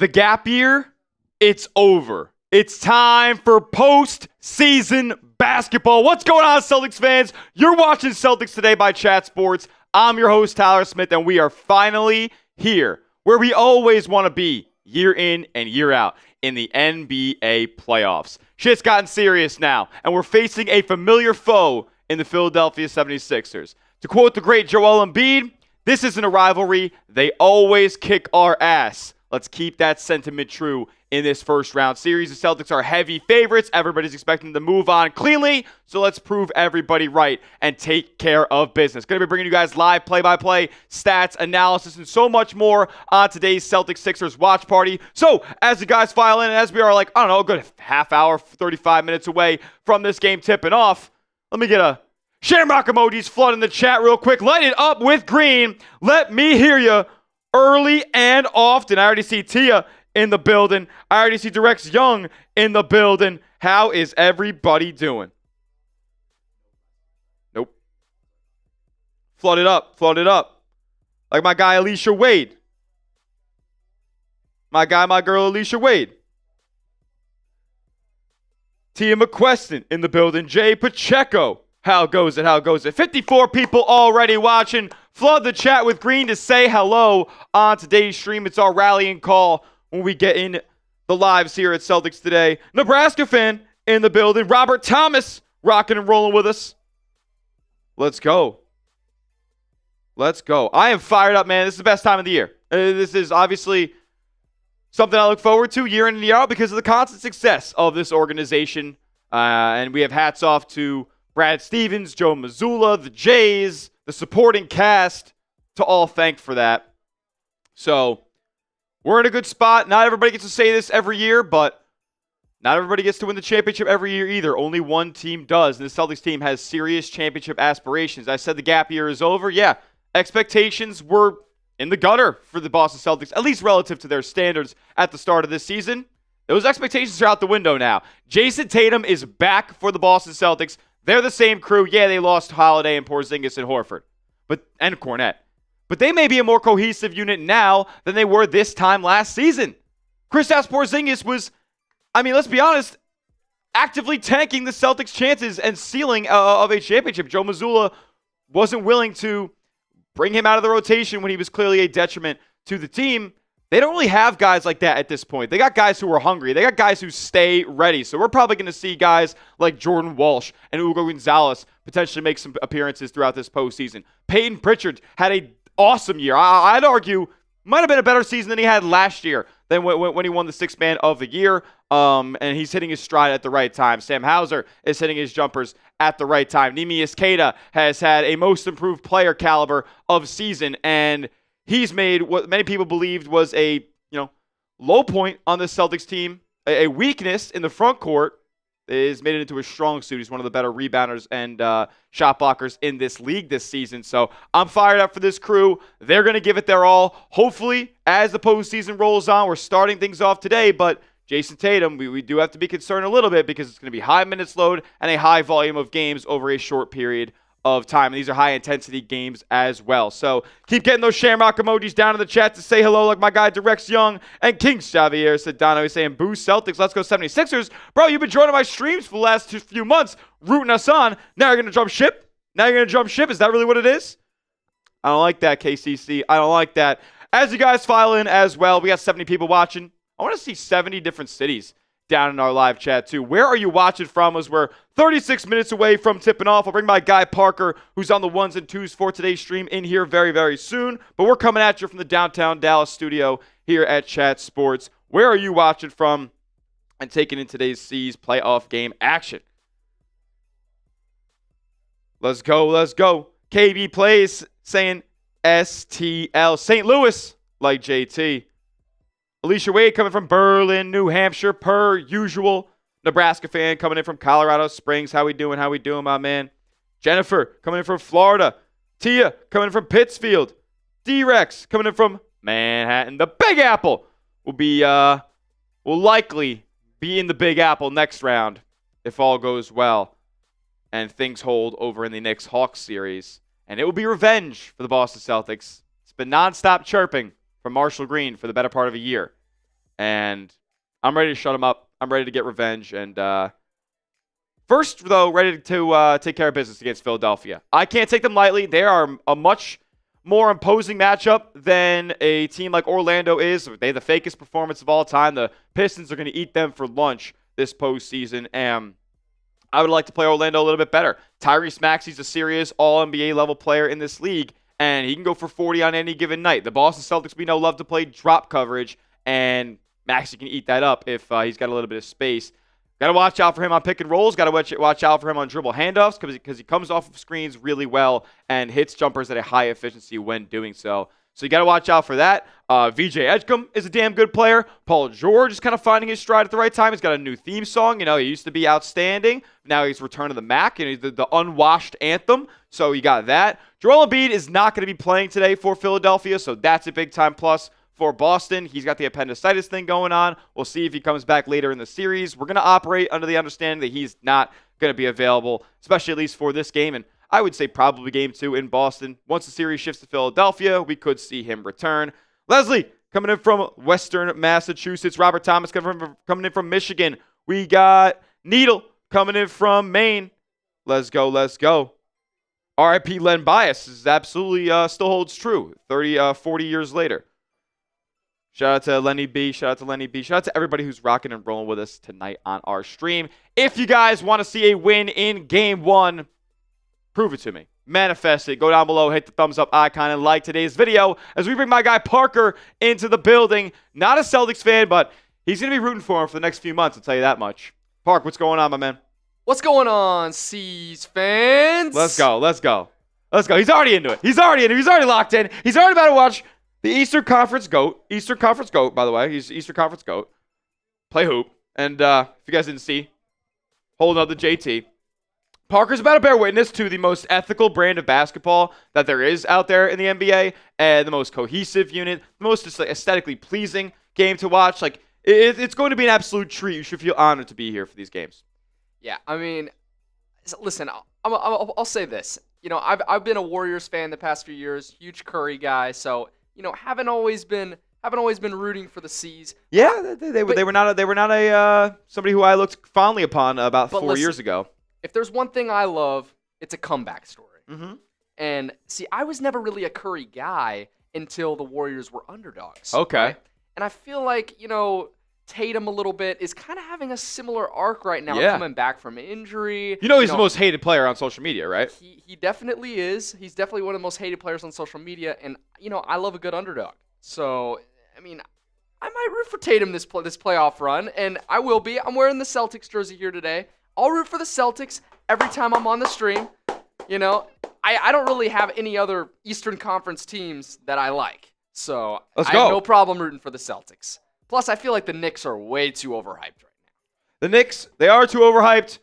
The gap year, it's over. It's time for postseason basketball. What's going on, Celtics fans? You're watching Celtics Today by Chat Sports. I'm your host, Tyler Smith, and we are finally here where we always want to be year in and year out in the NBA playoffs. Shit's gotten serious now, and we're facing a familiar foe in the Philadelphia 76ers. To quote the great Joel Embiid, this isn't a rivalry. They always kick our ass. Let's keep that sentiment true in this first round series. The Celtics are heavy favorites. Everybody's expecting them to move on cleanly. So let's prove everybody right and take care of business. Going to be bringing you guys live play-by-play, stats, analysis, and so much more on today's Celtics Sixers watch party. So as the guys file in, and as we are like, I don't know, a good half hour, 35 minutes away from this game tipping off, let me get a shamrock emojis flooding the chat real quick. Light it up with green. Let me hear you. Early and often. I already see Tia in the building. I already see Direx Young in the building. How is everybody doing? Nope. Flood it up. Flood it up. Like my guy Alicia Wade. My girl Alicia Wade. Tia McQuestion in the building. Jay Pacheco. How goes it? How goes it? 54 people already watching. Flood the chat with green to say hello on today's stream. It's our rallying call when we get in the lives here at Celtics Today. Nebraska fan in the building. Robert Thomas rocking and rolling with us. Let's go. Let's go. I am fired up, man. This is the best time of the year. This is obviously something I look forward to year in and year out because of the constant success of this organization. And we have hats off to Brad Stevens, Joe Mazzulla, the Jays, the supporting cast, to all thank for that. So, we're in a good spot. Not everybody gets to say this every year, but not everybody gets to win the championship every year either. Only one team does, and the Celtics team has serious championship aspirations. I said the gap year is over. Yeah, expectations were in the gutter for the Boston Celtics, at least relative to their standards at the start of this season. Those expectations are out the window now. Jayson Tatum is back for the Boston Celtics. They're the same crew. Yeah, they lost Holiday and Porzingis and Horford, and Cornette. But they may be a more cohesive unit now than they were this time last season. Kristaps Porzingis was, let's be honest, actively tanking the Celtics' chances and ceiling of a championship. Joe Mazzulla wasn't willing to bring him out of the rotation when he was clearly a detriment to the team. They don't really have guys like that at this point. They got guys who are hungry. They got guys who stay ready. So we're probably going to see guys like Jordan Walsh and Hugo Gonzalez potentially make some appearances throughout this postseason. Peyton Pritchard had an awesome year. I'd argue might have been a better season than he had last year than when he won the Sixth Man of the Year. And he's hitting his stride at the right time. Sam Hauser is hitting his jumpers at the right time. Neemias Queta has had a most improved player caliber of season, and he's made what many people believed was a low point on the Celtics team, a weakness in the front court, is made it into a strong suit. He's one of the better rebounders and shot blockers in this league this season. So I'm fired up for this crew. They're going to give it their all. Hopefully, as the postseason rolls on, we're starting things off today, but Jayson Tatum, we do have to be concerned a little bit because it's going to be high minutes load and a high volume of games over a short period of time. And these are high-intensity games as well. So keep getting those shamrock emojis down in the chat to say hello, like my guy Direx Young and King Xavier Sedano. He's saying, boo Celtics, let's go 76ers. Bro, you've been joining my streams for the last few months, rooting us on. Now you're going to jump ship? Is that really what it is? I don't like that, KCC. I don't like that. As you guys file in as well, we got 70 people watching. I want to see 70 different cities down in our live chat too. Where are you watching from as we're 36 minutes away from tipping off? I'll bring my guy Parker, who's on the ones and twos for today's stream, in here very, very soon. But we're coming at you from the downtown Dallas studio here at Chat Sports. Where are you watching from and taking in today's C's playoff game action? Let's go, let's go. KB plays saying STL. St. Louis, like JT. Alicia Wade coming from Berlin, New Hampshire, per usual. Nebraska fan coming in from Colorado Springs. How we doing, my man? Jennifer coming in from Florida. Tia coming in from Pittsfield. D-Rex coming in from Manhattan. The Big Apple will likely be in the Big Apple next round if all goes well and things hold over in the Knicks-Hawks series. And it will be revenge for the Boston Celtics. It's been nonstop chirping from Marshall Green for the better part of a year. and I'm ready to shut him up. I'm ready to get revenge. And first, though, ready to take care of business against Philadelphia. I can't take them lightly. They are a much more imposing matchup than a team like Orlando is. They have the fakest performance of all time. The Pistons are going to eat them for lunch this postseason, and I would like to play Orlando a little bit better. Tyrese Maxey's a serious all-NBA level player in this league, and he can go for 40 on any given night. The Boston Celtics, we know, love to play drop coverage, and Maxey can eat that up if he's got a little bit of space. Got to watch out for him on pick and rolls. Got to watch out for him on dribble handoffs because he comes off of screens really well and hits jumpers at a high efficiency when doing so. So you got to watch out for that. VJ Edgecombe is a damn good player. Paul George is kind of finding his stride at the right time. He's got a new theme song. You know, he used to be outstanding. Now he's Return of the Mac, and he's the unwashed anthem. So you got that. Joel Embiid is not going to be playing today for Philadelphia, so that's a big-time plus for Boston. He's got the appendicitis thing going on. We'll see if he comes back later in the series. We're going to operate under the understanding that he's not going to be available, especially at least for this game. And I would say probably game 2 in Boston. Once the series shifts to Philadelphia, we could see him return. Leslie, coming in from Western Massachusetts. Robert Thomas coming in from Michigan. We got Needle coming in from Maine. Let's go, let's go. RIP Len Bias is absolutely still holds true 40 years later. Shout out to Lenny B. Shout out to Lenny B. Shout out to everybody who's rocking and rolling with us tonight on our stream. If you guys want to see a win in Game 1, prove it to me. Manifest it. Go down below, hit the thumbs up icon, and like today's video as we bring my guy Parker into the building. Not a Celtics fan, but he's going to be rooting for him for the next few months, I'll tell you that much. Park, what's going on, my man? What's going on, C's fans? Let's go. Let's go. Let's go. He's already into it. He's already in it. He's already locked in. He's already about to watch the Eastern Conference GOAT. Eastern Conference GOAT, by the way. He's Eastern Conference GOAT. Play hoop. And if you guys didn't see, holding up the JT. Parker's about to bear witness to the most ethical brand of basketball that there is out there in the NBA, and the most cohesive unit, the most just, like, aesthetically pleasing game to watch. Like it's going to be an absolute treat. You should feel honored to be here for these games. Yeah, I mean, listen, I'll say this. You know, I've been a Warriors fan the past few years, huge Curry guy, so you know, haven't always been rooting for the C's. Yeah, they were not a somebody who I looked fondly upon about 4 years ago. If there's one thing I love, it's a comeback story. Mm-hmm. And see, I was never really a Curry guy until the Warriors were underdogs. Okay. Right? And I feel like, you know, Tatum a little bit is kind of having a similar arc right now, coming back from injury. You know he's the most hated player on social media, right? He definitely is. He's definitely one of the most hated players on social media, and you know I love a good underdog. So I mean, I might root for Tatum this playoff run, and I will be. I'm wearing the Celtics jersey here today. I'll root for the Celtics every time I'm on the stream. You know, I don't really have any other Eastern Conference teams that I like, so I have no problem rooting for the Celtics. Plus, I feel like the Knicks are way too overhyped right now. The Knicks, they are too overhyped.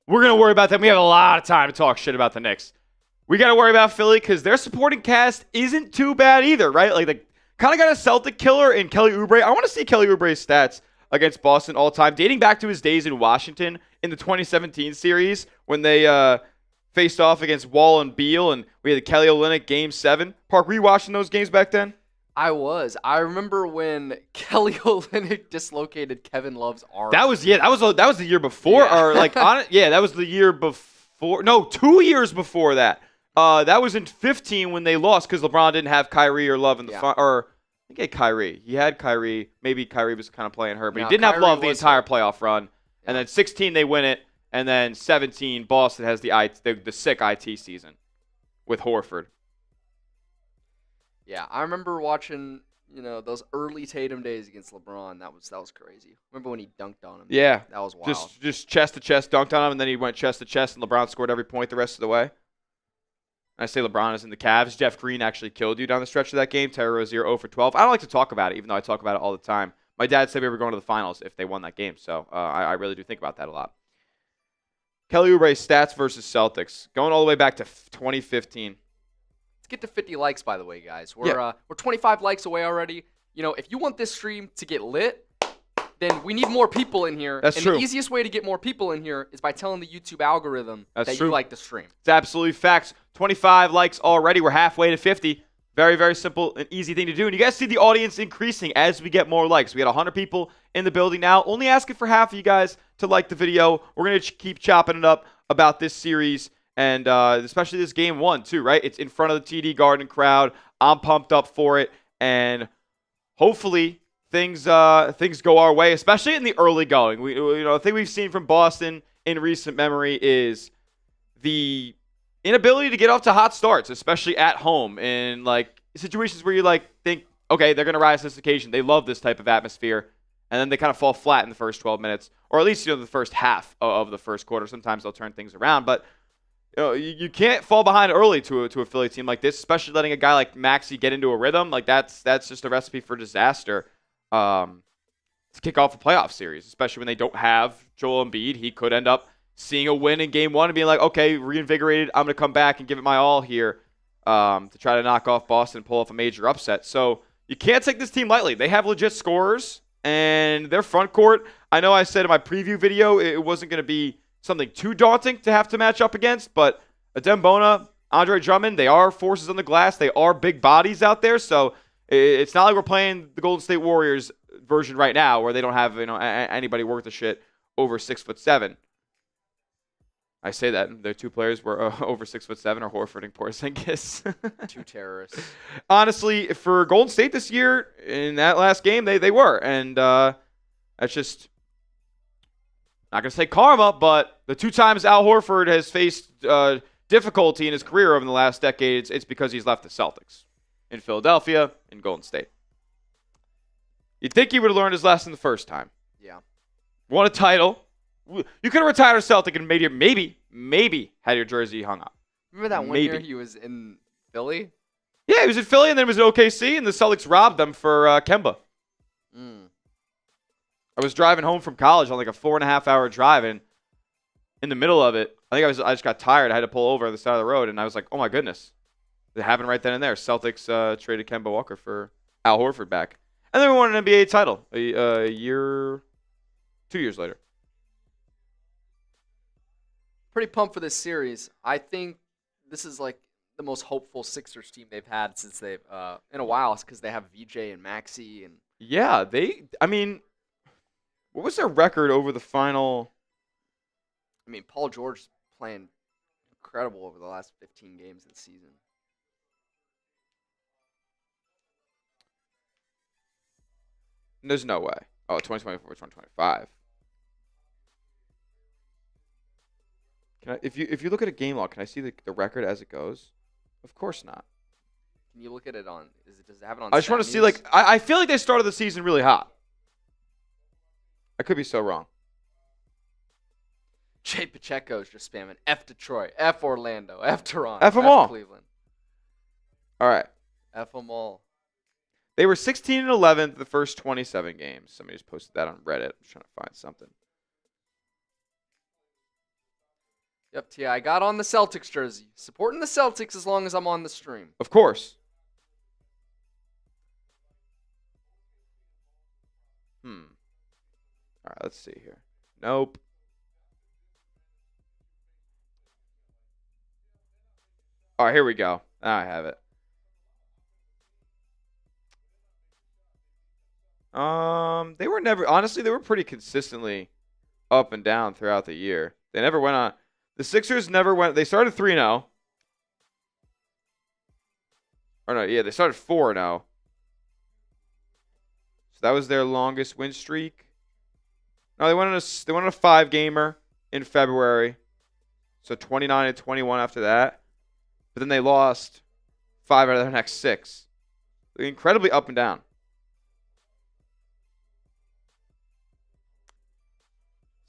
We're going to worry about them. We have a lot of time to talk shit about the Knicks. We got to worry about Philly because their supporting cast isn't too bad either, right? Like, they kind of got a Celtic killer in Kelly Oubre. I want to see Kelly Oubre's stats against Boston all time, dating back to his days in Washington in the 2017 series when they faced off against Wall and Beal, and we had the Kelly Olynyk Game 7. Park, were you watching those games back then? I was. I remember when Kelly Olynyk dislocated Kevin Love's arm. That was the year before, or like that was the year before. No, 2 years before that. That was in 15 when they lost because LeBron didn't have Kyrie or Love in the or I think he had Kyrie. He had Kyrie. Maybe Kyrie was kind of playing hurt, but he didn't have Love the entire playoff run. Yeah. And then 16 they win it, and then 17 Boston has the sick IT season with Horford. Yeah, I remember watching, you know, those early Tatum days against LeBron. That was crazy. Remember when he dunked on him? Yeah. That was wild. Just chest to chest dunked on him, and then he went chest to chest, and LeBron scored every point the rest of the way. I say LeBron is in the Cavs. Jeff Green actually killed you down the stretch of that game. Terry Rozier 0 for 12. I don't like to talk about it, even though I talk about it all the time. My dad said we were going to the finals if they won that game, so I really do think about that a lot. Kelly Oubre's stats versus Celtics, going all the way back to 2015. Let's get to 50 likes, by the way, guys. We're 25 likes away already. You know, if you want this stream to get lit, then we need more people in here. That's true. The easiest way to get more people in here is by telling the YouTube algorithm that you like the stream. It's absolutely facts. 25 likes already. We're halfway to 50. Very, very simple and easy thing to do. And you guys see the audience increasing as we get more likes. We got 100 people in the building now. Only asking for half of you guys to like the video. We're going to keep chopping it up about this series and especially this game 1 too, right? It's in front of the TD Garden crowd. I'm pumped up for it. And hopefully things go our way, especially in the early going. The thing we've seen from Boston in recent memory is the inability to get off to hot starts, especially at home in like situations where you think, okay, they're gonna rise to this occasion. They love this type of atmosphere, and then they kind of fall flat in the first 12 minutes, or at least the first half of the first quarter. Sometimes they'll turn things around, but you can't fall behind early to a Philly team like this, especially letting a guy like Maxey get into a rhythm. Like that's just a recipe for disaster to kick off a playoff series, especially when they don't have Joel Embiid. He could end up seeing a win in game 1 and being like, okay, reinvigorated, I'm going to come back and give it my all here to try to knock off Boston and pull off a major upset. So you can't take this team lightly. They have legit scorers, and their front court, I know I said in my preview video it wasn't going to be something too daunting to have to match up against, but Adembona, Andre Drummond, they are forces on the glass. They are big bodies out there, so it's not like we're playing the Golden State Warriors version right now where they don't have anybody worth a shit over 6'7". I say that their two players were over 6'7", or Horford and Porzingis. Two terrorists. Honestly, for Golden State this year, in that last game, they were. And that's just, not going to say karma, but the 2 times Al Horford has faced difficulty in his career over the last decade, it's because he's left the Celtics in Philadelphia and Golden State. You'd think he would have learned his lesson the first time. Yeah. Won a title. You could have retired a Celtic and maybe had your jersey hung up. Remember that one year he was in Philly? Yeah, he was in Philly and then he was in OKC, and the Celtics robbed them for Kemba. I was driving home from college on like a 4.5-hour drive, and in the middle of it, I just got tired. I had to pull over on the side of the road, and I was like, oh my goodness. It happened right then and there. Celtics traded Kemba Walker for Al Horford back. And then we won an NBA title 2 years later. Pretty pumped for this series. I think this is like the most hopeful Sixers team they've had since they've in a while, because they have VJ and Maxey and yeah, what was their record over the final? I mean, Paul George is playing incredible over the last 15 games of the season. There's no way. Oh, 2024, 2025. If you look at a game log, can I see the record as it goes? Of course not. Can you look at it on? Does it have it on? I just want to see I feel like they started the season really hot. I could be so wrong. Jay Pacheco's just spamming F Detroit, F Orlando, F Toronto, F them all. Cleveland. All right. F them all. They were 16-11 the first 27 games. Somebody just posted that on Reddit. I'm trying to find something. Yep, T. I got on the Celtics jersey. Supporting the Celtics as long as I'm on the stream. Of course. All right, let's see here. Nope. All right, here we go. I have it. They were pretty consistently up and down throughout the year. They never went on. The Sixers never went. They started 3-0. Or no, yeah, they started 4-0. So that was their longest win streak. No, they went on a 5-gamer in February. So 29-21 after that. But then they lost 5 out of their next 6. Incredibly up and down.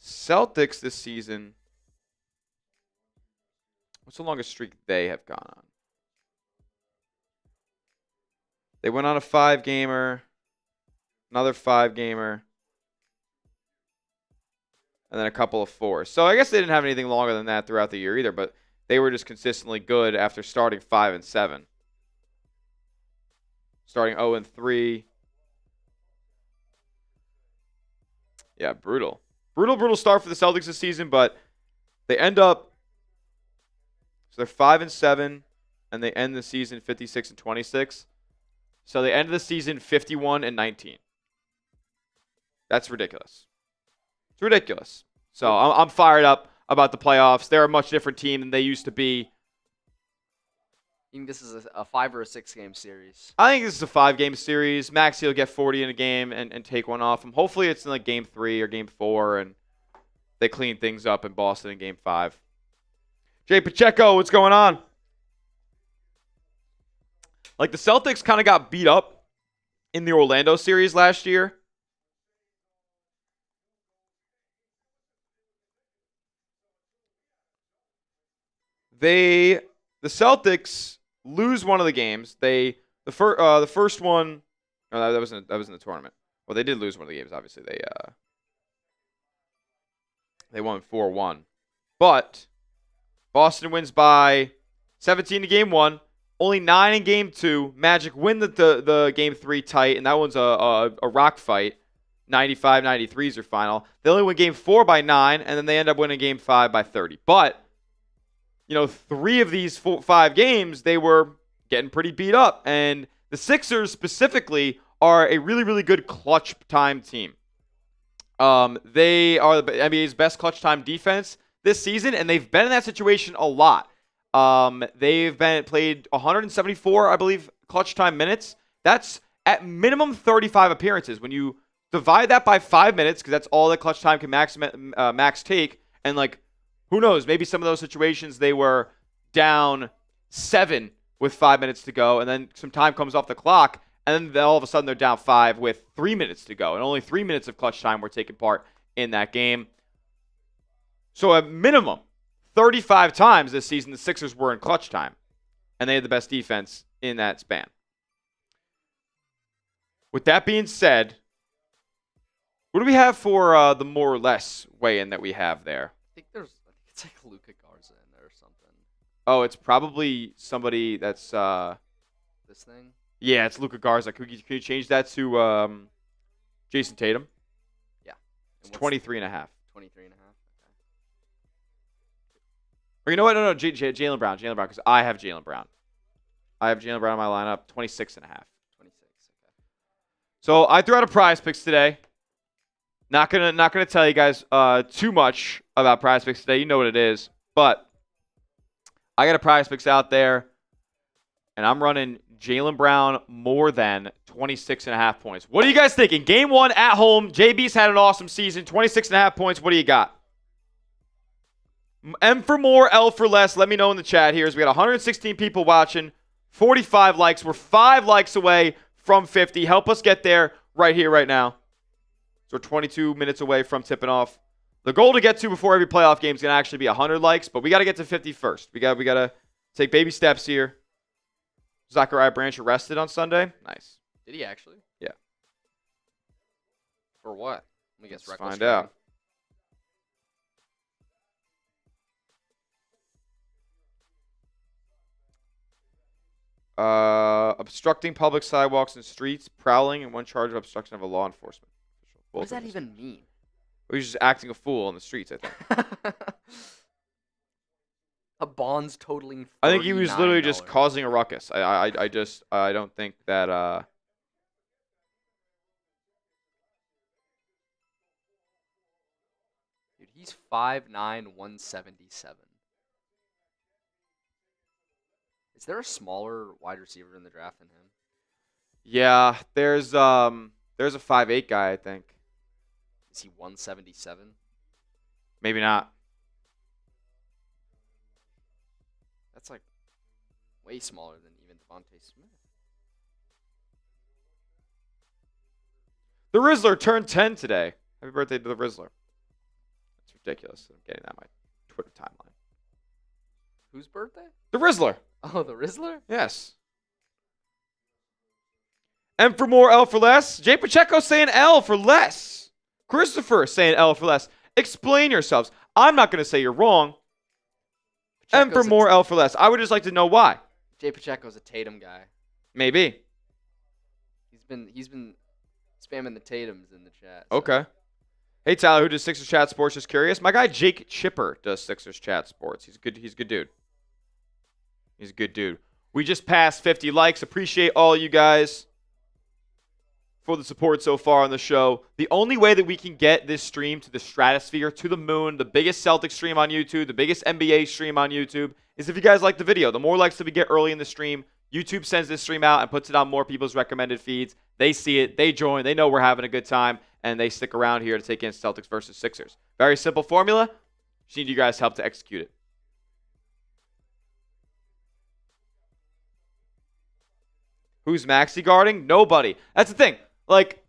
Celtics this season. What's the longest streak they have gone on? They went on a 5-gamer, another 5-gamer, and then a couple of 4s. So I guess they didn't have anything longer than that throughout the year either, but they were just consistently good after starting 5-7. Starting 0-3. Yeah, brutal. Brutal start for the Celtics this season, but they end up, so they're 5-7. and they end the season 56-26. So they end the season 51-19. That's ridiculous. It's ridiculous. So I'm fired up about the playoffs. They're a much different team than they used to be. You think this is a 5 or a 6 game series? I think this is a 5-game series. Maxey will get 40 in a game and take one off him. Hopefully it's in like game 3 or game 4, and they clean things up in Boston in game 5. Jay Pacheco, what's going on? Like, the Celtics kind of got beat up in the Orlando series last year. The Celtics lose one of the games. The first one, no, that was in the tournament. Well, they did lose one of the games. Obviously, they won 4-1, but Boston wins by 17 in game 1, only 9 in game 2. Magic win the game 3 tight, and that one's a rock fight. 95-93 is their final. They only win game 4 by 9, and then they end up winning game 5 by 30. But 3 of these 5 games, they were getting pretty beat up. And the Sixers specifically are a really, really good clutch time team. They are the NBA's best clutch time defense this season, and they've been in that situation a lot. They've played 174, I believe, clutch time minutes. That's at minimum 35 appearances. When you divide that by 5 minutes, because that's all that clutch time can max take, and who knows? Maybe some of those situations they were down 7 with 5 minutes to go, and then some time comes off the clock, and then all of a sudden they're down 5 with 3 minutes to go, and only 3 minutes of clutch time were taking part in that game. So at minimum, 35 times this season the Sixers were in clutch time, and they had the best defense in that span. With that being said, what do we have for the more or less weigh-in that we have there? I think it's like Luka Garza in there or something. Oh, it's probably somebody that's This thing? Yeah, it's Luka Garza. Could you change that to Jayson Tatum? Yeah. It's 23.5. 23.5. Okay. Or you know what? No, Jaylen Brown, because I have Jaylen Brown. I have Jaylen Brown in my lineup, 26.5. 26. Okay. So I threw out a prize picks today. Not gonna tell you guys too much about prize picks today. You know what it is, but I got a prize picks out there, and I'm running Jaylen Brown more than 26.5 points. What are you guys thinking? Game 1 at home. JB's had an awesome season. 26.5 points. What do you got? M for more, L for less. Let me know in the chat here. We got 116 people watching, 45 likes. We're 5 likes away from 50. Help us get there right here, right now. So we're 22 minutes away from tipping off. The goal to get to before every playoff game is going to actually be 100 likes, but we got to get to 50 first. We got to take baby steps here. Zachariah Branch arrested on Sunday. Nice. Did he actually? Yeah. For what? Let me guess. Let's Reckless find driving. out. Obstructing public sidewalks and streets, prowling, and 1 charge of obstruction of a law enforcement. What does that even mean? He's just acting a fool on the streets, I think. A bonds totaling $39. I think he was literally just causing a ruckus. I don't think that Dude, he's 5'9", 177. Is there a smaller wide receiver in the draft than him? Yeah, there's a 5'8" guy, I think. Is he 177? Maybe not. That's like way smaller than even Devontae Smith. The Rizzler turned 10 today. Happy birthday to the Rizzler. That's ridiculous. I'm getting that on my Twitter timeline. Whose birthday? The Rizzler. Oh, the Rizzler? Yes. M for more, L for less. Jay Pacheco saying L for less. Christopher saying L for less. Explain yourselves. I'm not going to say you're wrong. M for more, L for less. I would just like to know why. Jay Pacheco's a Tatum guy. Maybe. He's been spamming the Tatums in the chat. So. Okay. Hey Tyler, who does Sixers Chat Sports? Just curious. My guy Jake Chipper does Sixers Chat Sports. He's a good dude. He's a good dude. We just passed 50 likes. Appreciate all you guys for the support so far on the show. The only way that we can get this stream to the stratosphere, to the moon, the biggest Celtics stream on YouTube, the biggest NBA stream on YouTube, is if you guys like the video. The more likes that we get early in the stream, YouTube sends this stream out and puts it on more people's recommended feeds. They see it, they join, they know we're having a good time, and they stick around here to take in Celtics versus Sixers. Very simple formula. Just need you guys' help to execute it. Who's Maxey guarding? Nobody. That's the thing. Like,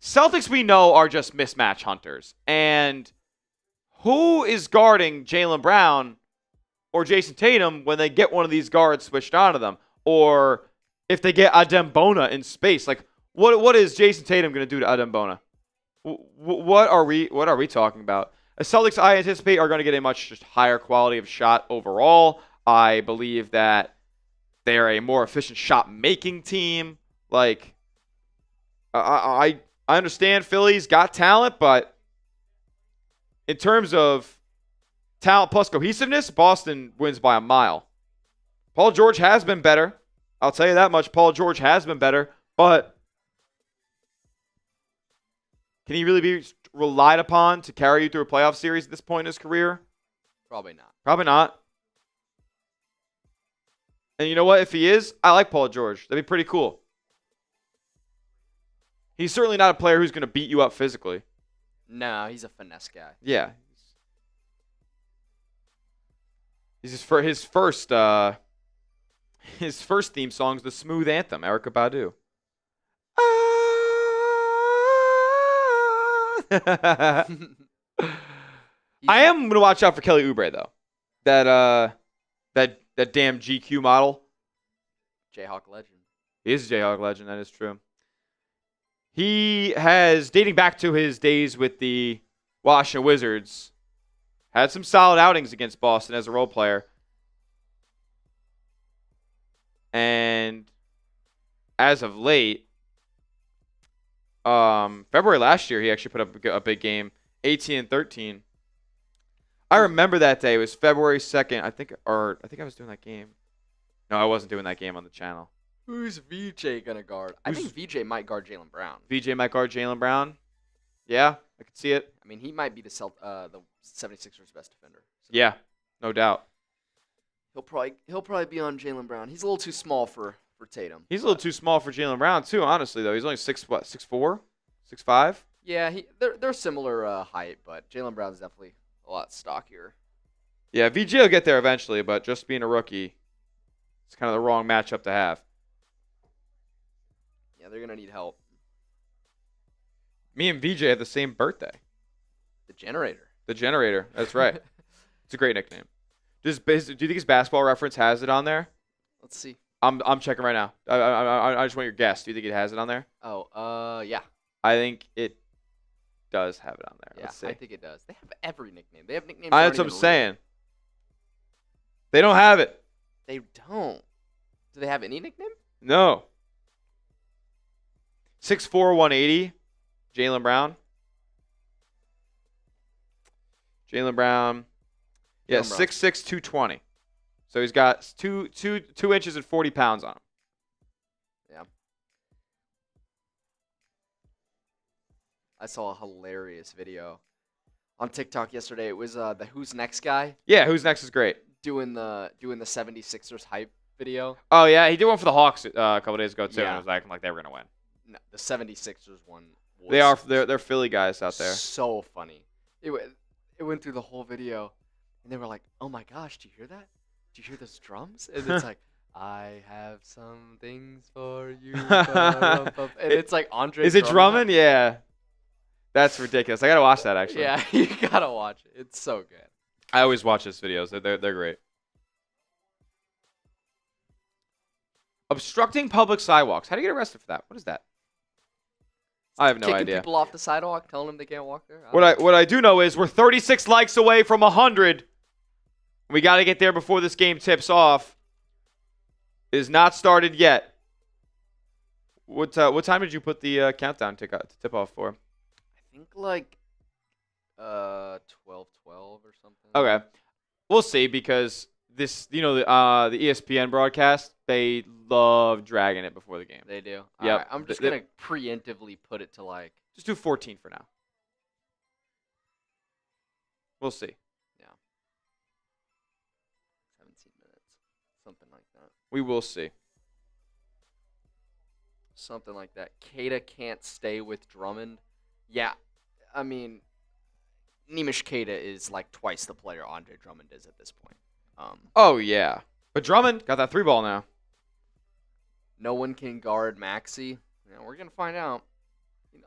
Celtics we know are just mismatch hunters. And who is guarding Jaylen Brown or Jayson Tatum when they get one of these guards switched onto them? Or if they get Adembona in space? Like, what is Jayson Tatum going to do to Adembona? What are we talking about? The Celtics, I anticipate, are going to get a much just higher quality of shot overall. I believe that they're a more efficient shot-making team. Like, I understand Philly's got talent, but in terms of talent plus cohesiveness, Boston wins by a mile. Paul George has been better. I'll tell you that much. Paul George has been better, but can he really be relied upon to carry you through a playoff series at this point in his career? Probably not. Probably not. And you know what? If he is, I like Paul George. That'd be pretty cool. He's certainly not a player who's going to beat you up physically. No, he's a finesse guy. Yeah. He's his first theme song is the Smooth Anthem, Erykah Badu. I am going to watch out for Kelly Oubre though. That damn GQ model. Jayhawk legend. He is a Jayhawk legend, that is true. He has, dating back to his days with the Washington Wizards, had some solid outings against Boston as a role player. And as of late, February last year, he actually put up a big game, 18 and 13. I remember that day. It was February 2nd, I think I was doing that game. No, I wasn't doing that game on the channel. Who's VJ going to guard? I think VJ might guard Jaylen Brown. VJ might guard Jaylen Brown? Yeah, I could see it. I mean, he might be the 76ers' best defender. So Yeah, no doubt. He'll probably be on Jaylen Brown. He's a little too small for Tatum. He's a little too small for Jaylen Brown, too, honestly, though. He's only 6'4"? 6'5"? Yeah, they're similar height, but Jaylen Brown's definitely a lot stockier. Yeah, VJ will get there eventually, but just being a rookie, it's kind of the wrong matchup to have. Yeah, they're going to need help. Me and VJ have the same birthday. The Generator. The Generator, that's right. It's a great nickname. Do you think his Basketball Reference has it on there? Let's see. I'm checking right now. I just want your guess. Do you think it has it on there? Oh, yeah. I think it does have it on there. Yeah, Let's see. I think it does. They have every nickname. They have nicknames. That's what I'm saying. They don't have it. They don't. Do they have any nickname? No. 6'4", 180, Jaylen Brown. Jaylen Brown. Yeah, 6'6", 220. So he's got 2 inches and 40 pounds on him. Yeah. I saw a hilarious video on TikTok yesterday. It was the Who's Next guy. Yeah, Who's Next is great. Doing the 76ers hype video. Oh, yeah, he did one for the Hawks a couple days ago, too, and it was acting like they were going to win. No, the 76ers one was they're Philly guys out there. So funny. It went through the whole video, and they were like, "Oh my gosh, do you hear that? Do you hear those drums?" And it's like, "I have some things for you." And it's like Andre. Is it drumming? Yeah. That's ridiculous. I gotta watch that actually. Yeah, you gotta watch it. It's so good. I always watch his videos. They're great. Obstructing public sidewalks. How do you get arrested for that? What is that? I have no idea. Kicking people off the sidewalk, telling them they can't walk there. What I do know is we're 36 likes away from 100. We got to get there before this game tips off. It is not started yet. What time did you put the countdown to tip off for? I think like 12:12 or something. Okay. We'll see because this, the ESPN broadcast, they love dragging it before the game. They do. Yep. All right, I'm just gonna preemptively put it to like. Just do 14 for now. We'll see. Yeah. 17 minutes, something like that. We will see. Something like that. Keita can't stay with Drummond. Yeah, I mean, Nemish Keita is like twice the player Andre Drummond is at this point. Oh, yeah. But Drummond got that 3-ball now. No one can guard Maxey. We're going to find out.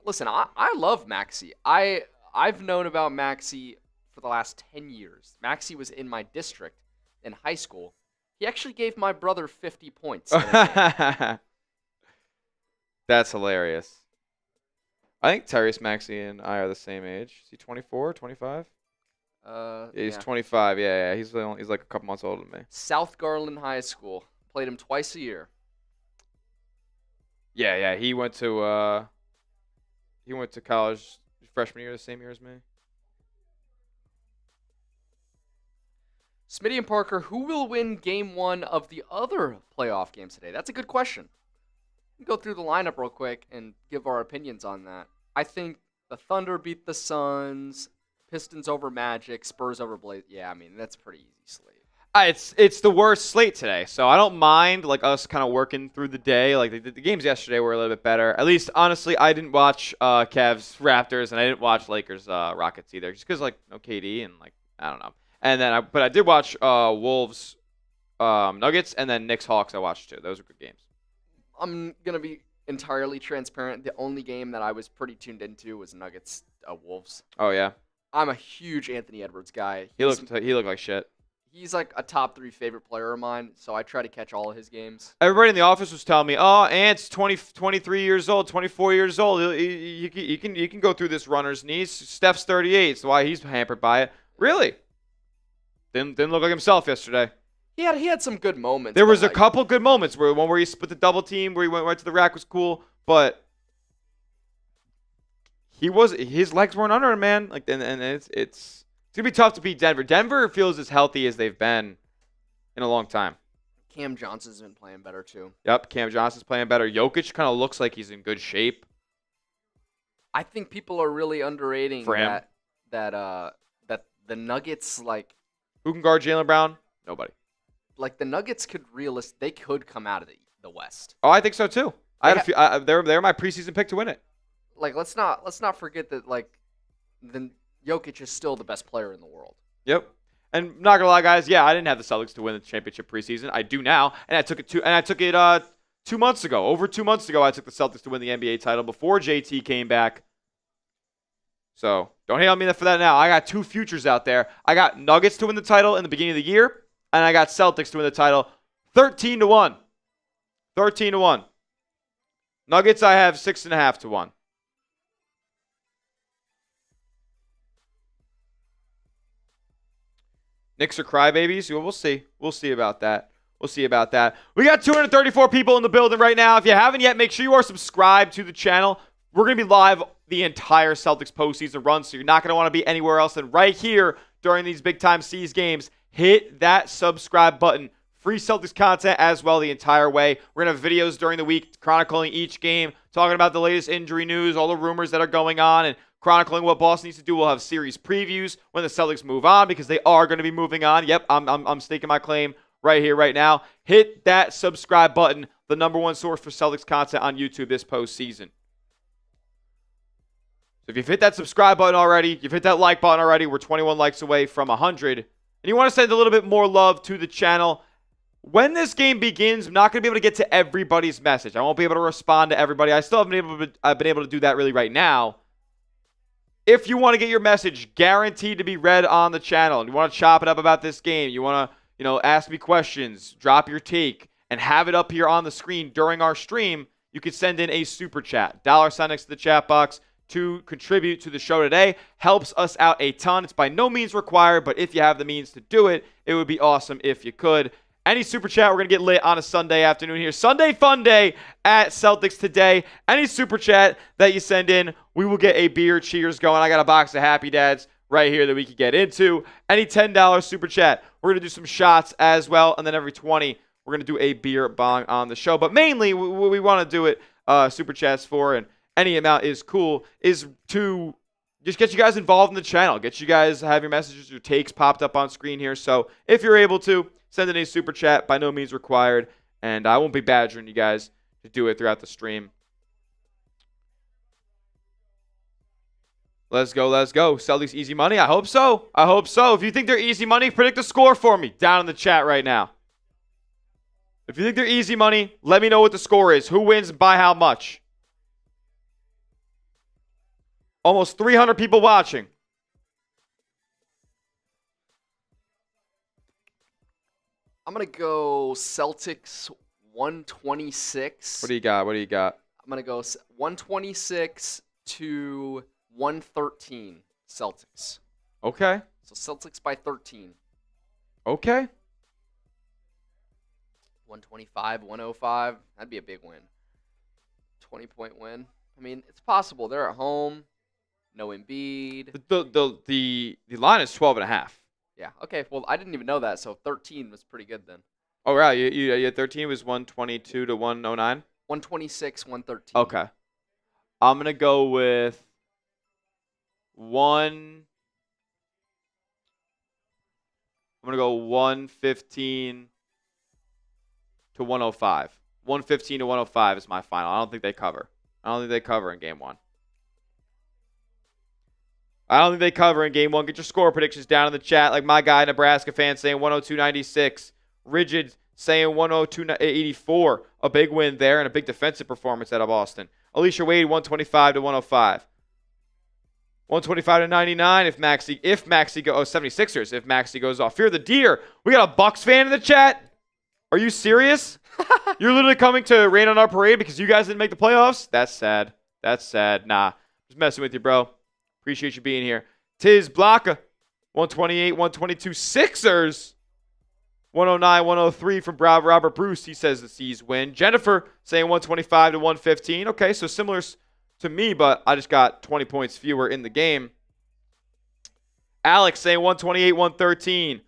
Listen, I love Maxey. I've known about Maxey for the last 10 years. Maxey was in my district in high school. He actually gave my brother 50 points. That's hilarious. I think Tyrese Maxey and I are the same age. Is he 24, 25? Yeah, he's 25. Yeah. He's like a couple months older than me. South Garland High School. Played him twice a year. Yeah. He went to college freshman year, the same year as me. Smitty and Parker, who will win Game 1 of the other playoff games today? That's a good question. Go through the lineup real quick and give our opinions on that. I think the Thunder beat the Suns, Pistons over Magic, Spurs over Blaze. Yeah, I mean, that's a pretty easy slate. It's the worst slate today, so I don't mind like us kind of working through the day. Like the games yesterday were a little bit better. At least, honestly, I didn't watch Cavs Raptors and I didn't watch Lakers Rockets either, just because like no KD and like I don't know. And then I did watch Wolves Nuggets and then Knicks Hawks. I watched too. Those were good games. I'm going to be entirely transparent. The only game that I was pretty tuned into was Nuggets Wolves. Oh, yeah? I'm a huge Anthony Edwards guy. He looked like shit. He's like a top 3 favorite player of mine, so I try to catch all of his games. Everybody in the office was telling me, oh, Ant's 23 years old, 24 years old. You can go through this runner's knees. Steph's 38, so why he's hampered by it. Really? Didn't look like himself yesterday. He had some good moments. There was a couple good moments. One where he split the double team, where he went right to the rack was cool, but his legs weren't under him, man. Like and it's gonna be tough to beat Denver. Denver feels as healthy as they've been in a long time. Cam Johnson's been playing better too. Yep, Cam Johnson's playing better. Jokic kind of looks like he's in good shape. I think people are really underrating that the Nuggets like. Who can guard Jaylen Brown? Nobody. Like the Nuggets they could come out of the West. Oh, I think so too. They're my preseason pick to win it. Like let's not forget that like the Jokic is still the best player in the world. Yep. And not gonna lie, guys, yeah, I didn't have the Celtics to win the championship preseason. I do now, and I took it 2 months ago. Over 2 months ago, I took the Celtics to win the NBA title before JT came back. So don't hate on me for that now. I got 2 futures out there. I got Nuggets to win the title in the beginning of the year. And I got Celtics to win the title 13-1. 13-1. Nuggets, I have 6.5-1. Knicks are crybabies. We'll see. We'll see about that. We got 234 people in the building right now. If you haven't yet, make sure you are subscribed to the channel. We're going to be live the entire Celtics postseason run, so you're not going to want to be anywhere else than right here during these big-time C's games. Hit that subscribe button. Free Celtics content as well the entire way. We're going to have videos during the week chronicling each game, talking about the latest injury news, all the rumors that are going on, and chronicling what Boston needs to do. We'll have series previews when the Celtics move on because they are going to be moving on. Yep, I'm staking my claim right here, right now. Hit that subscribe button, the #1 source for Celtics content on YouTube this postseason. So if you've hit that subscribe button already, you've hit that like button already, we're 21 likes away from 100. And you want to send a little bit more love to the channel. When this game begins, I'm not going to be able to get to everybody's message. I won't be able to respond to everybody. I still haven't been able to do that really right now. If you want to get your message guaranteed to be read on the channel, and you want to chop it up about this game, you want to, ask me questions, drop your take, and have it up here on the screen during our stream, you can send in a super chat. $sign next to the chat box to contribute to the show today. Helps us out a ton. It's by no means required, but if you have the means to do it, it would be awesome if you could. Any super chat, we're going to get lit on a Sunday afternoon here. Sunday fun day at Celtics Today. Any super chat that you send in, we will get a beer cheers going. I got a box of Happy Dads right here that we could get into. Any $10 super chat, we're going to do some shots as well. And then every 20, we're going to do a beer bong on the show. But mainly, what we want to do it super chats for, and any amount is cool, is to just get you guys involved in the channel. Get you guys have your messages, your takes popped up on screen here. So if you're able to, send in a super chat. By no means required. And I won't be badgering you guys to do it throughout the stream. Let's go, let's go. Celtics easy money? I hope so. I hope so. If you think they're easy money, predict the score for me down in the chat right now. If you think they're easy money, let me know what the score is. Who wins by how much? Almost 300 people watching. I'm going to go Celtics 126. What do you got? What do you got? I'm going to go 126 to 113 Celtics. Okay. So Celtics by 13. Okay. 125, 105. That'd be a big win. 20-point win. I mean, it's possible. They're at home. No Embiid. The line is 12.5. Yeah. Okay. Well, I didn't even know that. So 13 was pretty good then. Oh, right. You had 13 was 122 to 109? 126, 113. Okay. I'm going to go with I'm going to go 115 to 105. 115 to 105 is my final. I don't think they cover. I don't think they cover in game one. I don't think they cover in game one. Get your score predictions down in the chat. Like my guy, Nebraska fan, saying 102.96. Rigid saying 102.84. A big win there and a big defensive performance out of Boston. Alicia Wade, 125 to 105. 125 to 99 if Maxey goes 76ers if Maxey goes off. Fear the deer. We got a Bucks fan in the chat. Are you serious? You're literally coming to rain on our parade because you guys didn't make the playoffs? That's sad. That's sad. Nah. Just messing with you, bro. Appreciate you being here. Tiz Blocka. 128, 122 Sixers. 109, 103 from Robert Bruce. He says the C's win. Jennifer saying 125 to 115. Okay, so similar to me, but I just got 20 points fewer in the game. Alex saying 128, 113.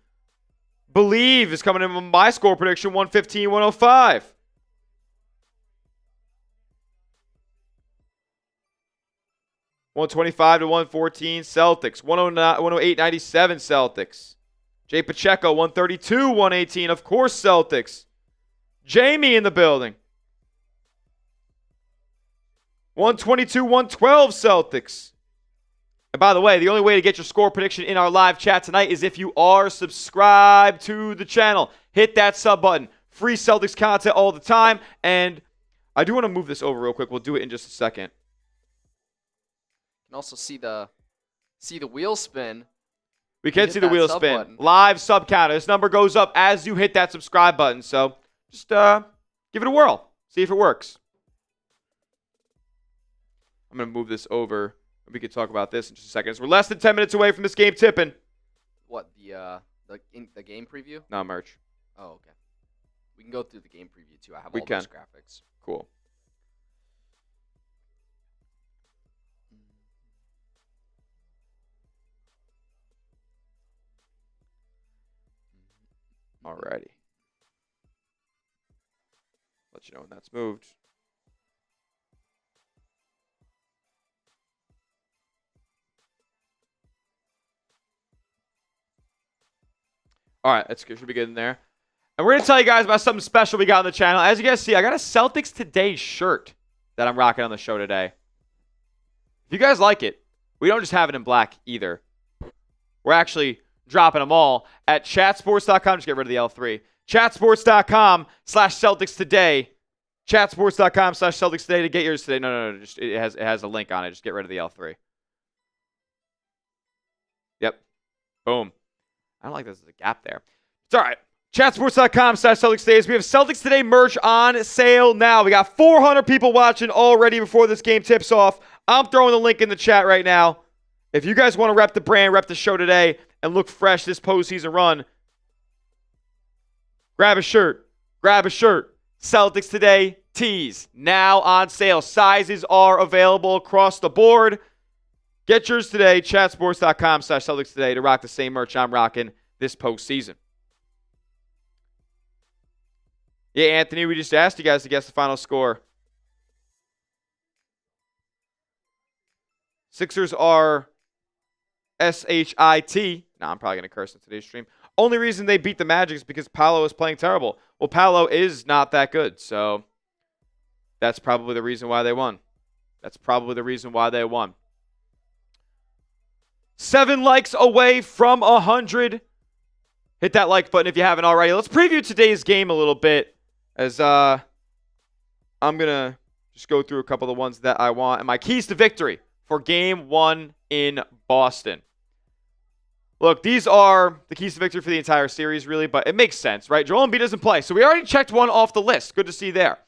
Believe is coming in with my score prediction, 115, 105. $125 to 114 Celtics. 108, 97 Celtics. Jay Pacheco, 132, 118. Of course, Celtics. Jamie in the building. 122, 112 Celtics. And by the way, the only way to get your score prediction in our live chat tonight is if you are subscribed to the channel. Hit that sub button. Free Celtics content all the time. And I do want to move this over real quick. We'll do it in just a second. You can also see the wheel spin. We can see the wheel spin. Button. Live sub counter. This number goes up as you hit that subscribe button. So just give it a whirl. See if it works. I'm going to move this over. We can talk about this in just a second. So we're less than 10 minutes away from this game tipping. What, the game preview? No, merch. Oh, okay. We can go through the game preview, too. I have all those graphics. Cool. Alrighty. Let you know when that's moved. All right, that's good. Should be good in there. And we're going to tell you guys about something special we got on the channel. As you guys see, I got a Celtics Today shirt that I'm rocking on the show today. If you guys like it, we don't just have it in black either. We're actually dropping them all at chatsports.com. Just get rid of the L3. Chatsports.com/Celtics Today. Chatsports.com/Celtics Today to get yours today. No. Just, it has a link on it. Just get rid of the L3. Yep. Boom. I don't like there's a gap there. It's all right. Chatsports.com/Celtics Today. We have Celtics Today merch on sale now. We got 400 people watching already before this game tips off. I'm throwing the link in the chat right now. If you guys want to rep the brand, rep the show today, and look fresh this postseason run, grab a shirt. Grab a shirt. Celtics Today tees now on sale. Sizes are available across the board. Get yours today, chatsports.com/Celtics Today, to rock the same merch I'm rocking this postseason. Yeah, Anthony, we just asked you guys to guess the final score. Sixers are SHIT. Nah, I'm probably going to curse in today's stream. Only reason they beat the Magic is because Paolo is playing terrible. Well, Paolo is not that good, so that's probably the reason why they won. 7 likes away from 100. Hit that like button if you haven't already. Let's preview today's game a little bit, as I'm going to just go through a couple of the ones that I want. And my keys to victory for Game 1 in Boston. Look, these are the keys to victory for the entire series, really, but it makes sense, right? Joel Embiid doesn't play, so we already checked one off the list. Good to see there.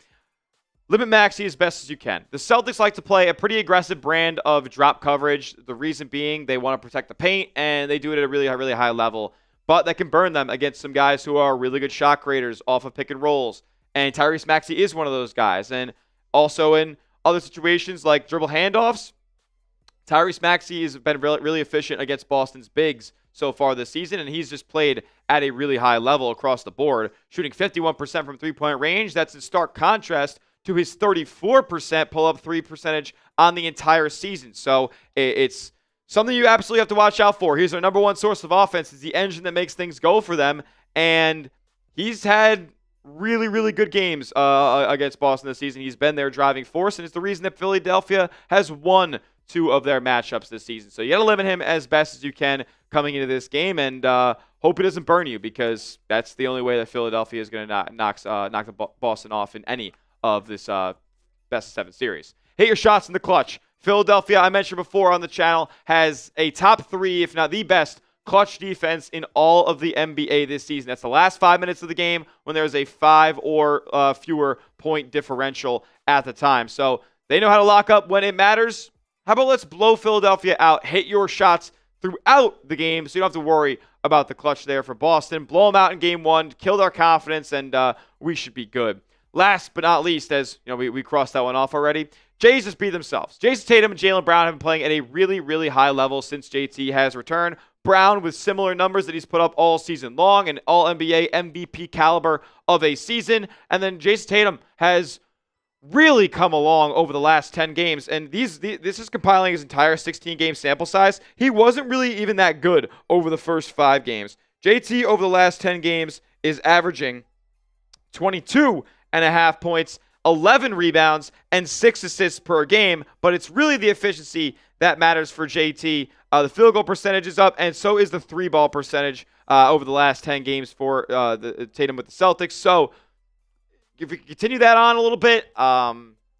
Limit Maxey as best as you can. The Celtics like to play a pretty aggressive brand of drop coverage. The reason being they want to protect the paint, and they do it at a really high level. But that can burn them against some guys who are really good shot creators off of pick and rolls. And Tyrese Maxey is one of those guys. And also in other situations like dribble handoffs, Tyrese Maxey has been really efficient against Boston's bigs so far this season, and he's just played at a really high level across the board, shooting 51% from three-point range. That's in stark contrast to his 34% pull-up three percentage on the entire season. So it's something you absolutely have to watch out for. He's their number one source of offense. He's the engine that makes things go for them, and he's had really good games against Boston this season. He's been their driving force, and it's the reason that Philadelphia has won 2 of their matchups this season. So you got to limit him as best as you can coming into this game, and hope he doesn't burn you, because that's the only way that Philadelphia is going to knock the Boston off in any of this best of 7 series. Hit your shots in the clutch. Philadelphia, I mentioned before on the channel, has a top 3, if not the best, clutch defense in all of the NBA this season. That's the last 5 minutes of the game when there's a 5 or fewer point differential at the time. So they know how to lock up when it matters. How about let's blow Philadelphia out, hit your shots throughout the game so you don't have to worry about the clutch there for Boston. Blow them out in Game 1, kill their confidence, and we should be good. Last but not least, as you know, we crossed that one off already, Jays just beat themselves. Jayson Tatum and Jaylen Brown have been playing at a really high level since JT has returned. Brown with similar numbers that he's put up all season long, an all-NBA MVP caliber of a season. And then Jayson Tatum has really come along over the last 10 games, and this is compiling his entire 16-game sample size. He wasn't really even that good over the first 5 games. JT over the last 10 games is averaging 22.5 points, 11 rebounds, and 6 assists per game, but it's really the efficiency that matters for JT. The field goal percentage is up, and so is the 3-ball percentage over the last 10 games for the Tatum with the Celtics. So if we continue that on a little bit,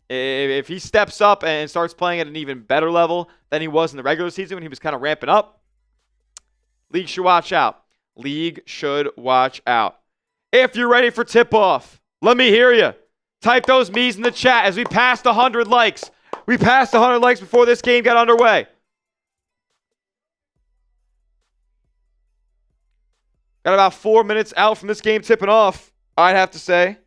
if he steps up and starts playing at an even better level than he was in the regular season when he was kind of ramping up, league should watch out. If you're ready for tip-off, let me hear you. Type those me's in the chat as we passed 100 likes. We passed 100 likes before this game got underway. Got about 4 minutes out from this game tipping off, I'd have to say.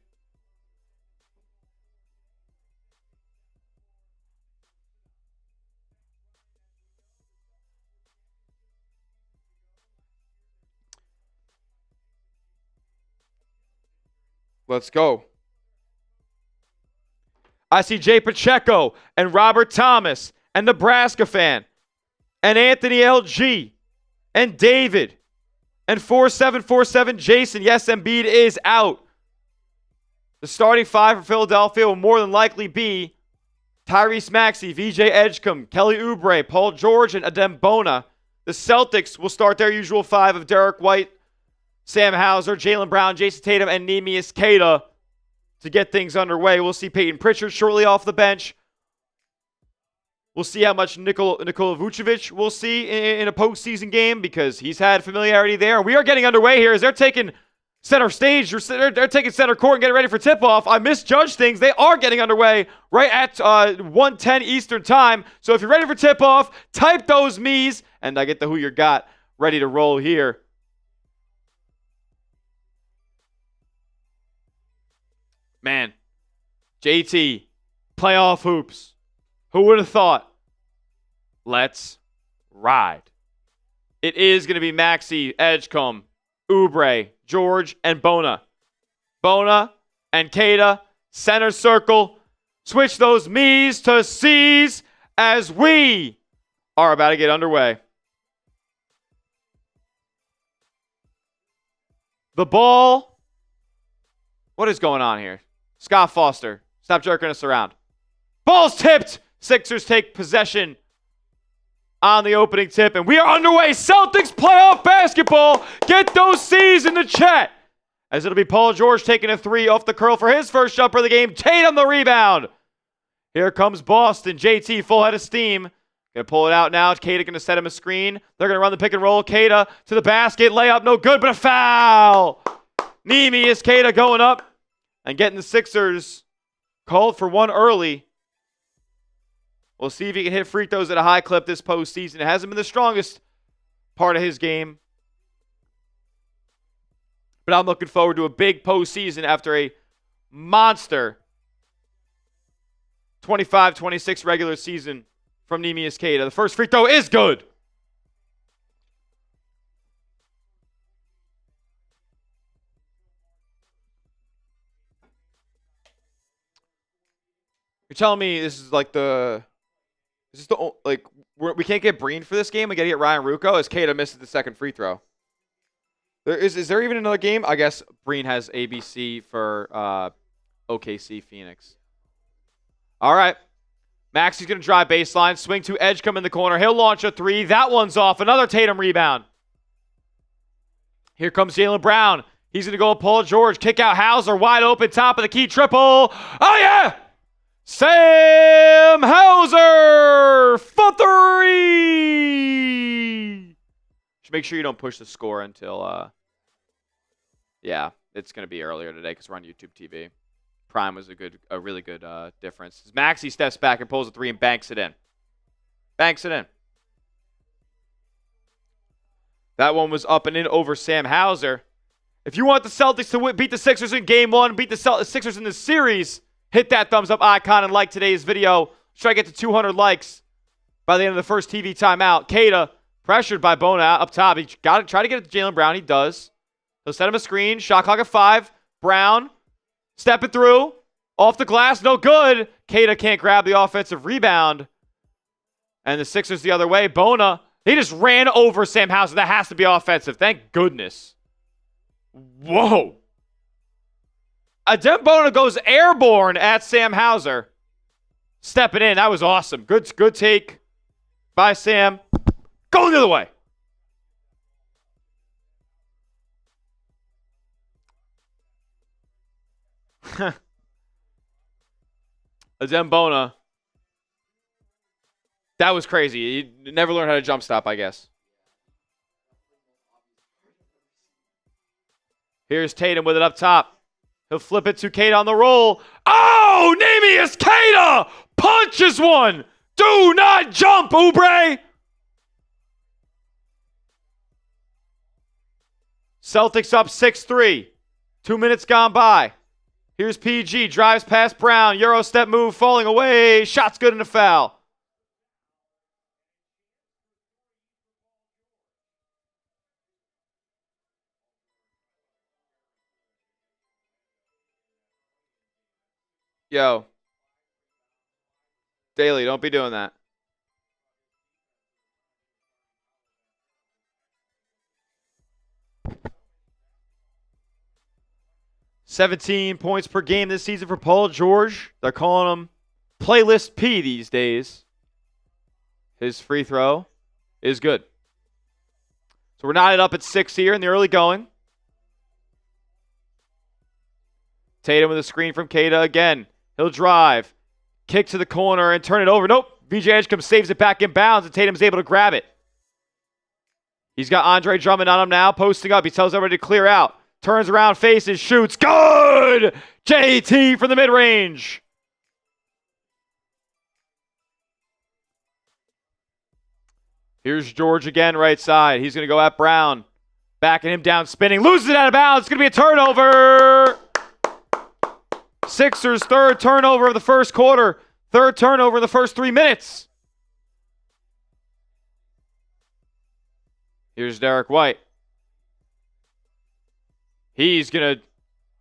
Let's go. I see Jay Pacheco and Robert Thomas and Nebraska fan and Anthony LG and David and 4747 Jason. Yes, Embiid is out. The starting 5 for Philadelphia will more than likely be Tyrese Maxey, VJ Edgecombe, Kelly Oubre, Paul George, and Adem Bona. The Celtics will start their usual 5 of Derek White, Sam Hauser, Jaylen Brown, Jayson Tatum, and Neemias Queta to get things underway. We'll see Peyton Pritchard shortly off the bench. We'll see how much Nikola Vucevic we'll see in a postseason game, because he's had familiarity there. We are getting underway here as they're taking center stage. They're taking center court and getting ready for tip-off. I misjudged things. They are getting underway right at 1:10 Eastern time. So if you're ready for tip-off, type those me's, and I get the who you got ready to roll here. Man, JT, playoff hoops. Who would have thought? Let's ride. It is going to be Maxey, Edgecombe, Oubre, George, and Bona. Bona and Keita, center circle. Switch those me's to C's as we are about to get underway. The ball. What is going on here? Scott Foster, stop jerking us around. Ball's tipped. Sixers take possession on the opening tip, and we are underway. Celtics playoff basketball. Get those C's in the chat. As it'll be Paul George taking a three off the curl for his first jumper of the game. Tatum the rebound. Here comes Boston. JT full head of steam. Gonna pull it out now. Keita gonna set him a screen. They're gonna run the pick and roll. Keita to the basket. Layup no good, but a foul. Neemias Keita going up and getting the Sixers called for one early. We'll see if he can hit free throws at a high clip this postseason. It hasn't been the strongest part of his game. But I'm looking forward to a big postseason after a monster 25-26 regular season from Neemias Keita. The first free throw is good. You're telling me this is like the... Is this the... Like, we can't get Breen for this game? We got to get Ryan Ruocco as Keita misses the second free throw. Is there even another game? I guess Breen has ABC for OKC Phoenix. All right. Maxey's going to drive baseline. Swing to Edgecombe in the corner. He'll launch a three. That one's off. Another Tatum rebound. Here comes Jaylen Brown. He's going to go with Paul George. Kick out Hauser. Wide open. Top of the key. Triple. Oh, yeah. Sam Hauser for three. Just make sure you don't push the score until... Yeah, it's going to be earlier today because we're on YouTube TV. Prime was a really good difference. Maxey steps back and pulls a three and banks it in. Banks it in. That one was up and in over Sam Hauser. If you want the Celtics to beat the Sixers in Game 1, beat the Sixers in this series, hit that thumbs up icon and like today's video. Let's try to get to 200 likes by the end of the first TV timeout. Keita, pressured by Bona up top. He got to try to get it to Jaylen Brown. He does. He'll set him a screen. Shot clock at 5. Brown stepping through. Off the glass. No good. Keita can't grab the offensive rebound. And the Sixers the other way. Bona, he just ran over Sam Hauser. That has to be offensive. Thank goodness. Whoa. Adem Bona goes airborne at Sam Hauser. Stepping in. That was awesome. Good take by Sam. Going the other way. Adem Bona. That was crazy. He never learned how to jump stop, I guess. Here's Tatum with it up top. He'll flip it to Keita on the roll. Oh, Neemias Keita punches one. Do not jump, Oubre. Celtics up 6-3. 2 minutes gone by. Here's PG, drives past Brown, Euro step move, falling away, shot's good and a foul. Yo. Daly, don't be doing that. $17 points per game this season for Paul George. They're calling him Playlist P these days. His free throw is good. So we're knotted up at 6 here in the early going. Tatum with a screen from Keita again. He'll drive. Kick to the corner and turn it over. Nope. VJ Edgecombe saves it back in bounds and Tatum's able to grab it. He's got Andre Drummond on him now. Posting up. He tells everybody to clear out. Turns around, faces, shoots. Good! JT from the mid-range. Here's George again, right side. He's going to go at Brown. Backing him down, spinning. Loses it out of bounds. It's going to be a turnover. Sixers' third turnover of the first quarter. Third turnover in the first 3 minutes. Here's Derek White. He's going to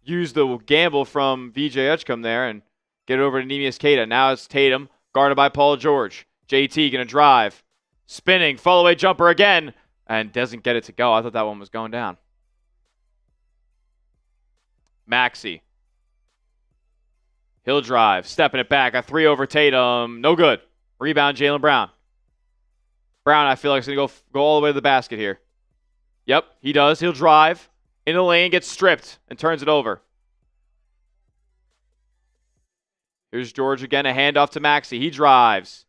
use the gamble from VJ Edgecombe there and get it over to Neemias Queta. Now it's Tatum, guarded by Paul George. JT going to drive. Spinning, fall-away jumper again, and doesn't get it to go. I thought that one was going down. Maxey. He'll drive, stepping it back. A 3 over Tatum. No good. Rebound, Jaylen Brown. Brown, I feel like, is going to go all the way to the basket here. Yep, he does. He'll drive. In the lane, gets stripped, and turns it over. Here's George again, a handoff to Maxey. He drives.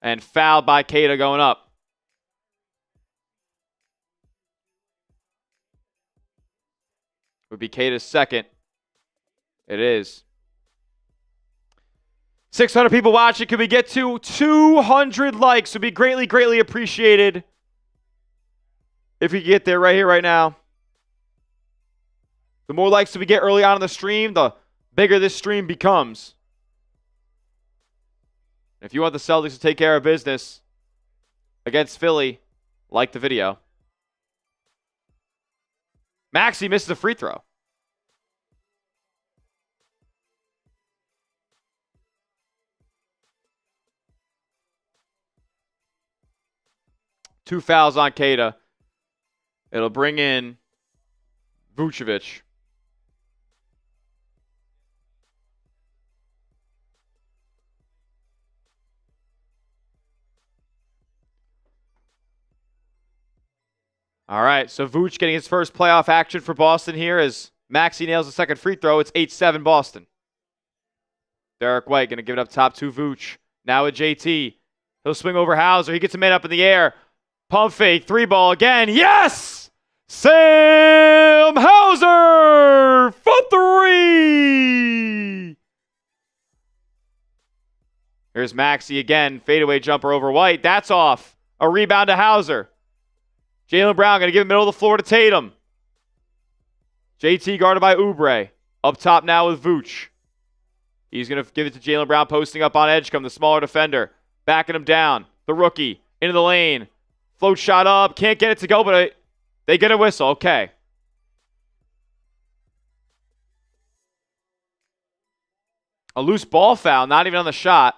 And fouled by Queta going up. Would be Queta's second. It is. 600 people watching. Could we get to 200 likes? Would be greatly, greatly appreciated if we could get there right here, right now. The more likes that we get early on in the stream, the bigger this stream becomes. If you want the Celtics to take care of business against Philly, like the video. Maxey misses a free throw. Two fouls on Queta. It'll bring in Vucevic. All right, so Vooch getting his first playoff action for Boston here as Maxey nails the second free throw. It's 8-7 Boston. Derek White going to give it up top to Vooch. Now with JT. He'll swing over Hauser. He gets a man up in the air. Pump fake, 3-ball again. Yes! Sam Hauser for 3! Here's Maxey again. Fadeaway jumper over White. That's off. A rebound to Hauser. Jaylen Brown going to give the middle of the floor to Tatum. JT guarded by Oubre. Up top now with Vooch. He's going to give it to Jaylen Brown posting up on Edgecombe, the smaller defender. Backing him down. The rookie into the lane. Float shot up. Can't get it to go, but they get a whistle. Okay. A loose ball foul, not even on the shot.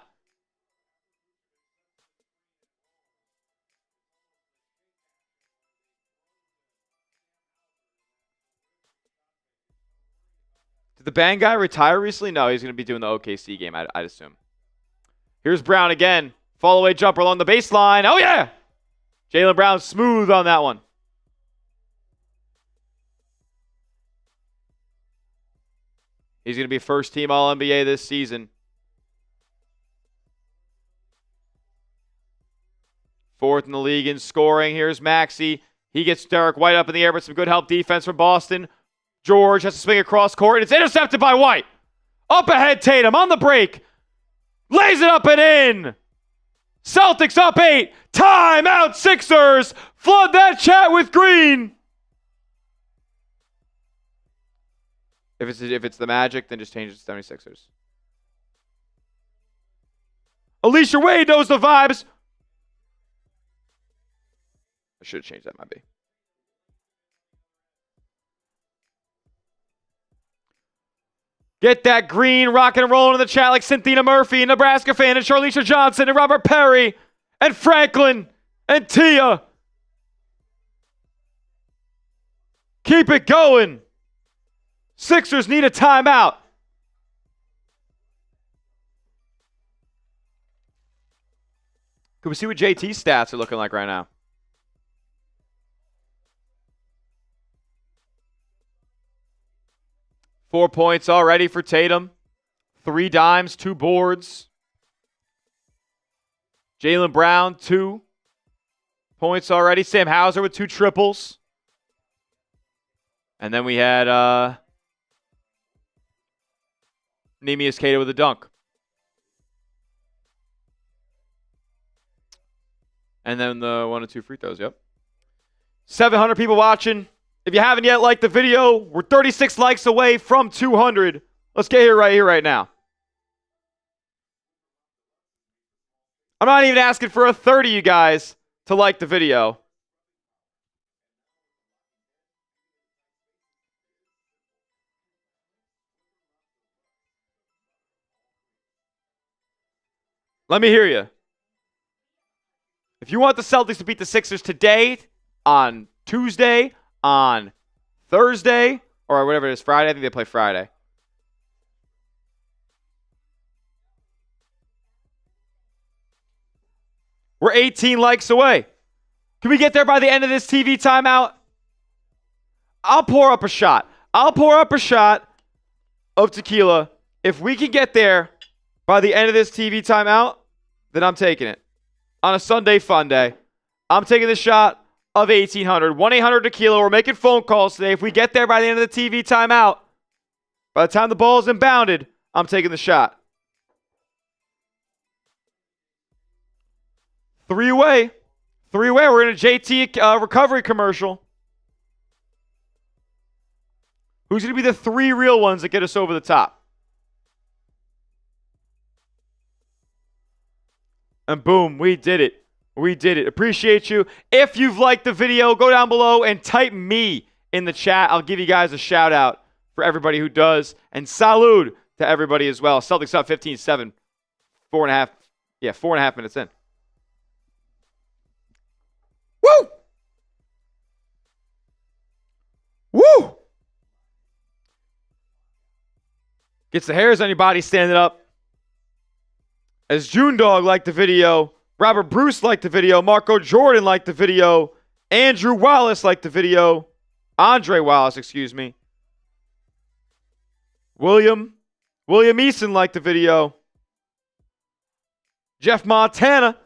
Did the bang guy retire recently? No, he's going to be doing the OKC game, I'd assume. Here's Brown again. Fall away jumper along the baseline. Oh, yeah! Jaylen Brown smooth on that one. He's going to be first team All-NBA this season. Fourth in the league in scoring. Here's Maxey. He gets Derek White up in the air, but some good help defense from Boston. George has to swing across court. It's intercepted by White. Up ahead, Tatum on the break. Lays it up and in. Celtics up 8. Timeout, Sixers. Flood that chat with green. If it's the Magic, then just change it to 76ers. Alicia Wade knows the vibes. I should have changed that, might be. Get that green rocking and rolling in the chat like Cynthia Murphy, Nebraska fan, and Charlicia Johnson, and Robert Perry, and Franklin, and Tia. Keep it going. Sixers need a timeout. Can we see what JT's stats are looking like right now? Four points already for Tatum. 3 dimes, 2 boards. Jaylen Brown, 2 points already. Sam Hauser with 2 triples. And then we had Neemias Queta with a dunk. And then the 1 and 2 free throws, yep. 700 people watching. If you haven't yet liked the video, we're 36 likes away from 200. Let's get here right now. I'm not even asking for a 30 you guys to like the video. Let me hear you. If you want the Celtics to beat the Sixers today, on Tuesday, on Thursday, or whatever it is, Friday. I think they play Friday. We're 18 likes away. Can we get there by the end of this TV timeout? I'll pour up a shot. I'll pour up a shot of tequila. If we can get there by the end of this TV timeout, then I'm taking it. On a Sunday fun day, I'm taking the shot of 1,800. 1-800-TEQUILA. We're making phone calls today. If we get there by the end of the TV timeout, by the time the ball is inbounded, I'm taking the shot. Three-way. We're in a JT recovery commercial. Who's going to be the 3 real ones that get us over the top? And boom, we did it. We did it. Appreciate you. If you've liked the video, go down below and type me in the chat. I'll give you guys a shout out for everybody who does. And salud to everybody as well. Celtics up 15-7. 4.5 minutes in. Woo! Woo! Gets the hairs on your body standing up. As June Dog liked the video, Robert Bruce liked the video, Marco Jordan liked the video, Andrew Wallace liked the video, Andre Wallace, excuse me. William Eason liked the video. Jeff Montana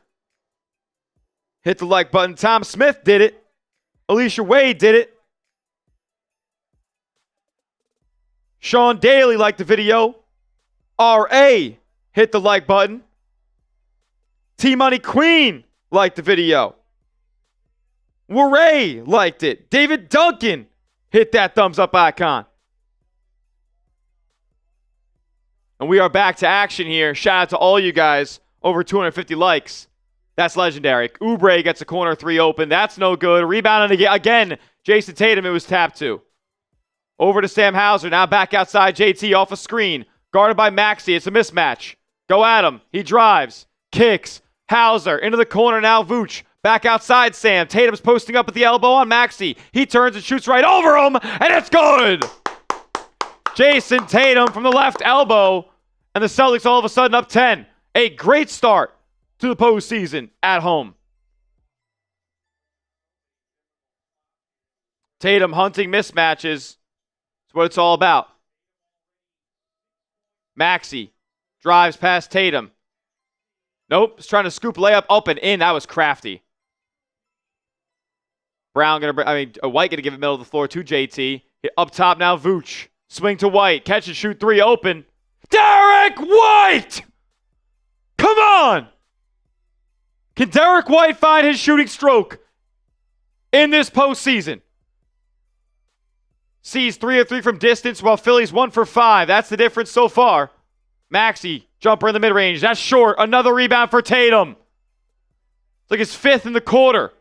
hit the like button. Tom Smith did it. Alicia Wade did it. Sean Daly liked the video. R.A. hit the like button. T-Money Queen liked the video. Waray liked it. David Duncan hit that thumbs up icon. And we are back to action here. Shout out to all you guys. Over 250 likes. That's legendary. Oubre gets a corner 3 open. That's no good. Rebounding again. Jayson Tatum, it was tapped to. Over to Sam Hauser. Now back outside. JT off a screen. Guarded by Maxey. It's a mismatch. Go at him. He drives. Kicks. Hauser into the corner now. Vooch. Back outside Sam. Tatum's posting up at the elbow on Maxey. He turns and shoots right over him. And it's good. Jayson Tatum from the left elbow. And the Celtics all of a sudden up 10. A great start to the postseason at home. Tatum hunting mismatches. That's what it's all about. Maxey drives past Tatum. Nope, he's trying to scoop layup up and in. That was crafty. White gonna give it middle of the floor to JT. Up top now, Vooch. Swing to White. Catch and shoot 3 open. Derek White! Come on! Can Derek White find his shooting stroke in this postseason? Sees 3 of 3 from distance while Philly's 1 for 5. That's the difference so far. Maxey, jumper in the mid-range. That's short. Another rebound for Tatum. It's like his 5th in the quarter.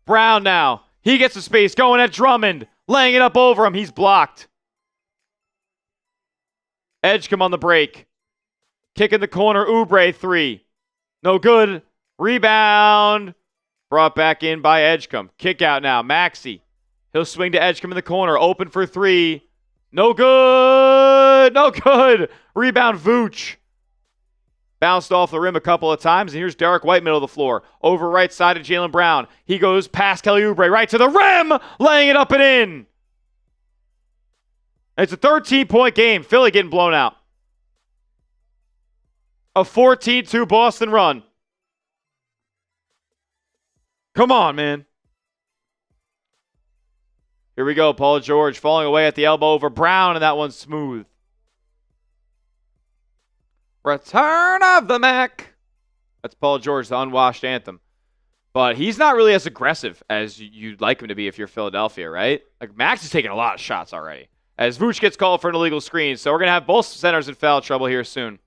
Brown now. He gets the space going at Drummond. Laying it up over him. He's blocked. Edgecombe on the break. Kick in the corner. Oubre 3. No good. Rebound. Brought back in by Edgecombe. Kick out now. Maxey. He'll swing to Edgecombe in the corner. Open for 3. No good. No good. Rebound Vooch. Bounced off the rim a couple of times. And here's Derek White, middle of the floor. Over right side of Jaylen Brown. He goes past Kelly Oubre. Right to the rim. Laying it up and in. It's a 13-point game. Philly getting blown out. A 14-2 Boston run. Come on, man. Here we go. Paul George falling away at the elbow over Brown, and that one's smooth. Return of the Mac. That's Paul George, the unwashed anthem. But he's not really as aggressive as you'd like him to be if you're Philadelphia, right? Like, Max is taking a lot of shots already. As Vooch gets called for an illegal screen. So we're going to have both centers in foul trouble here soon.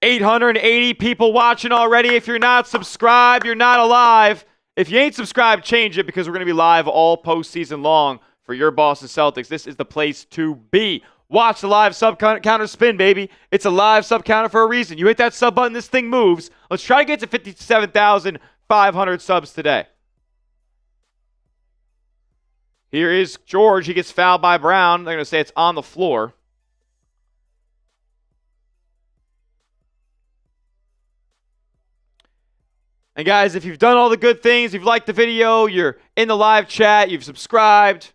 880 people watching already. If you're not subscribed, you're not alive. If you ain't subscribed, change it because we're going to be live all postseason long for your Boston Celtics. This is the place to be. Watch the live sub counter spin, baby. It's a live sub counter for a reason. You hit that sub button, this thing moves. Let's try to get to 57,500 subs today. Here is George. He gets fouled by Brown. They're going to say it's on the floor. And guys, if you've done all the good things, you've liked the video, you're in the live chat, you've subscribed,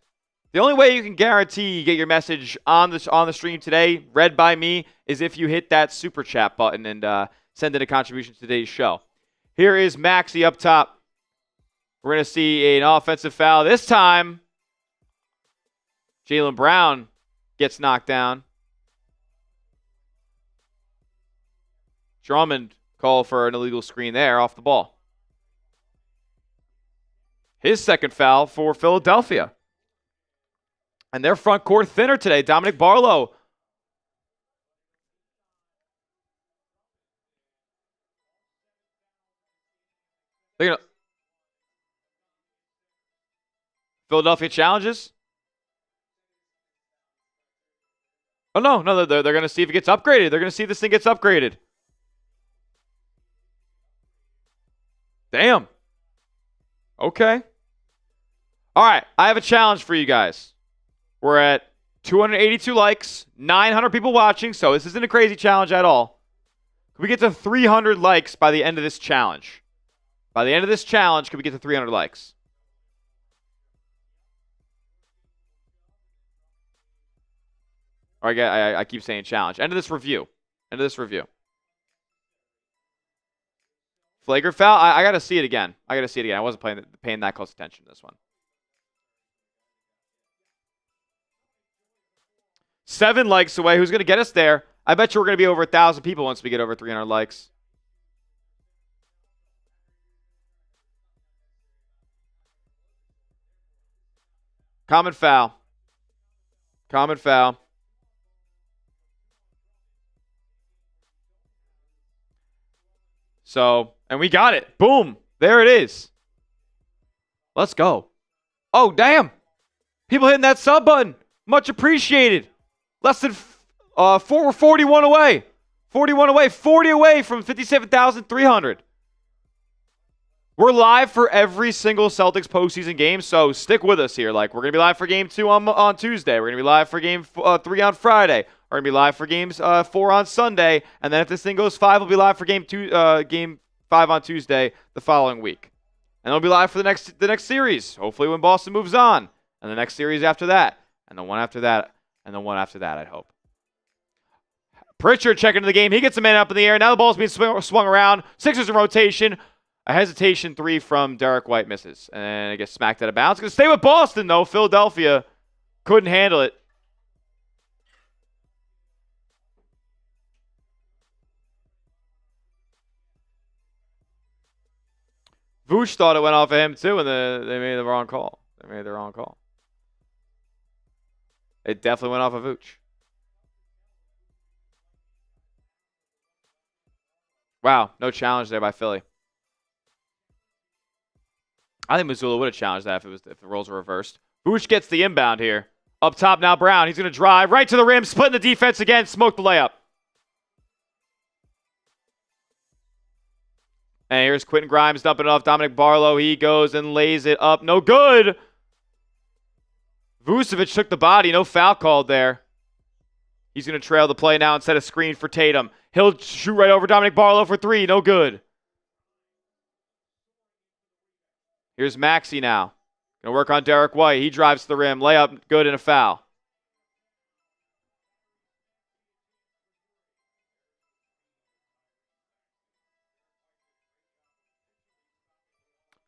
the only way you can guarantee you get your message on the stream today, read by me, is if you hit that super chat button and send in a contribution to today's show. Here is Maxey up top. We're going to see an offensive foul. This time, Jaylen Brown gets knocked down. Drummond call for an illegal screen there off the ball. His second foul for Philadelphia. And their front court thinner today. Dominic Barlow. They're gonna Philadelphia challenges. Oh, no, they're going to see if it gets upgraded. They're going to see if this thing gets upgraded. Damn. Okay. All right, I have a challenge for you guys. We're at 282 likes, 900 people watching, so this isn't a crazy challenge at all. Can we get to 300 likes by the end of this challenge? By the end of this challenge, can we get to 300 likes? All right, I keep saying challenge. End of this review. End of this review. Flagrant foul? I got to see it again. I wasn't paying that close attention to this one. 7 likes away. Who's going to get us there? I bet you we're going to be over 1,000 people once we get over 300 likes. Common foul. Common foul. So, and we got it. Boom. There it is. Let's go. Oh, damn. People hitting that sub button. Much appreciated. Less than 41 away. 41 away. 40 away from 57,300. We're live for every single Celtics postseason game, so stick with us here. Like, we're going to be live for Game 2 on Tuesday. We're going to be live for Game 3 on Friday. We're going to be live for Games 4 on Sunday. And then if this thing goes 5, we'll be live for Game 5 on Tuesday the following week. And we'll be live for the next series, hopefully when Boston moves on. And the next series after that. And the one after that. And the one after that, I hope. Pritchard checking into the game. He gets a man up in the air. Now the ball's being swung around. Sixers in rotation. A hesitation 3 from Derek White misses. And it gets smacked out of bounds. Going to stay with Boston, though. Philadelphia couldn't handle it. Vooch thought it went off of him, too, and they made the wrong call. It definitely went off of Vooch. Wow, no challenge there by Philly. I think Mazzulla would have challenged that if the roles were reversed. Vooch gets the inbound here. Up top now, Brown. He's going to drive right to the rim, splitting the defense again, smoke the layup. And here's Quentin Grimes dumping it off Dominic Barlow. He goes and lays it up. No good. Vucevic took the body. No foul called there. He's going to trail the play now and set a screen for Tatum. He'll shoot right over Dominic Barlow for 3. No good. Here's Maxey now. Going to work on Derek White. He drives to the rim. Layup, good, and a foul.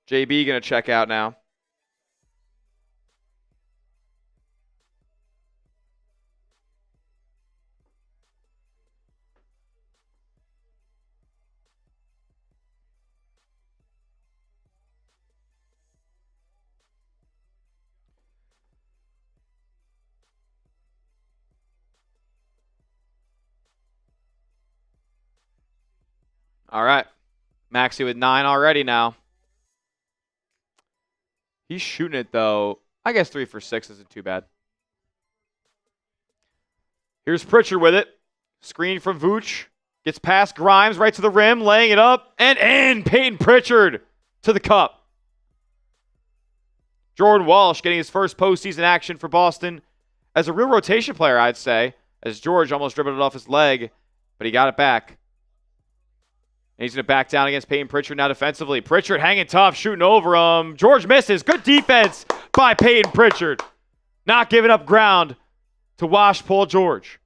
JB going to check out now. All right. Maxey with 9 already now. He's shooting it, though. I guess 3 for 6 isn't too bad. Here's Pritchard with it. Screen from Vooch. Gets past Grimes right to the rim, laying it up, and in. Peyton Pritchard to the cup. Jordan Walsh getting his first postseason action for Boston as a real rotation player, I'd say, as George almost dribbled it off his leg, but he got it back. And he's going to back down against Peyton Pritchard now defensively. Pritchard hanging tough, shooting over him. George misses. Good defense by Peyton Pritchard. Not giving up ground to wash Paul George.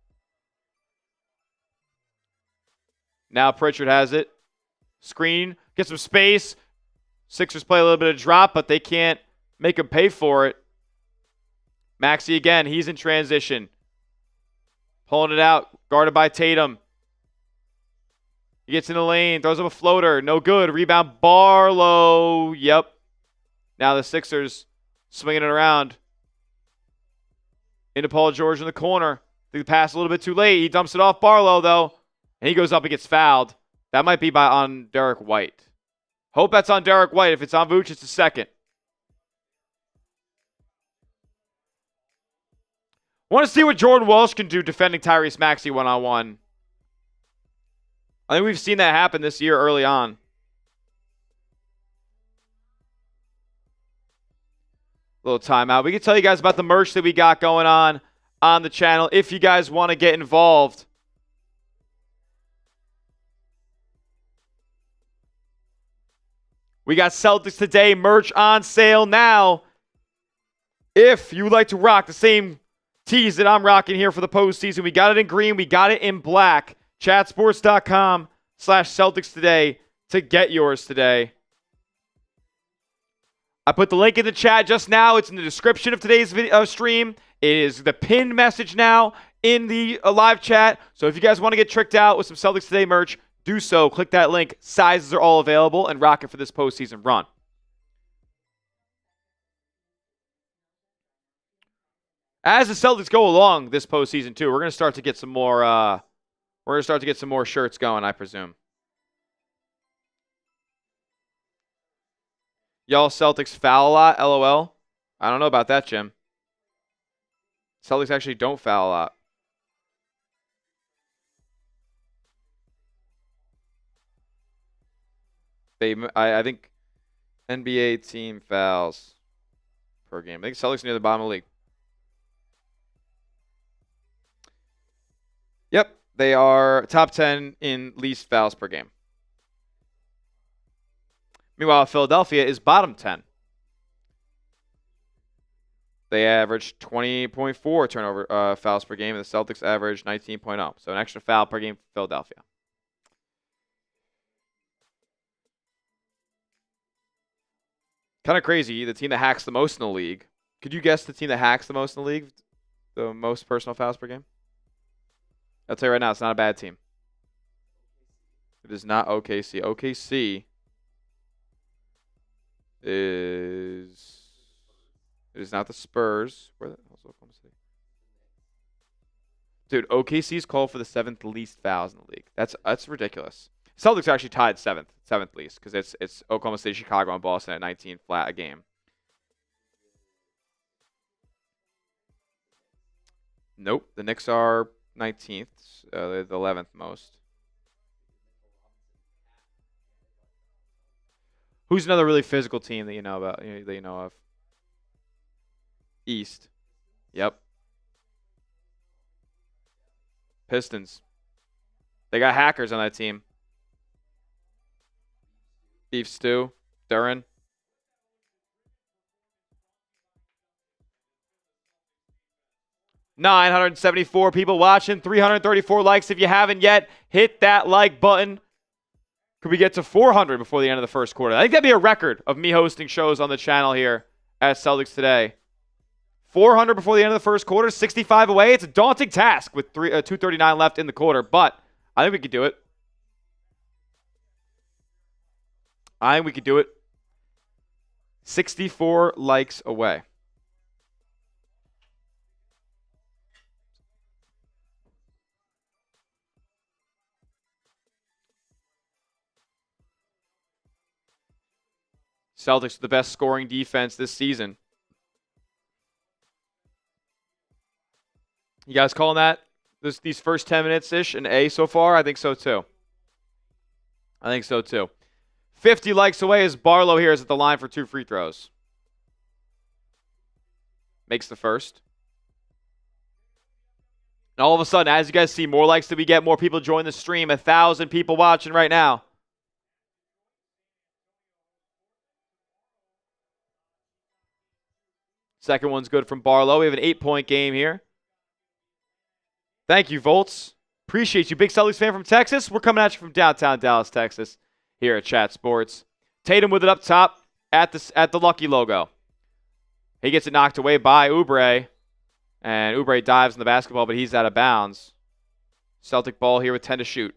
Now Pritchard has it. Screen, get some space. Sixers play a little bit of drop, but they can't make him pay for it. Maxey again, he's in transition. Pulling it out, guarded by Tatum. He gets in the lane, throws up a floater. No good. Rebound, Barlow. Yep. Now the Sixers swinging it around. Into Paul George in the corner. The pass a little bit too late. He dumps it off Barlow, though. And he goes up and gets fouled. That might be on Derek White. Hope that's on Derek White. If it's on Vooch, it's a second. Want to see what Jordan Walsh can do defending Tyrese Maxey one-on-one. I think we've seen that happen this year early on. Little timeout. We can tell you guys about the merch that we got going on the channel if you guys want to get involved. We got Celtics Today merch on sale now. If you would like to rock the same tees that I'm rocking here for the postseason, we got it in green, we got it in black. Chatsports.com/Celtics Today to get yours today. I put the link in the chat just now. It's in the description of today's video stream. It is the pinned message now in the live chat. So if you guys want to get tricked out with some Celtics Today merch, do so. Click that link. Sizes are all available, and rock it for this postseason run. As the Celtics go along this postseason too, we're going to start to get some more. We're going to start to get some more shirts going, I presume. Y'all Celtics foul a lot, LOL. I don't know about that, Jim. Celtics actually don't foul a lot. I think NBA team fouls per game. I think Celtics are near the bottom of the league. Yep, they are top 10 in least fouls per game. Meanwhile, Philadelphia is bottom 10. They average 20.4 turnover fouls per game, and the Celtics average 19.0. So an extra foul per game for Philadelphia. Kind of crazy. The team that hacks the most in the league. Could you guess the team that hacks the most in the league? The most personal fouls per game? I'll tell you right now, it's not a bad team. It is not OKC. OKC is... It is not the Spurs. Where the hell's Oklahoma City? Dude, OKC's called for the 7th least fouls in the league. That's ridiculous. Celtics are actually tied 7th least, because it's Oklahoma City, Chicago, and Boston at 19 flat a game. Nope, the Knicks are 19th, they're the 11th most. Who's another really physical team that you know about? That you know of? East. Yep. Pistons. They got hackers on that team. Beef Stew, Duran. $974 people watching, 334 likes. If you haven't yet, hit that like button. Could we get to 400 before the end of the first quarter? I think that'd be a record of me hosting shows on the channel here at Celtics Today. 400 before the end of the first quarter, 65 away. It's a daunting task with 2:39 left in the quarter, but I think we could do it. I think we could do it. 64 likes away. Celtics the best scoring defense this season. You guys calling that these first 10 minutes-ish an A so far? I think so too. 50 likes away as Barlow here is at the line for 2 free throws. Makes the first. And all of a sudden, as you guys see, more likes that we get, more people join the stream. 1,000 people watching right now. Second one's good from Barlow. We have an 8-point game here. Thank you, Volts. Appreciate you. Big Celtics fan from Texas. We're coming at you from downtown Dallas, Texas, here at Chat Sports. Tatum with it up top at the Lucky logo. He gets it knocked away by Oubre. And Oubre dives in the basketball, but he's out of bounds. Celtic ball here with 10 to shoot.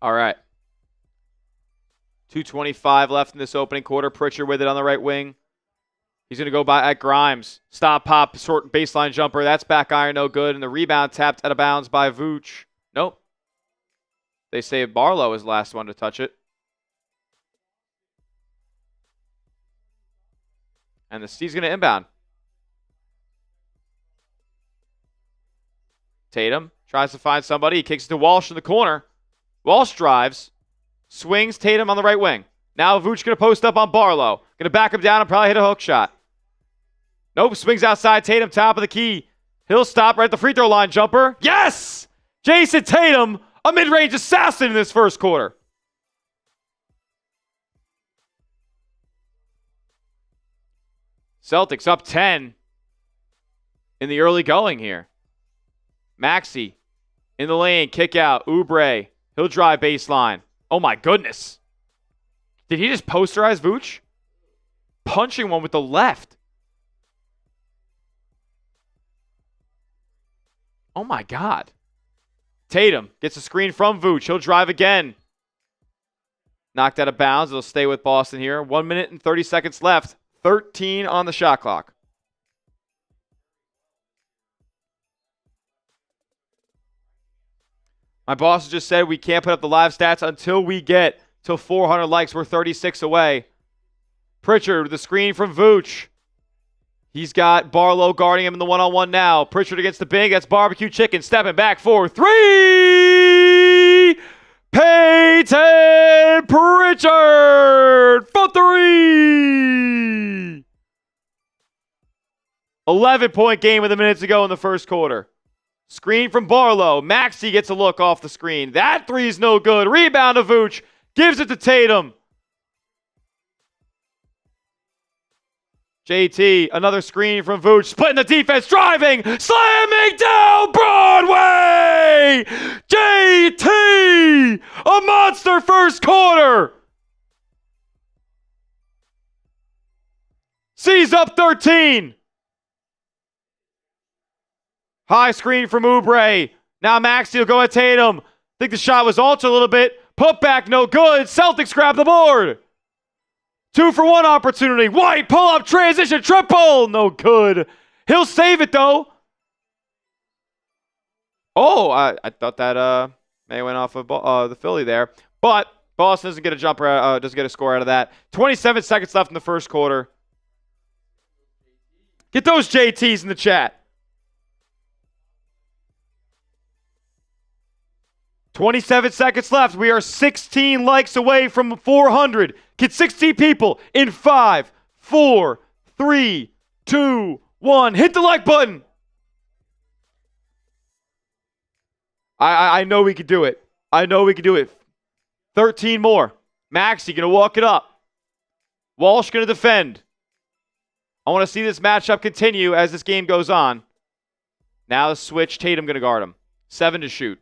All right. 2:25 left in this opening quarter. Pritchard with it on the right wing. He's going to go by at Grimes. Stop, pop, short baseline jumper. That's back iron, no good. And the rebound tapped out of bounds by Vooch. Nope. They say Barlow is the last one to touch it. And he's going to inbound. Tatum tries to find somebody. He kicks it to Walsh in the corner. Walsh drives. Swings Tatum on the right wing. Now Vooch going to post up on Barlow. Going to back him down and probably hit a hook shot. Nope, swings outside. Tatum, top of the key. He'll stop right at the free throw line jumper. Yes! Jayson Tatum, a mid-range assassin in this first quarter. Celtics up 10 in the early going here. Maxey in the lane, kick out. Oubre, he'll drive baseline. Oh my goodness. Did he just posterize Vooch? Punching one with the left. Oh my God. Tatum gets a screen from Vooch. He'll drive again. Knocked out of bounds. It'll stay with Boston here. 1 minute and 30 seconds left. 13 on the shot clock. My boss just said we can't put up the live stats until we get to 400 likes. We're 36 away. Pritchard with the screen from Vooch. He's got Barlow guarding him in the one-on-one now. Pritchard against the big. That's barbecue chicken. Stepping back for 3. Peyton Pritchard for 3. 11-point game with a minute to go in the first quarter. Screen from Barlow. Maxey gets a look off the screen. That three's no good. Rebound to Vooch. Gives it to Tatum. JT, another screen from Vooch. Splitting the defense. Driving. Slamming down Broadway. JT. A monster first quarter. C's up 13. High screen from Oubre. Now Maxey will go at Tatum. Think the shot was altered a little bit. Put back, no good. Celtics grab the board. 2-for-1 opportunity. White, pull up, transition, triple. No good. He'll save it, though. Oh, I thought that may have went off of the Philly there. But Boston doesn't get a jumper, doesn't get a score out of that. 27 seconds left in the first quarter. Get those JTs in the chat. 27 seconds left. We are 16 likes away from 400. Get 16 people in 5, 4, 3, 2, 1. Hit the like button. I know we can do it. I know we can do it. 13 more. Maxey going to walk it up. Walsh going to defend. I want to see this matchup continue as this game goes on. Now the switch. Tatum going to guard him. 7 to shoot.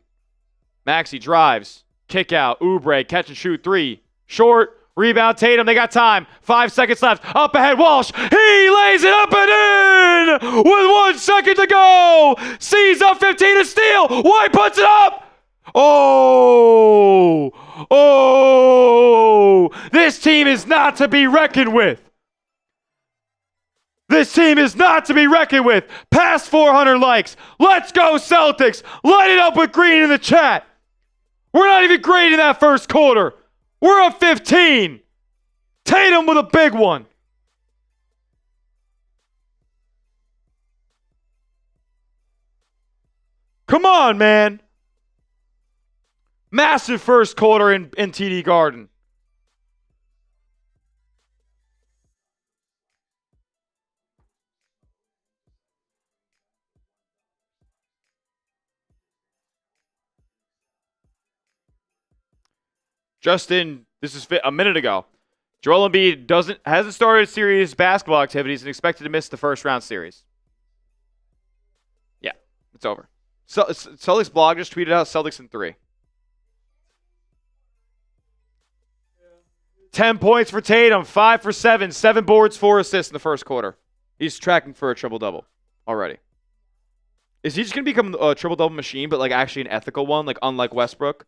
Maxey drives. Kick out. Oubre. Catch and shoot. 3. Short. Rebound Tatum. They got time. 5 seconds left. Up ahead. Walsh. He lays it up and in with 1 second to go. C's up 15 to steal. White puts it up. Oh. Oh. This team is not to be reckoned with. This team is not to be reckoned with. Past 400 likes. Let's go Celtics. Light it up with green in the chat. We're not even great in that first quarter. We're up 15. Tatum with a big one. Come on, man. Massive first quarter in TD Garden. This is a minute ago. Joel Embiid hasn't started serious basketball activities and expected to miss the first round series. Yeah, it's over. So Celtics blog just tweeted out Celtics in 3. 10 points for Tatum, 5 for 7, 7 boards, 4 assists in the first quarter. He's tracking for a triple-double already. Is he just going to become a triple-double machine, but like actually an ethical one, like unlike Westbrook?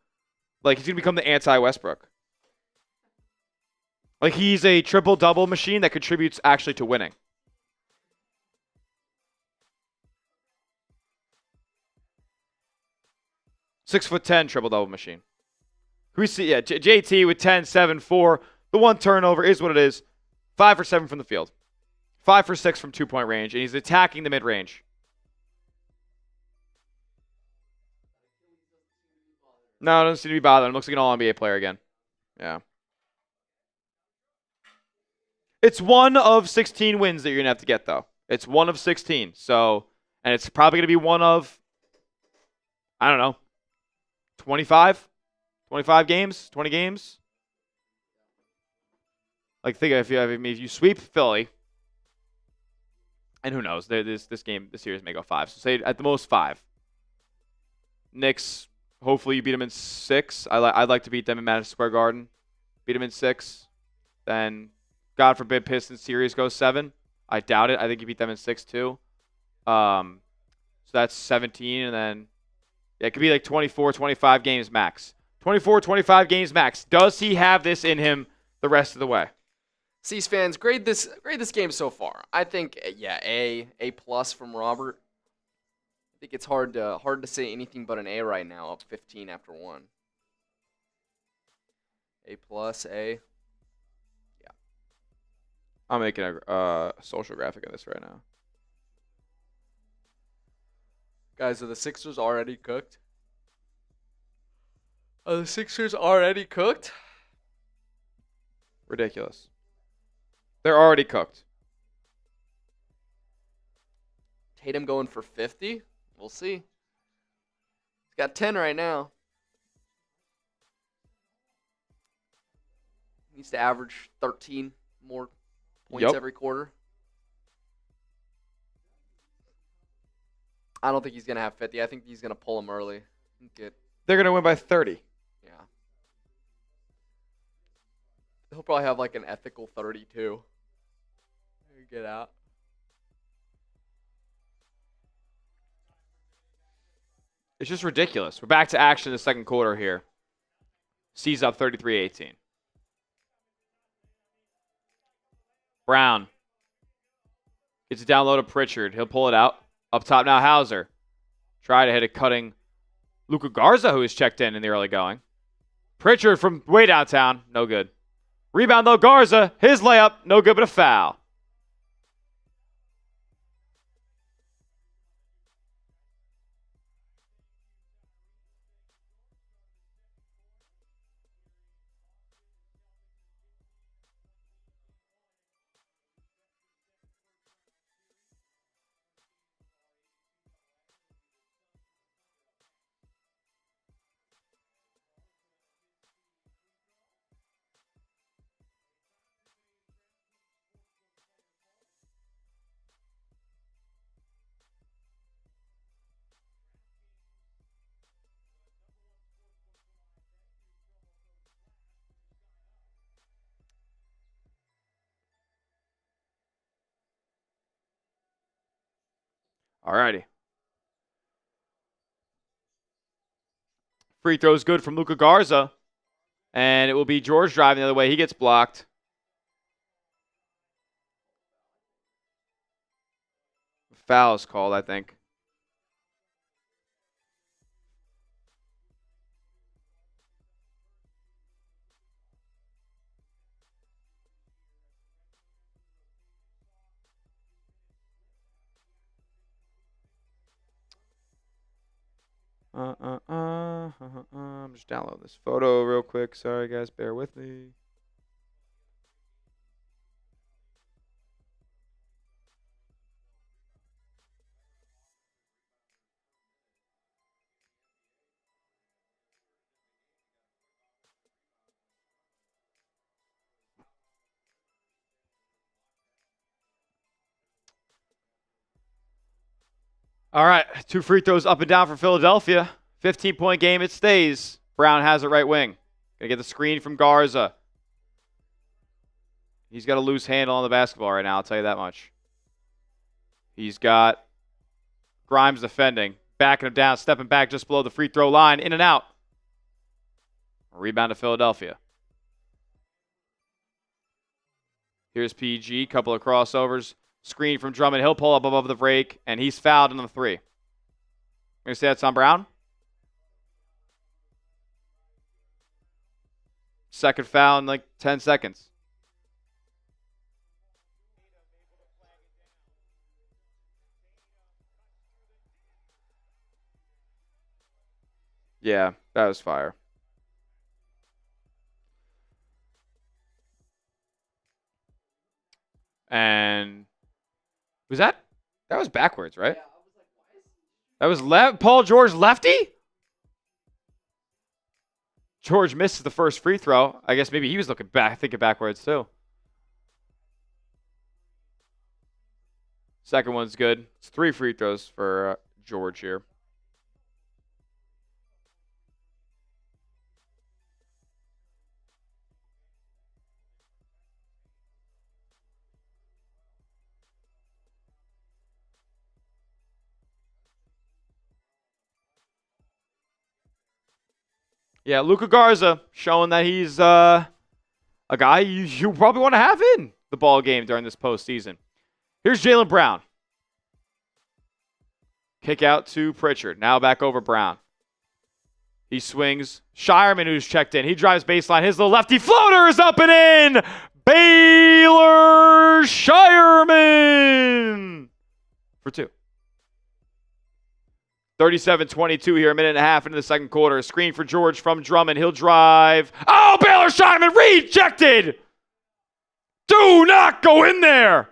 Like he's going to become the anti-Westbrook. Like he's a triple-double machine that contributes actually to winning. Six foot 10 triple-double machine. We see, yeah, JT with 10, 7, 4. The one turnover is what it is. 5 for 7 from the field. 5 for 6 from 2-point range, and he's attacking the mid-range. No, it doesn't seem to be bothering him. Looks like an All-NBA player again. Yeah. It's one of 16 wins that you're going to have to get, though. It's one of 16. So, and it's probably going to be one of, I don't know, 25? 25 games? 20 games? Like, think if you sweep Philly, and who knows, this series may go 5. So, say at the most 5. Knicks, hopefully you beat them in 6. I'd like to beat them in Madison Square Garden. Beat them in 6. Then, God forbid, Pistons series goes 7. I doubt it. I think you beat them in 6 too. So that's 17, and then yeah, it could be like 24, 25 games max. 24, 25 games max. Does he have this in him the rest of the way? C's fans, grade this game so far. I think A plus from Robert. I think it's hard to say anything but an A right now. Up 15 after 1. A plus, A. Yeah. I'm making a social graphic of this right now. Guys, are the Sixers already cooked? Are the Sixers already cooked? Ridiculous. They're already cooked. Tatum going for 50? We'll see. He's got 10 right now. Needs to average 13 more points every quarter. I don't think he's going to have 50. I think he's going to pull him early. They're going to win by 30. Yeah. He'll probably have like an ethical 32. Get out. It's just ridiculous. We're back to action in the second quarter here. C's up 33-18. Brown gets it down low to Pritchard. He'll pull it out. Up top now, Hauser. Try to hit a cutting Luka Garza, who is checked in the early going. Pritchard from way downtown. No good. Rebound, though, Garza. His layup. No good, but a foul. Alrighty. Free throw's good from Luka Garza. And it will be George driving the other way. He gets blocked. Foul is called, I think. I'm just downloading this photo real quick. Sorry, guys. Bear with me. All right. 2 free throws up and down for Philadelphia. 15-point game. It stays. Brown has it right wing. Gonna get the screen from Garza. He's got a loose handle on the basketball right now, I'll tell you that much. He's got Grimes defending. Backing him down, stepping back just below the free throw line. In and out. Rebound to Philadelphia. Here's PG. Couple of crossovers. Screen from Drummond. He'll pull up above the break, and he's fouled on the 3. Gonna say that's on Brown? Second foul in like 10 seconds. Yeah, that was fire. And was that was backwards, right? Yeah, I was like, why is That was Paul George lefty? George misses the first free throw. I guess maybe he was looking back, thinking backwards too. Second one's good. It's 3 free throws for George here. Yeah, Luka Garza showing that he's a guy you probably want to have in the ball game during this postseason. Here's Jaylen Brown. Kick out to Pritchard. Now back over Brown. He swings. Shireman, who's checked in. He drives baseline. His little lefty floater is up and in. Baylor Shireman for 2. 37-22 here, a minute and a half into the second quarter. A screen for George from Drummond. He'll drive. Oh, Baylor Shireman rejected. Do not go in there.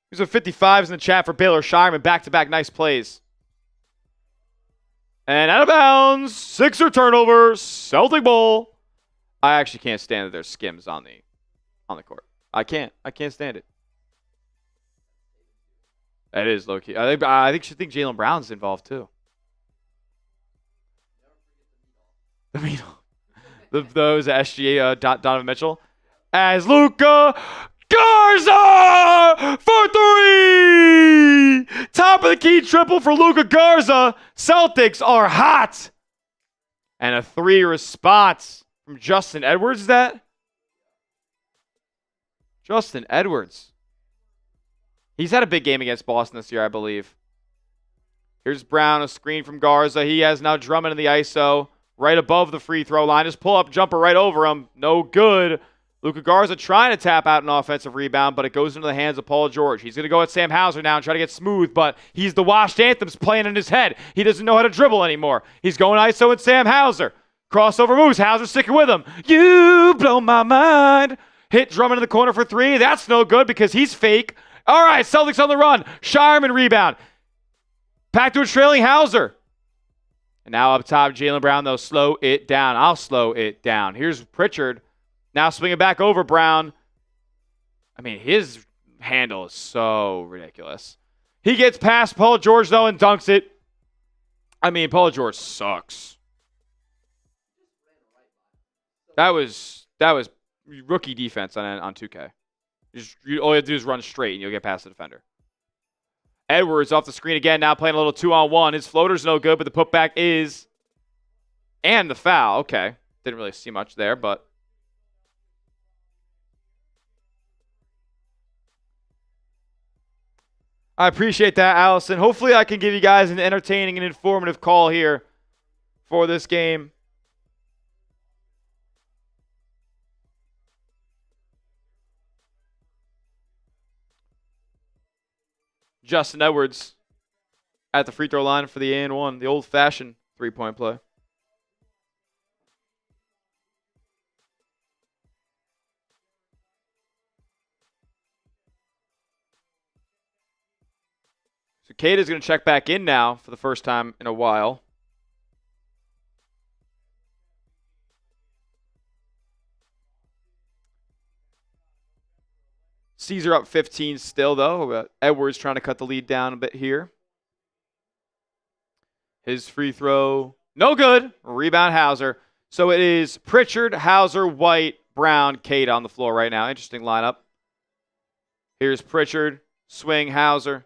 There's a 55s in the chat for Baylor Shireman. Back-to-back nice plays. And out of bounds. Sixer turnover. Celtic ball. I actually can't stand that there's skims on the court. I can't stand it. That is low key. I think she think Jaylen Brown's involved too. The mean, those SGA Donovan Mitchell as Luka Garza for 3. Top of the key triple for Luka Garza. Celtics are hot. And a 3 response from Justin Edwards. Is that? Justin Edwards. He's had a big game against Boston this year, I believe. Here's Brown, a screen from Garza. He has now Drummond in the ISO right above the free throw line. Just pull up jumper right over him. No good. Luka Garza trying to tap out an offensive rebound, but it goes into the hands of Paul George. He's going to go at Sam Hauser now and try to get smooth, but he's the washed anthems playing in his head. He doesn't know how to dribble anymore. He's going ISO with Sam Hauser. Crossover moves. Hauser sticking with him. You blow my mind. Hit Drummond in the corner for 3. That's no good because he's fake. All right, Celtics on the run. Shireman rebound. Back to a trailing Hauser. And now up top, Jaylen Brown, though, slow it down. I'll slow it down. Here's Pritchard. Now swinging back over Brown. I mean, his handle is so ridiculous. He gets past Paul George, though, and dunks it. I mean, Paul George sucks. That was rookie defense on 2K. All you have to do is run straight, and you'll get past the defender. Edwards off the screen again, now playing a little 2-on-1. His floater's no good, but the putback is. And the foul. Okay. Didn't really see much there, but. I appreciate that, Allison. Hopefully I can give you guys an entertaining and informative call here for this game. Justin Edwards at the free throw line for the and one, the old-fashioned three-point play. So Kata's going to check back in now for the first time in a while. Caesar up 15 still, though. Edwards trying to cut the lead down a bit here. His free throw, no good. Rebound, Hauser. So it is Pritchard, Hauser, White, Brown, Kata on the floor right now. Interesting lineup. Here's Pritchard, swing, Hauser.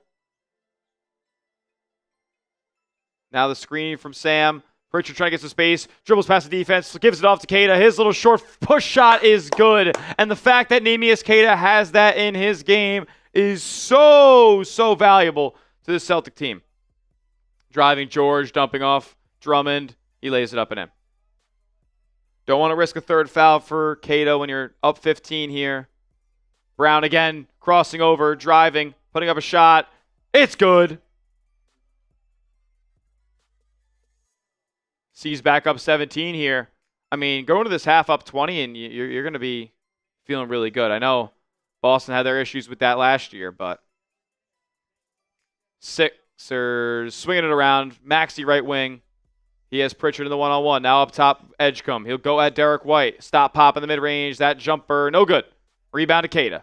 Now the screen from Sam. Pritchard trying to get some space, dribbles past the defense, gives it off to Kata. His little short push shot is good. And the fact that Neemias Queta has that in his game is so valuable to the Celtic team. Driving George, dumping off Drummond. He lays it up and in. Don't want to risk a third foul for Queta when you're up 15 here. Brown again, crossing over, driving, putting up a shot. It's good. C's back up 17 here. I mean, going to this half up 20, and you're going to be feeling really good. I know Boston had their issues with that last year, but Sixers swinging it around. Maxey right wing. He has Pritchard in the one-on-one. Now up top, Edgecombe. He'll go at Derek White. Stop pop in the mid-range. That jumper, no good. Rebound to Queta.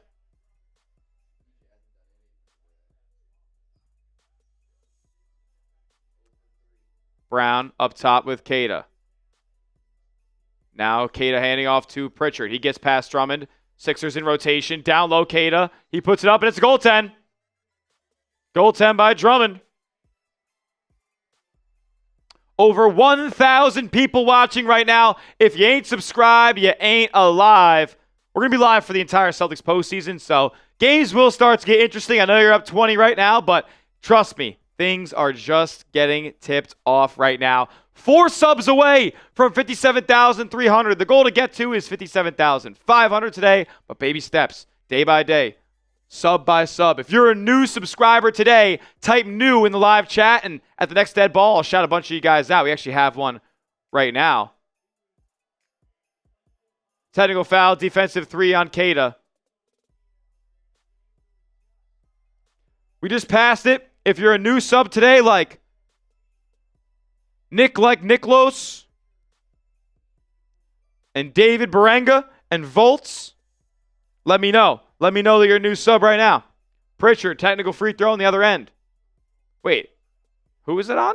Brown up top with Queta. Now Queta handing off to Pritchard. He gets past Drummond. Sixers in rotation. Down low, Queta. He puts it up, and it's a goaltend. Goaltend by Drummond. Over 1,000 people watching right now. If you ain't subscribed, you ain't alive. We're going to be live for the entire Celtics postseason, so games will start to get interesting. I know you're up 20 right now, but trust me, things are just getting tipped off right now. 4 subs away from 57,300. The goal to get to is 57,500 today, but baby steps, day by day, sub by sub. If you're a new subscriber today, type new in the live chat, and at the next dead ball, I'll shout a bunch of you guys out. We actually have one right now. Technical foul, defensive 3 on Queta. We just passed it. If you're a new sub today, like Niklos and David Berenga and Volts, let me know. Let me know that you're a new sub right now. Pritchard, technical free throw on the other end. Wait, who was it on?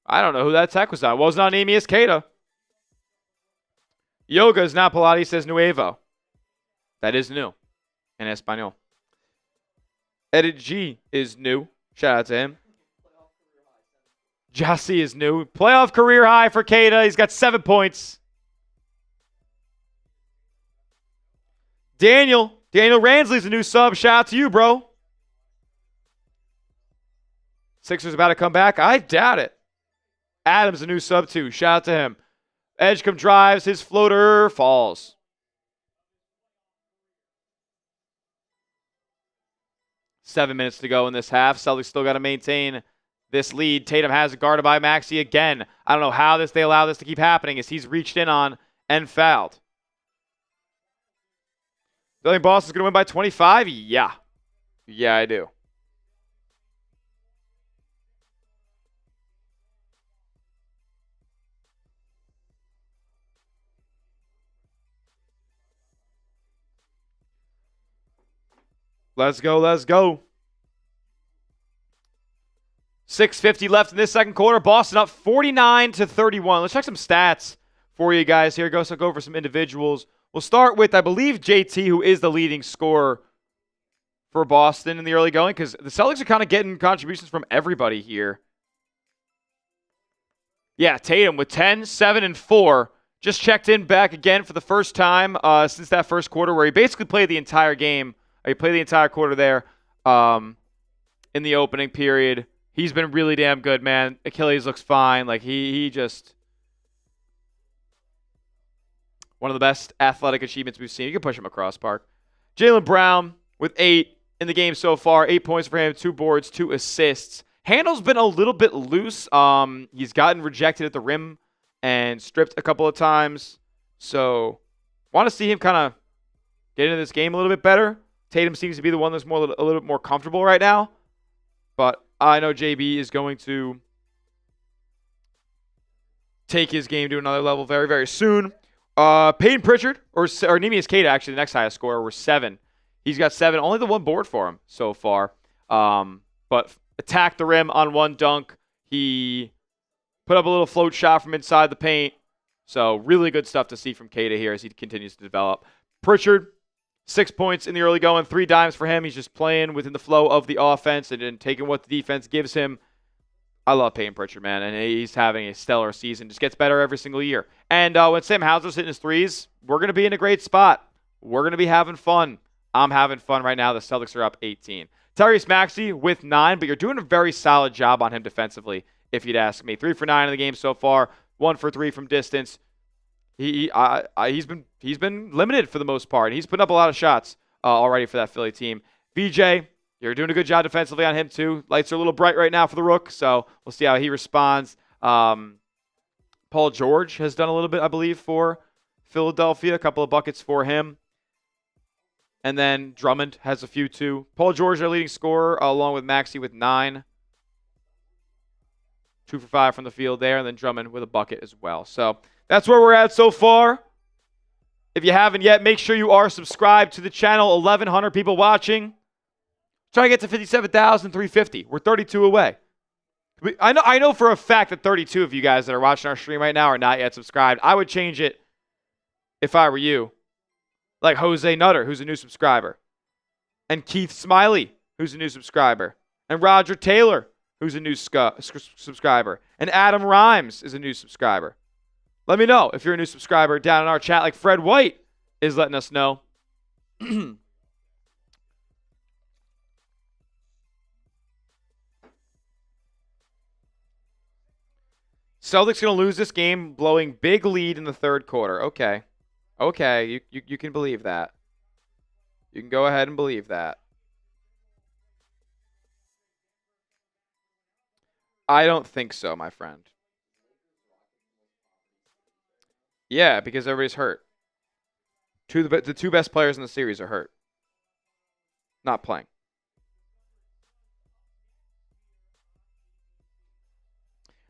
I don't know who that tech was on. It wasn't on Neemias Queta. Yoga is now Pilates says Nuevo. That is new in Espanol. Edit G is new. Shout out to him. Jossie is new. Playoff career high for Queta. He's got 7 points. Daniel Ransley's a new sub. Shout out to you, bro. Sixers about to come back. I doubt it. Adams a new sub too. Shout out to him. Edgecombe drives. His floater falls. Seven minutes to go in this half. Celtics still got to maintain this lead. Tatum has it guarded by Maxey again. I don't know how they allow this to keep happening as he's reached in on and fouled. Do you think Boston's going to win by 25? Yeah. Yeah, I do. Let's go, let's go. 6:50 left in this second quarter. Boston up 49-31. Let's check some stats for you guys here. Go over some individuals. We'll start with, I believe, JT, who is the leading scorer for Boston in the early going, because the Celtics are kind of getting contributions from everybody here. Yeah, Tatum with 10, 7, and 4. Just checked in back again for the first time since that first quarter, where he basically played the entire game. He played the entire quarter there in the opening period. He's been really damn good, man. Achilles looks fine. Like, he just... one of the best athletic achievements we've seen. You can push him across, Park. Jaylen Brown with 8 in the game so far. 8 points for him, 2 boards, 2 assists. Handle's been a little bit loose. He's gotten rejected at the rim and stripped a couple of times. So, want to see him kind of get into this game a little bit better. Tatum seems to be the one that's a little bit more comfortable right now. But I know JB is going to take his game to another level very, very soon. Peyton Pritchard, or Neemias Queta, actually, the next highest scorer, was 7. He's got 7. Only the 1 board for him so far. But attacked the rim on 1 dunk. He put up a little float shot from inside the paint. So really good stuff to see from Queta here as he continues to develop. Pritchard, 6 points in the early going, 3 dimes for him. He's just playing within the flow of the offense and taking what the defense gives him. I love Peyton Pritchard, man, and he's having a stellar season. Just gets better every single year. And when Sam Hauser's hitting his threes, we're going to be in a great spot. We're going to be having fun. I'm having fun right now. The Celtics are up 18. Tyrese Maxey with 9, but you're doing a very solid job on him defensively, if you'd ask me. 3 for 9 in the game so far, 1 for 3 from distance. He's been limited for the most part. He's putting up a lot of shots already for that Philly team. VJ, you're doing a good job defensively on him too. Lights are a little bright right now for the Rook, so we'll see how he responds. Paul George has done a little bit, I believe, for Philadelphia. A couple of buckets for him. And then Drummond has a few too. Paul George, their leading scorer, along with Maxey with 9. 2 for 5 from the field there, and then Drummond with a bucket as well. So that's where we're at so far. If you haven't yet, make sure you are subscribed to the channel. 1,100 people watching. Trying to get to 57,350. We're 32 away. I know for a fact that 32 of you guys that are watching our stream right now are not yet subscribed. I would change it if I were you. Like Jose Nutter, who's a new subscriber. And Keith Smiley, who's a new subscriber. And Roger Taylor, who's a new subscriber. And Adam Rhymes is a new subscriber. Let me know if you're a new subscriber down in our chat, like Fred White is letting us know. Celtics going to lose this game, blowing big lead in the third quarter. Okay. Okay, you can believe that. You can go ahead and believe that. I don't think so, my friend. Yeah, because everybody's hurt. The 2 best players in the series are hurt. Not playing.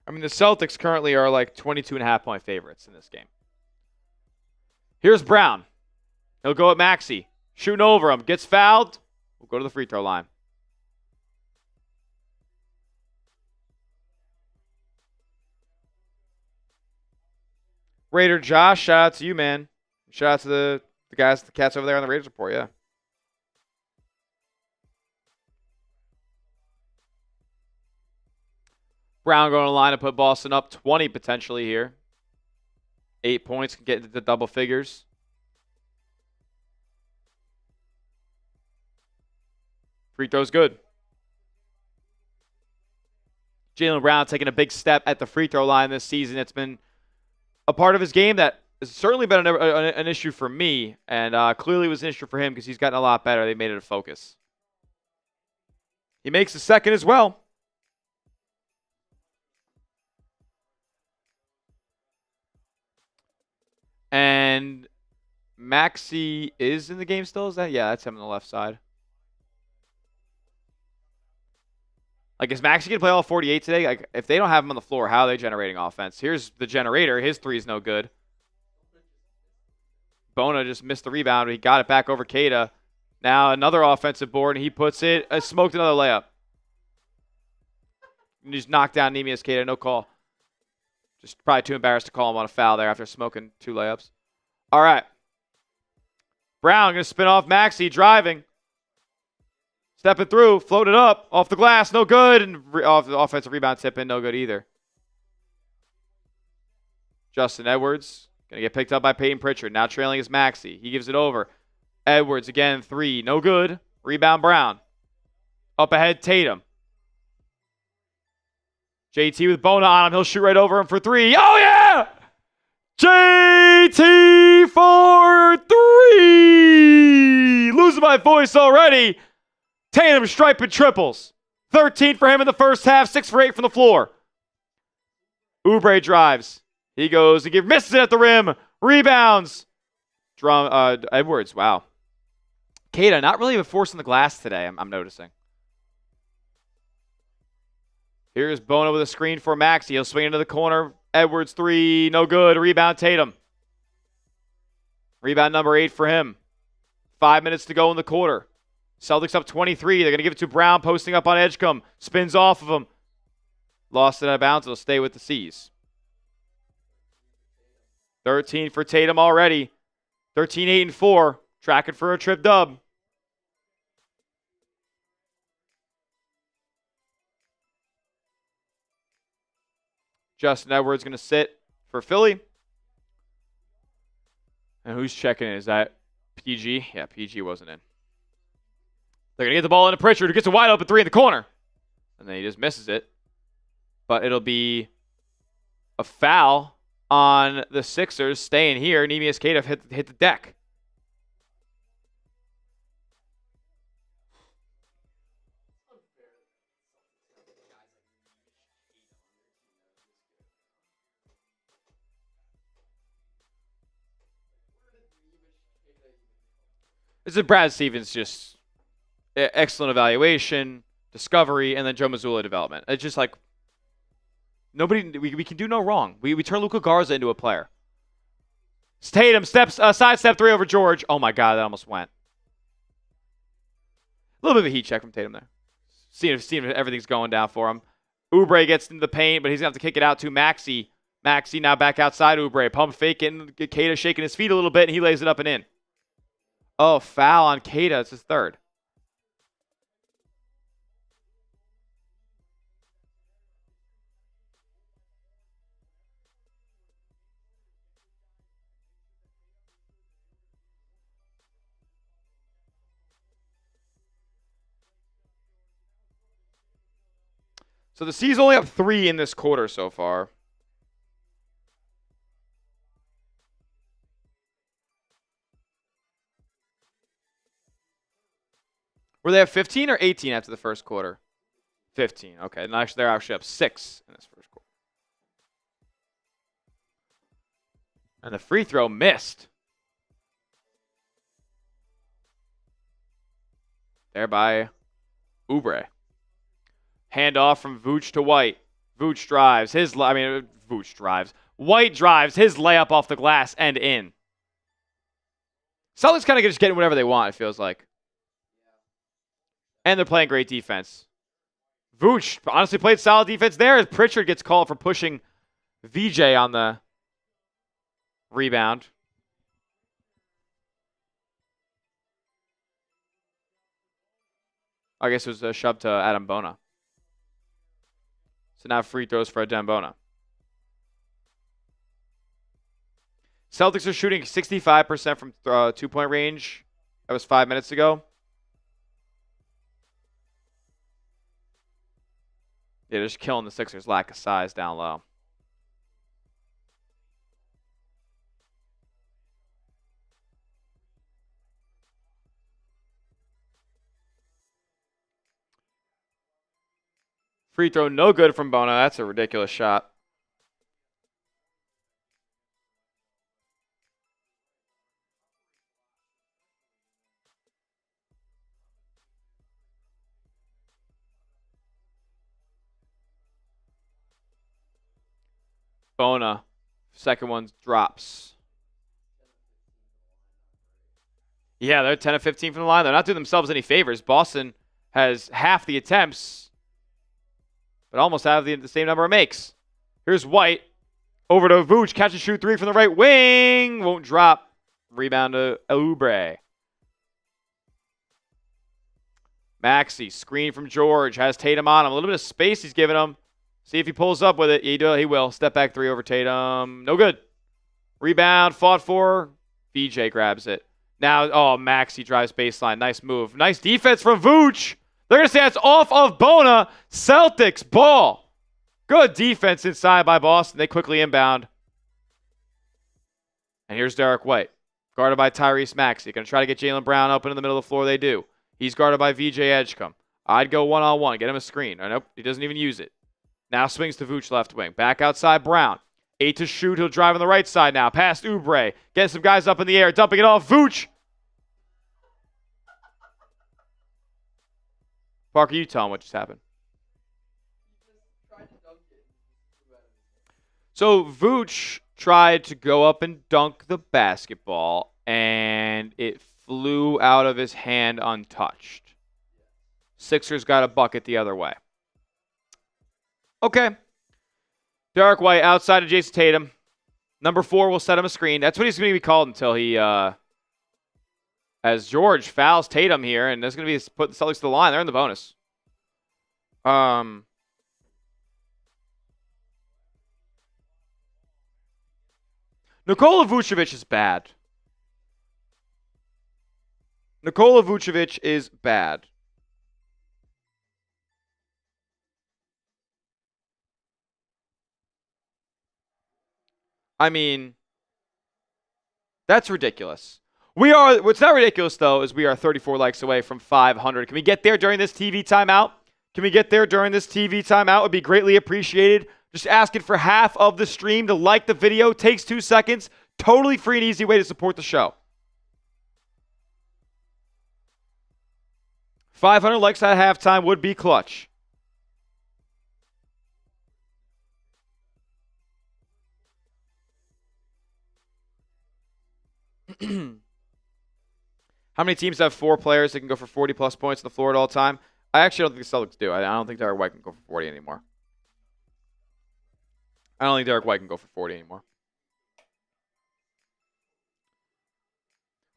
I mean, the Celtics currently are like 22.5-point favorites in this game. Here's Brown. He'll go at Maxey. Shooting over him. Gets fouled. We'll go to the free throw line. Raider Josh, shout out to you, man. Shout out to the guys, the cats over there on the Raiders report, yeah. Brown going to line to put Boston up 20 potentially here. 8 points, can get into the double figures. Free throw's good. Jaylen Brown taking a big step at the free throw line this season. It's been a part of his game that has certainly been an issue for me, and clearly was an issue for him because he's gotten a lot better. They made it a focus. He makes the second as well. And Maxey is in the game still? Is that? Yeah, that's him on the left side. Like, is Maxey going to play all 48 today? Like, if they don't have him on the floor, how are they generating offense? Here's the generator. His three's no good. Bona just missed the rebound, but he got it back over Queta. Now another offensive board, and he puts it, smoked another layup. And just knocked down Neemias Queta, no call. Just probably too embarrassed to call him on a foul there after smoking 2 layups. All right. Brown going to spin off Maxey, driving. Stepping through, floated up, off the glass, no good. And off the offensive rebound tip in, no good either. Justin Edwards going to get picked up by Peyton Pritchard. Now trailing is Maxey. He gives it over. Edwards again, 3, no good. Rebound Brown. Up ahead, Tatum. JT with Bona on him. He'll shoot right over him for 3. Oh, yeah! JT for 3! Lose him my voice already. Tatum striping triples. 13 for him in the first half, 6 for 8 from the floor. Oubre drives. He goes, misses it at the rim. Rebounds. Edwards, wow. Keita, not really a force in the glass today, I'm noticing. Here's Bono with a screen for Maxey. He'll swing into the corner. Edwards 3, no good. Rebound Tatum. Rebound number 8 for him. 5 minutes to go in the quarter. Celtics up 23. They're going to give it to Brown, posting up on Edgecombe. Spins off of him. Lost it out of bounds. It'll stay with the C's. 13 for Tatum already. 13, 8, and 4. Tracking for a trip dub. Justin Edwards going to sit for Philly. And who's checking in? Is that PG? Yeah, PG wasn't in. They're going to get the ball into Pritchard, who gets a wide open 3 in the corner. And then he just misses it. But it'll be a foul on the Sixers staying here. Neemias Queta hit the deck. This is Brad Stevens, just excellent evaluation, discovery, and then Joe Mazzulla development. It's just like, we can do no wrong. We turn Luka Garza into a player. Tatum sidestep 3 over George. Oh my God, that almost went. A little bit of a heat check from Tatum there. Seeing if everything's going down for him. Oubre gets into the paint, but he's going to have to kick it out to Maxey. Maxey now back outside Oubre. Pump fake and Queta shaking his feet a little bit, and he lays it up and in. Oh, foul on Queta. It's his third. So the C's only up 3 in this quarter so far. Were they at 15 or 18 after the first quarter? 15. Okay. And they're actually up 6 in this first quarter. And the free throw missed. There by Oubre. Handoff from Vooch to White. Vooch drives. Vooch drives. White drives his layup off the glass and in. Celtics kind of just getting whatever they want, it feels like. And they're playing great defense. Vooch honestly played solid defense there as Pritchard gets called for pushing VJ on the rebound. I guess it was a shove to Adam Bona. So now free throws for Adam Bona. Celtics are shooting 65% from 2-point range. That was 5 minutes ago. Yeah, they're just killing the Sixers' lack of size down low. Free throw, no good from Bona. That's a ridiculous shot. Bona, second one drops. Yeah, they're 10 of 15 from the line. They're not doing themselves any favors. Boston has half the attempts, but almost have the same number of makes. Here's White. Over to Vooch. Catch and shoot 3 from the right wing. Won't drop. Rebound to Oubre. Maxey. Screen from George. Has Tatum on him. A little bit of space he's giving him. See if he pulls up with it. He will. Step back 3 over Tatum. No good. Rebound. Fought for. VJ grabs it. Now, Maxey drives baseline. Nice move. Nice defense from Vooch. They're going to say that's off of Bona. Celtics ball. Good defense inside by Boston. They quickly inbound. And here's Derek White. guarded by Tyrese Maxey. Going to try to get Jaylen Brown up into the middle of the floor. They do. He's guarded by VJ Edgecombe. I'd go one-on-one. Get him a screen. Nope, he doesn't even use it. Now swings to Vooch left wing. Back outside Brown. 8 to shoot. He'll drive on the right side now. Past Oubre. Getting some guys up in the air. Dumping it off. Vooch. Parker, you tell him what just happened. So Vooch tried to go up and dunk the basketball, and it flew out of his hand untouched. Sixers got a bucket the other way. Okay. Derek White outside of Jayson Tatum. Number 4 will set him a screen. That's what he's going to be called until he, as George fouls Tatum here, and that's going to be put the Celtics to the line. They're in the bonus. Nikola Vucevic is bad. Nikola Vucevic is bad. I mean, that's ridiculous. What's not ridiculous, though, is we are 34 likes away from 500. Can we get there during this TV timeout? Can we get there during this TV timeout? It would be greatly appreciated. Just asking for half of the stream to like the video. Takes 2 seconds. Totally free and easy way to support the show. 500 likes at halftime would be clutch. How many teams have 4 players that can go for 40-plus points on the floor at all time? I actually don't think the Celtics do. I don't think Derek White can go for 40 anymore. I don't think Derek White can go for 40 anymore.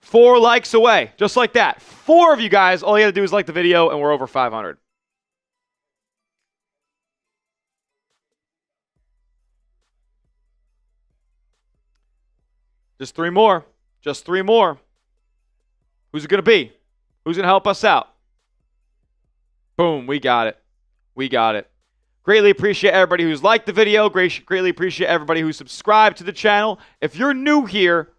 4 likes away. Just like that. 4 of you guys, all you got to do is like the video, and we're over 500. Just 3 more. Just 3 more. Who's it going to be? Who's going to help us out? Boom. We got it. We got it. Greatly appreciate everybody who's liked the video. Greatly appreciate everybody who's subscribed to the channel. If you're new here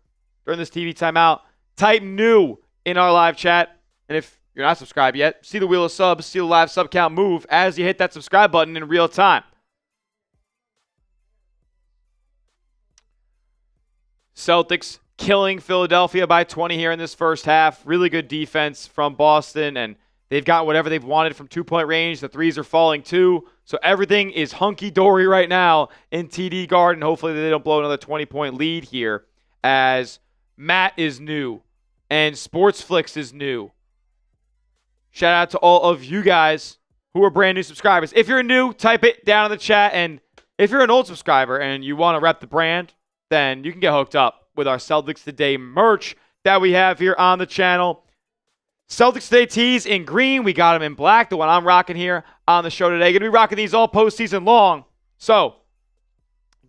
during this TV timeout, type new in our live chat. And if you're not subscribed yet, see the wheel of subs, see the live sub count move as you hit that subscribe button in real time. Celtics killing Philadelphia by 20 here in this first half. Really good defense from Boston, and they've got whatever they've wanted from 2-point range. The threes are falling too. So everything is hunky-dory right now in TD Garden. Hopefully they don't blow another 20-point lead here as Matt is new and Sportsflix is new. Shout out to all of you guys who are brand new subscribers. If you're new, type it down in the chat. And if you're an old subscriber and you want to rep the brand, then you can get hooked up with our Celtics Today merch that we have here on the channel. Celtics Today tees in green. We got them in black, the one I'm rocking here on the show today. Going to be rocking these all postseason long. So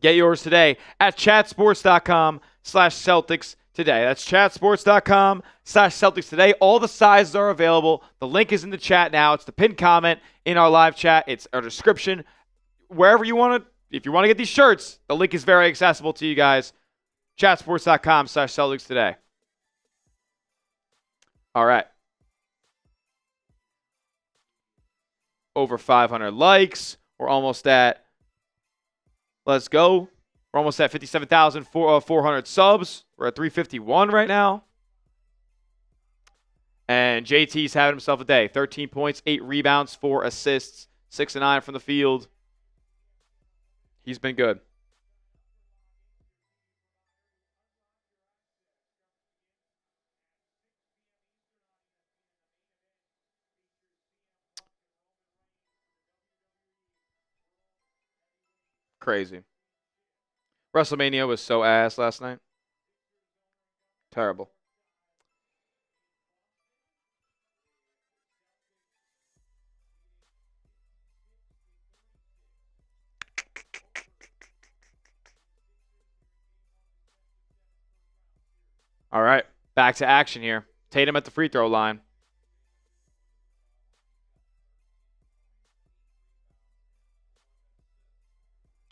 get yours today at chatsports.com/Celtics Today. That's chatsports.com/Celtics Today. All the sizes are available. The link is in the chat now. It's the pinned comment in our live chat. It's our description. Wherever you want to, if you want to get these shirts, the link is very accessible to you guys. Chatsports.com/Celtics Today. All right. Over 500 likes. We're almost at, let's go. We're almost at 57,400 subs. We're at 351 right now. And JT's having himself a day. 13 points, 8 rebounds, 4 assists, 6 and 9 from the field. He's been good. Crazy. WrestleMania was so ass last night. Terrible. All right, back to action here. Tatum at the free throw line.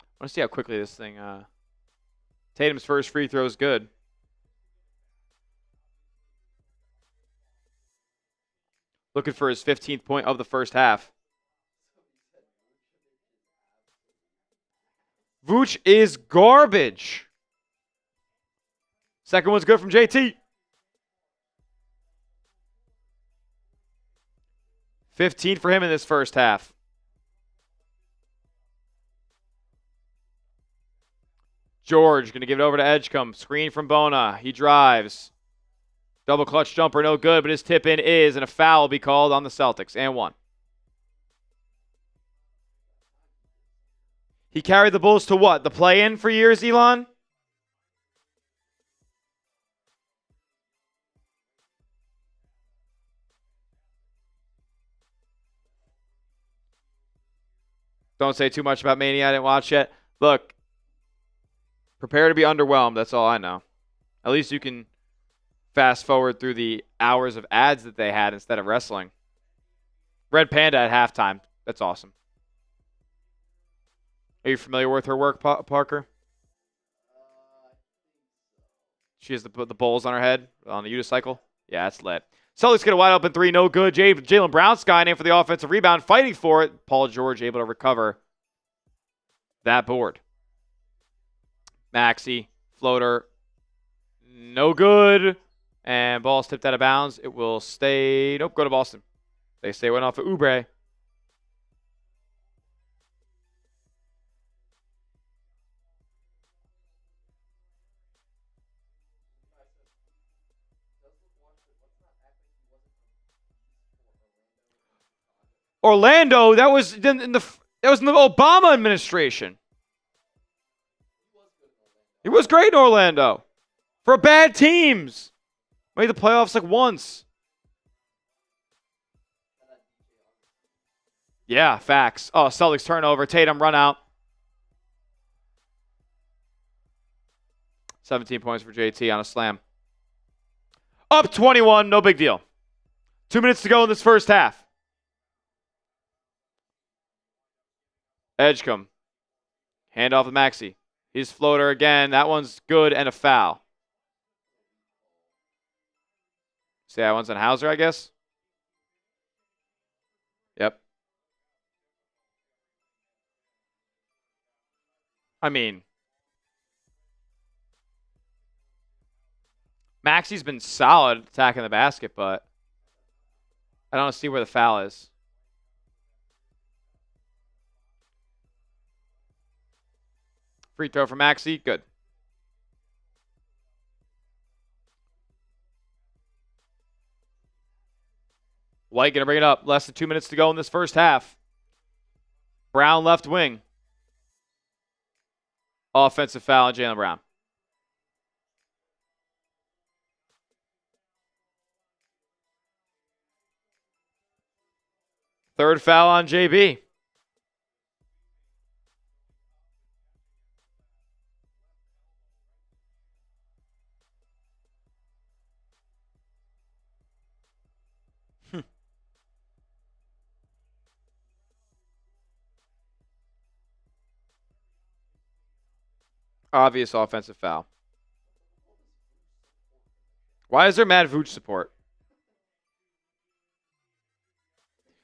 I want to see how quickly this thing... Tatum's first free throw is good. looking for his 15th point of the first half. Vooch is garbage. Second one's good from JT. 15 for him in this first half. George going to give it over to Edgecombe. Screen from Bona. He drives. Double clutch jumper, no good, but his tip in is, and a foul will be called on the Celtics. And one. He carried the Bulls to what? The play-in for years, Elon? Don't say too much about Mania. I didn't watch yet. Look, prepare to be underwhelmed. That's all I know. At least you can fast forward through the hours of ads that they had instead of wrestling. Red Panda at halftime. That's awesome. Are you familiar with her work, Parker? She has the bowls on her head on the unicycle. Yeah, that's lit. Celtics get a wide open three, no good. Jaylen Brown skying in for the offensive rebound, fighting for it. Paul George able to recover that board. Maxey, floater, no good. And ball's tipped out of bounds. It will stay. Nope, go to Boston. They say it went off of Oubre. Orlando, that was in the Obama administration. He was great in Orlando. For bad teams. Made the playoffs like once. Yeah, facts. Oh, Celtics turnover. Tatum run out. 17 points for JT on a slam. Up 21, no big deal. 2 minutes to go in this first half. Edgecombe. Hand off to Maxey. His floater again. That one's good and a foul. See, that one's on Hauser, I guess. Yep. I mean, Maxey's been solid attacking the basket, but I don't see where the foul is. Free throw for Maxey. Good. White going to bring it up. Less than 2 minutes to go in this first half. Brown left wing. Offensive foul on Jaylen Brown. Third foul on JB. Obvious offensive foul. Why is there mad Vooch support?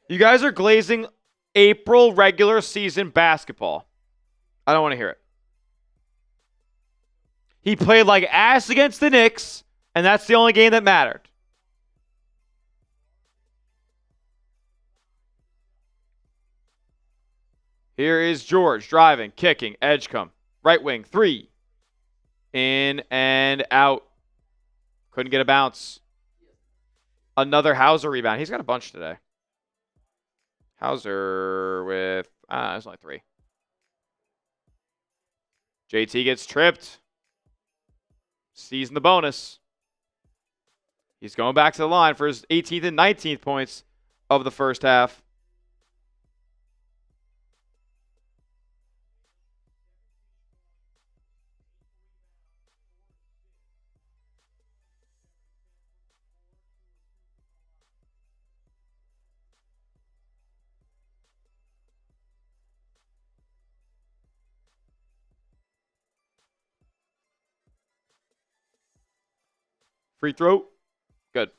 You guys are glazing April regular season basketball. I don't want to hear it. He played like ass against the Knicks, and that's the only game that mattered. Here is George driving, kicking, Edgecombe. Right wing, three. In and out. Couldn't get a bounce. Another Hauser rebound. He's got a bunch today. Hauser with, there's only three. JT gets tripped. Seizing the bonus. He's going back to the line for his 18th and 19th points of the first half. Free throw. Good.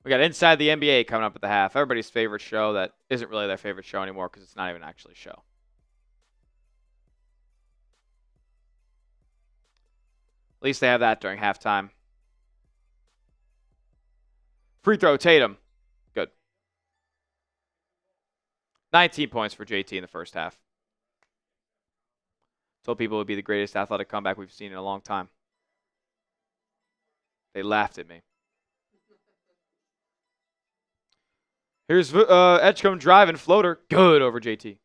We got Inside the NBA coming up at the half. Everybody's favorite show that isn't really their favorite show anymore because it's not even actually a show. At least they have that during halftime. Free throw, Tatum. Good. 19 points for JT in the first half. Told people it would be the greatest athletic comeback we've seen in a long time. They laughed at me. Here's Edgecombe driving, floater. Good over JT.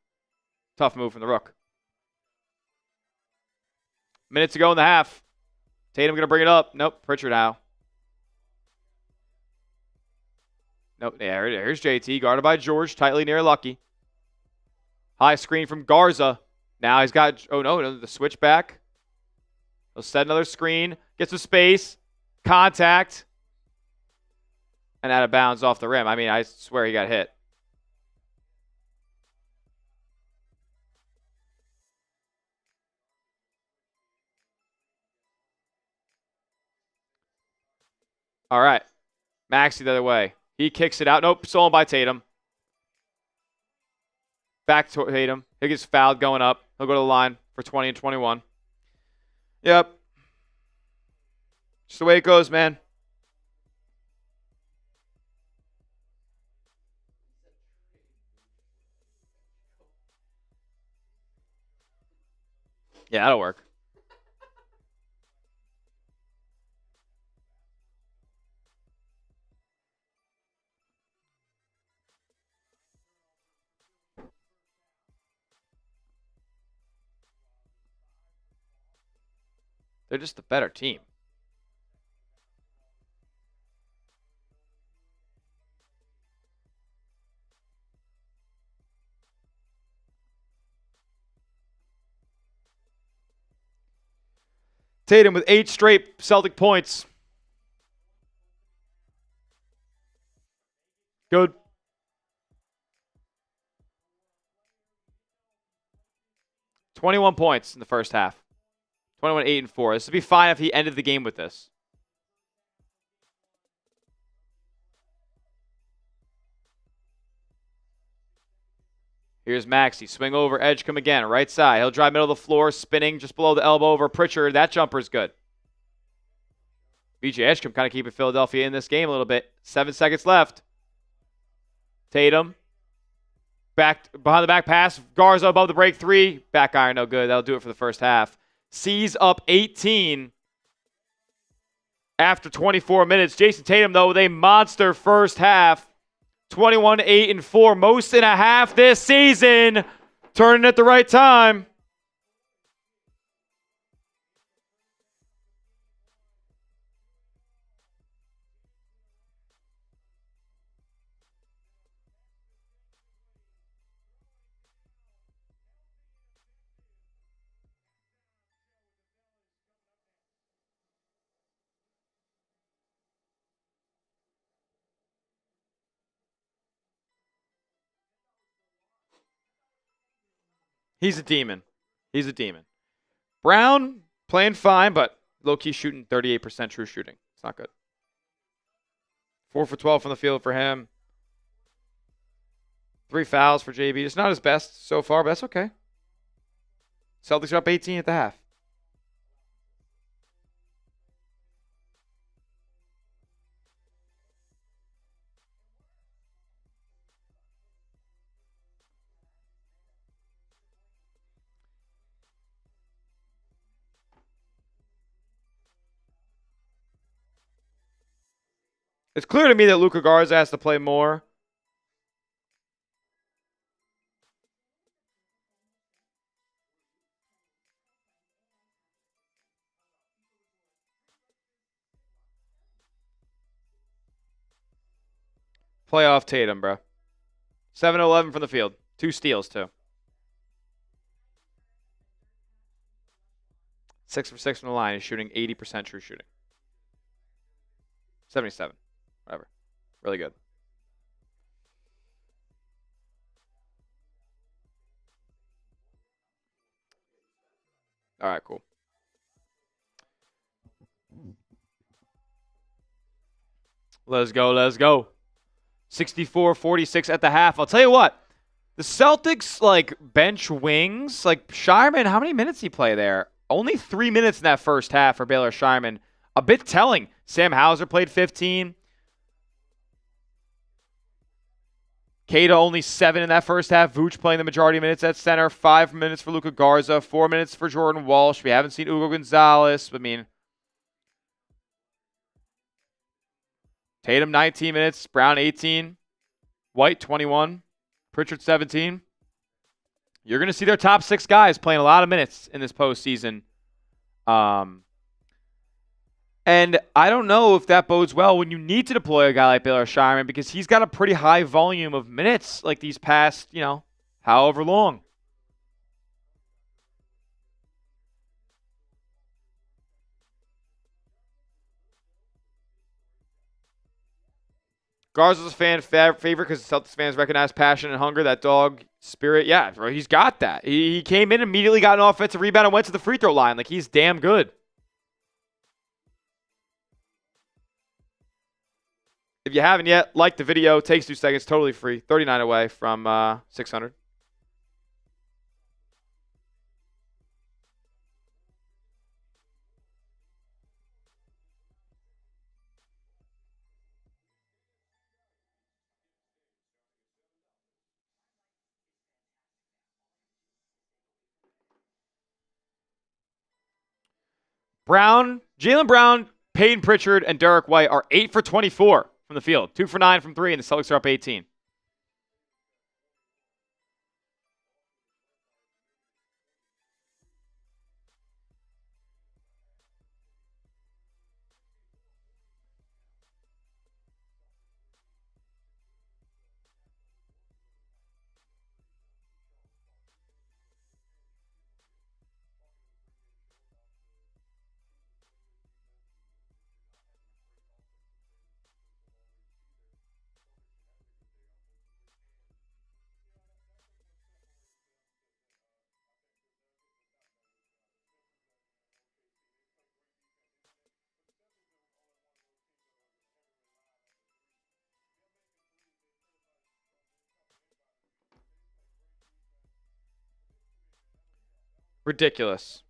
Tough move from the Rook. Minutes to go in the half. Tatum going to bring it up. Nope, Pritchard now. Nope, yeah, here's JT, guarded by George, tightly near Lucky. High screen from Garza. Now he's got, oh no, the switch back. He'll set another screen, gets some space, contact, and out of bounds off the rim. I mean, I swear he got hit. All right. Maxey the other way. He kicks it out. Nope, stolen by Tatum. Back to Tatum. He gets fouled going up. He'll go to the line for 20 and 21. Yep. Just the way it goes, man. Yeah, that'll work. They're just the better team. Tatum with 8 straight Celtic points. Good. "21 points in the first half. 21, 8, and 4. This would be fine if he ended the game with this. Here's Maxey. Swing over, Edgecombe again. Right side. He'll drive middle of the floor, spinning just below the elbow over Pritchard. That jumper's good. BJ Edgecombe kind of keeping Philadelphia in this game a little bit. 7 seconds left. Tatum. Back behind the back pass. Garza above the break 3. Back iron, no good. That'll do it for the first half. C's up 18 after 24 minutes. Jayson Tatum, though, with a monster first half. 21, 8, and 4. Most in a half this season. Turning at the right time. He's a demon. He's a demon. Brown playing fine, but low-key shooting 38% true shooting. It's not good. 4 for 12 from the field for him. 3 fouls for JB. It's not his best so far, but that's okay. Celtics are up 18 at the half. It's clear to me that Luka Garza has to play more. Playoff Tatum, bro. 7-11 from the field. 2 steals, too. 6 for 6 from the line. He's shooting 80% true shooting. 77. Whatever. Really good. All right, cool. Let's go, let's go. 64-46 at the half. I'll tell you what. The Celtics, like, bench wings. Like, Shireman, how many minutes did he play there? Only 3 minutes in that first half for Baylor Shireman. A bit telling. Sam Hauser played 15. Cada only 7 in that first half. Vooch playing the majority of minutes at center. 5 minutes for Luka Garza. 4 minutes for Jordan Walsh. We haven't seen Hugo Gonzalez. I mean, Tatum 19 minutes. Brown 18. White 21. Pritchard 17. You're going to see their top 6 guys playing a lot of minutes in this postseason. And I don't know if that bodes well when you need to deploy a guy like Baylor Shireman because he's got a pretty high volume of minutes like these past, however long. Garza's a fan favorite because the Celtics fans recognize passion and hunger, that dog spirit. Yeah, bro, he's got that. He came in, immediately got an offensive rebound and went to the free throw line. Like, he's damn good. If you haven't yet, like the video. Takes 2 seconds. Totally free. 39 away from 600. Jaylen Brown, Peyton Pritchard, and Derek White are 8 for 24 from the field. 2 for 9 from 3, and the Celtics are up 18. Ridiculous.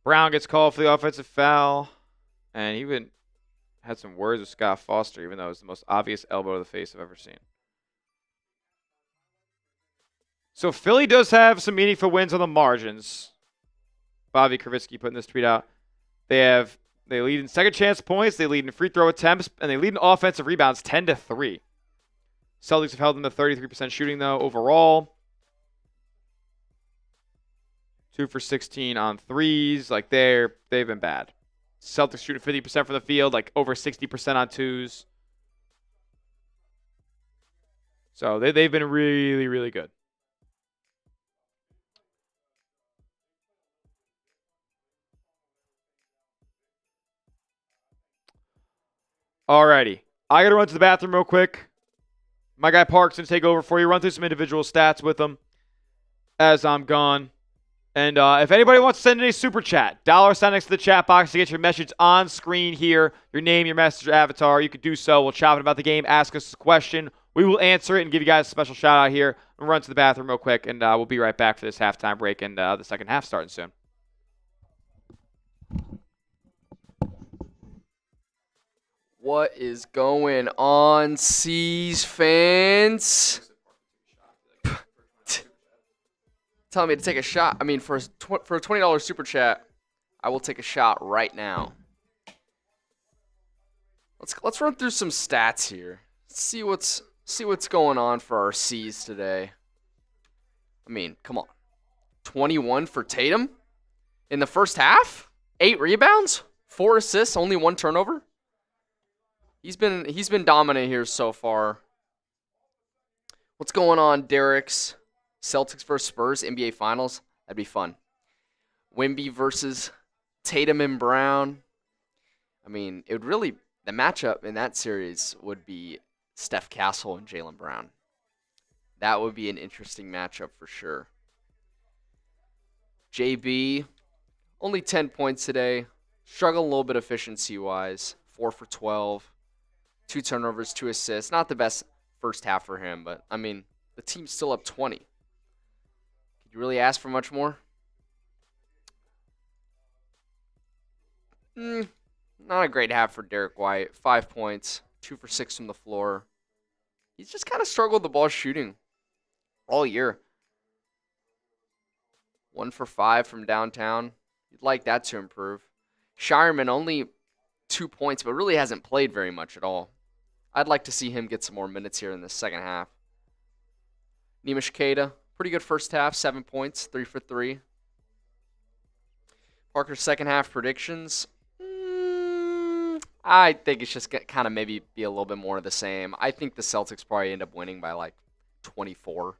Brown gets called for the offensive foul, and he even had some words with Scott Foster, even though it was the most obvious elbow to the face I've ever seen. So Philly does have some meaningful wins on the margins. Bobby Kravitsky putting this tweet out. They lead in second chance points, they lead in free throw attempts, and they lead in offensive rebounds 10-3. Celtics have held them to 33% shooting, though, overall. 2 for 16 on threes. Like, they've been bad. Celtics shooting 50% from the field, like over 60% on twos. So they've been really, really good. Alrighty. I got to run to the bathroom real quick. My guy Park's going to take over for you. Run through some individual stats with him as I'm gone. And if anybody wants to send in a super chat, $sign next to the chat box to get your message on screen here. Your name, your message, your avatar. You could do so. We'll chat about the game. Ask us a question. We will answer it and give you guys a special shout out here. I'll run to the bathroom real quick, and we'll be right back for this halftime break and the second half starting soon. What is going on, C's fans? Telling me to take a shot. I mean, for a $20 super chat, I will take a shot right now. Let's run through some stats here. See what's going on for our C's today. I mean, come on. 21 for Tatum in the first half. 8 rebounds, 4 assists, only 1 turnover. He's been dominant here so far. What's going on, Derek's? Celtics versus Spurs, NBA Finals. That'd be fun. Wemby versus Tatum and Brown. I mean, the matchup in that series would be Steph Castle and Jaylen Brown. That would be an interesting matchup for sure. JB, only 10 points today. Struggling a little bit efficiency-wise. 4 for 12. 2 turnovers, 2 assists. Not the best first half for him, but, I mean, the team's still up 20. Could you really ask for much more? Not a great half for Derek White. 5 points, 2 for 6 from the floor. He's just kind of struggled with the ball shooting all year. 1 for 5 from downtown. You'd like that to improve. Shireman only 2 points, but really hasn't played very much at all. I'd like to see him get some more minutes here in the second half. Nemish Keita, pretty good first half, 7 points, 3 for 3. Parker's second half predictions. I think it's just kind of maybe be a little bit more of the same. I think the Celtics probably end up winning by like 24.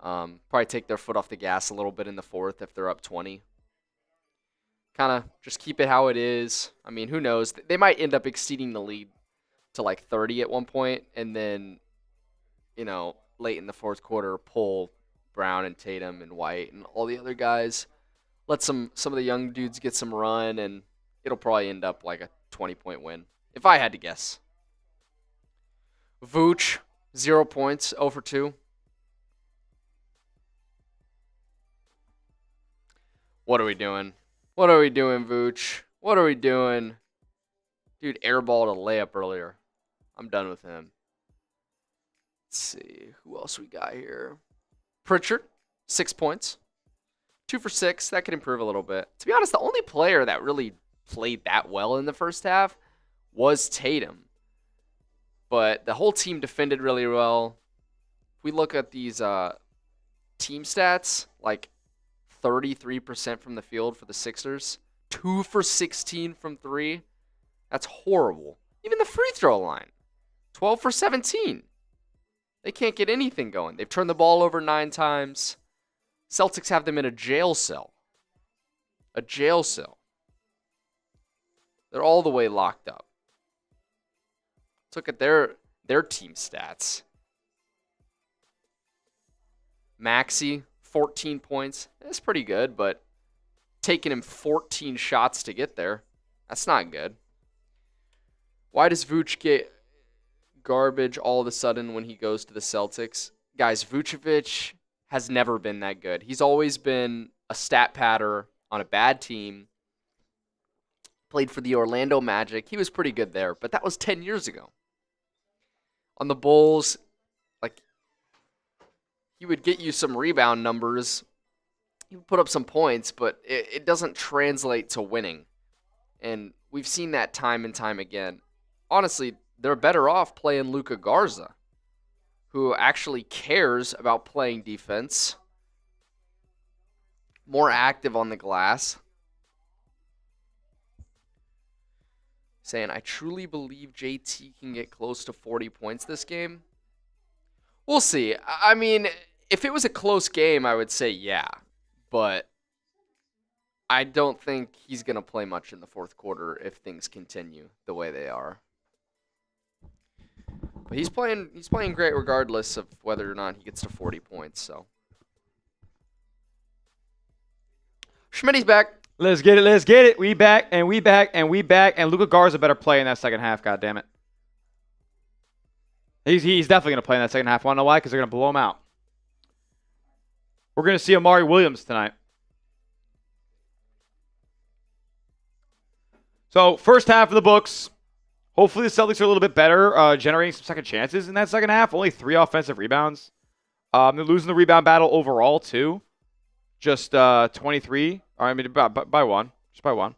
Probably take their foot off the gas a little bit in the fourth if they're up 20. Kind of just keep it how it is. I mean, who knows? They might end up exceeding the lead to like 30 at one point, and then, late in the fourth quarter, pull Brown and Tatum and White and all the other guys. Let some of the young dudes get some run, and it'll probably end up like a 20-point win, if I had to guess. Vooch, 0 points, 0 for 2. What are we doing? What are we doing, Vooch? What are we doing? Dude, airballed a layup earlier. I'm done with him. Let's see. Who else we got here? Pritchard, 6 points. 2 for 6. That could improve a little bit. To be honest, the only player that really played that well in the first half was Tatum. But the whole team defended really well. If we look at these team stats, like 33% from the field for the Sixers, 2 for 16 from 3. That's horrible. Even the free throw line, 12 for 17. They can't get anything going. They've turned the ball over 9 times. Celtics have them in a jail cell. A jail cell. They're all the way locked up. Let's look at their team stats. Maxey, 14 points. That's pretty good, but taking him 14 shots to get there, that's not good. Why does Vooch get garbage all of a sudden when he goes to the Celtics? Guys, Vucevic has never been that good. He's always been a stat padder on a bad team. Played for the Orlando Magic. He was pretty good there, but that was 10 years ago. On the Bulls, he would get you some rebound numbers. He would put up some points, but it doesn't translate to winning. And we've seen that time and time again. Honestly, they're better off playing Luka Garza, who actually cares about playing defense, more active on the glass. Saying, I truly believe JT can get close to 40 points this game. We'll see. I mean, if it was a close game, I would say yeah. But I don't think he's going to play much in the fourth quarter if things continue the way they are. But he's playing great regardless of whether or not he gets to 40 points. So Schmitty's back. Let's get it. Let's get it. We back and we back and we back. And Luka Garza better play in that second half. God damn it. He's definitely going to play in that second half. Want to know why? Because they're going to blow him out. We're going to see Amari Williams tonight. So, first half of the books. Hopefully the Celtics are a little bit better, generating some second chances in that second half. Only 3 offensive rebounds. They're losing the rebound battle overall, too. Just 23. I mean, by 1. Just by 1.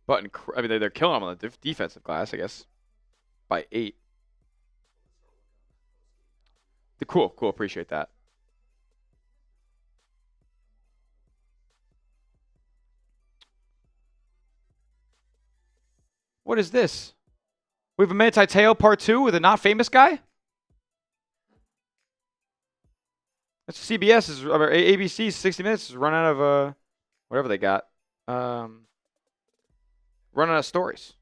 But, I mean, they're killing them on the defensive glass, I guess. By 8. Cool. Appreciate that. What is this? We have a Manti Te'o part 2 with a not famous guy? That's CBS or ABC's 60 Minutes is run out of whatever they got. Run out of stories.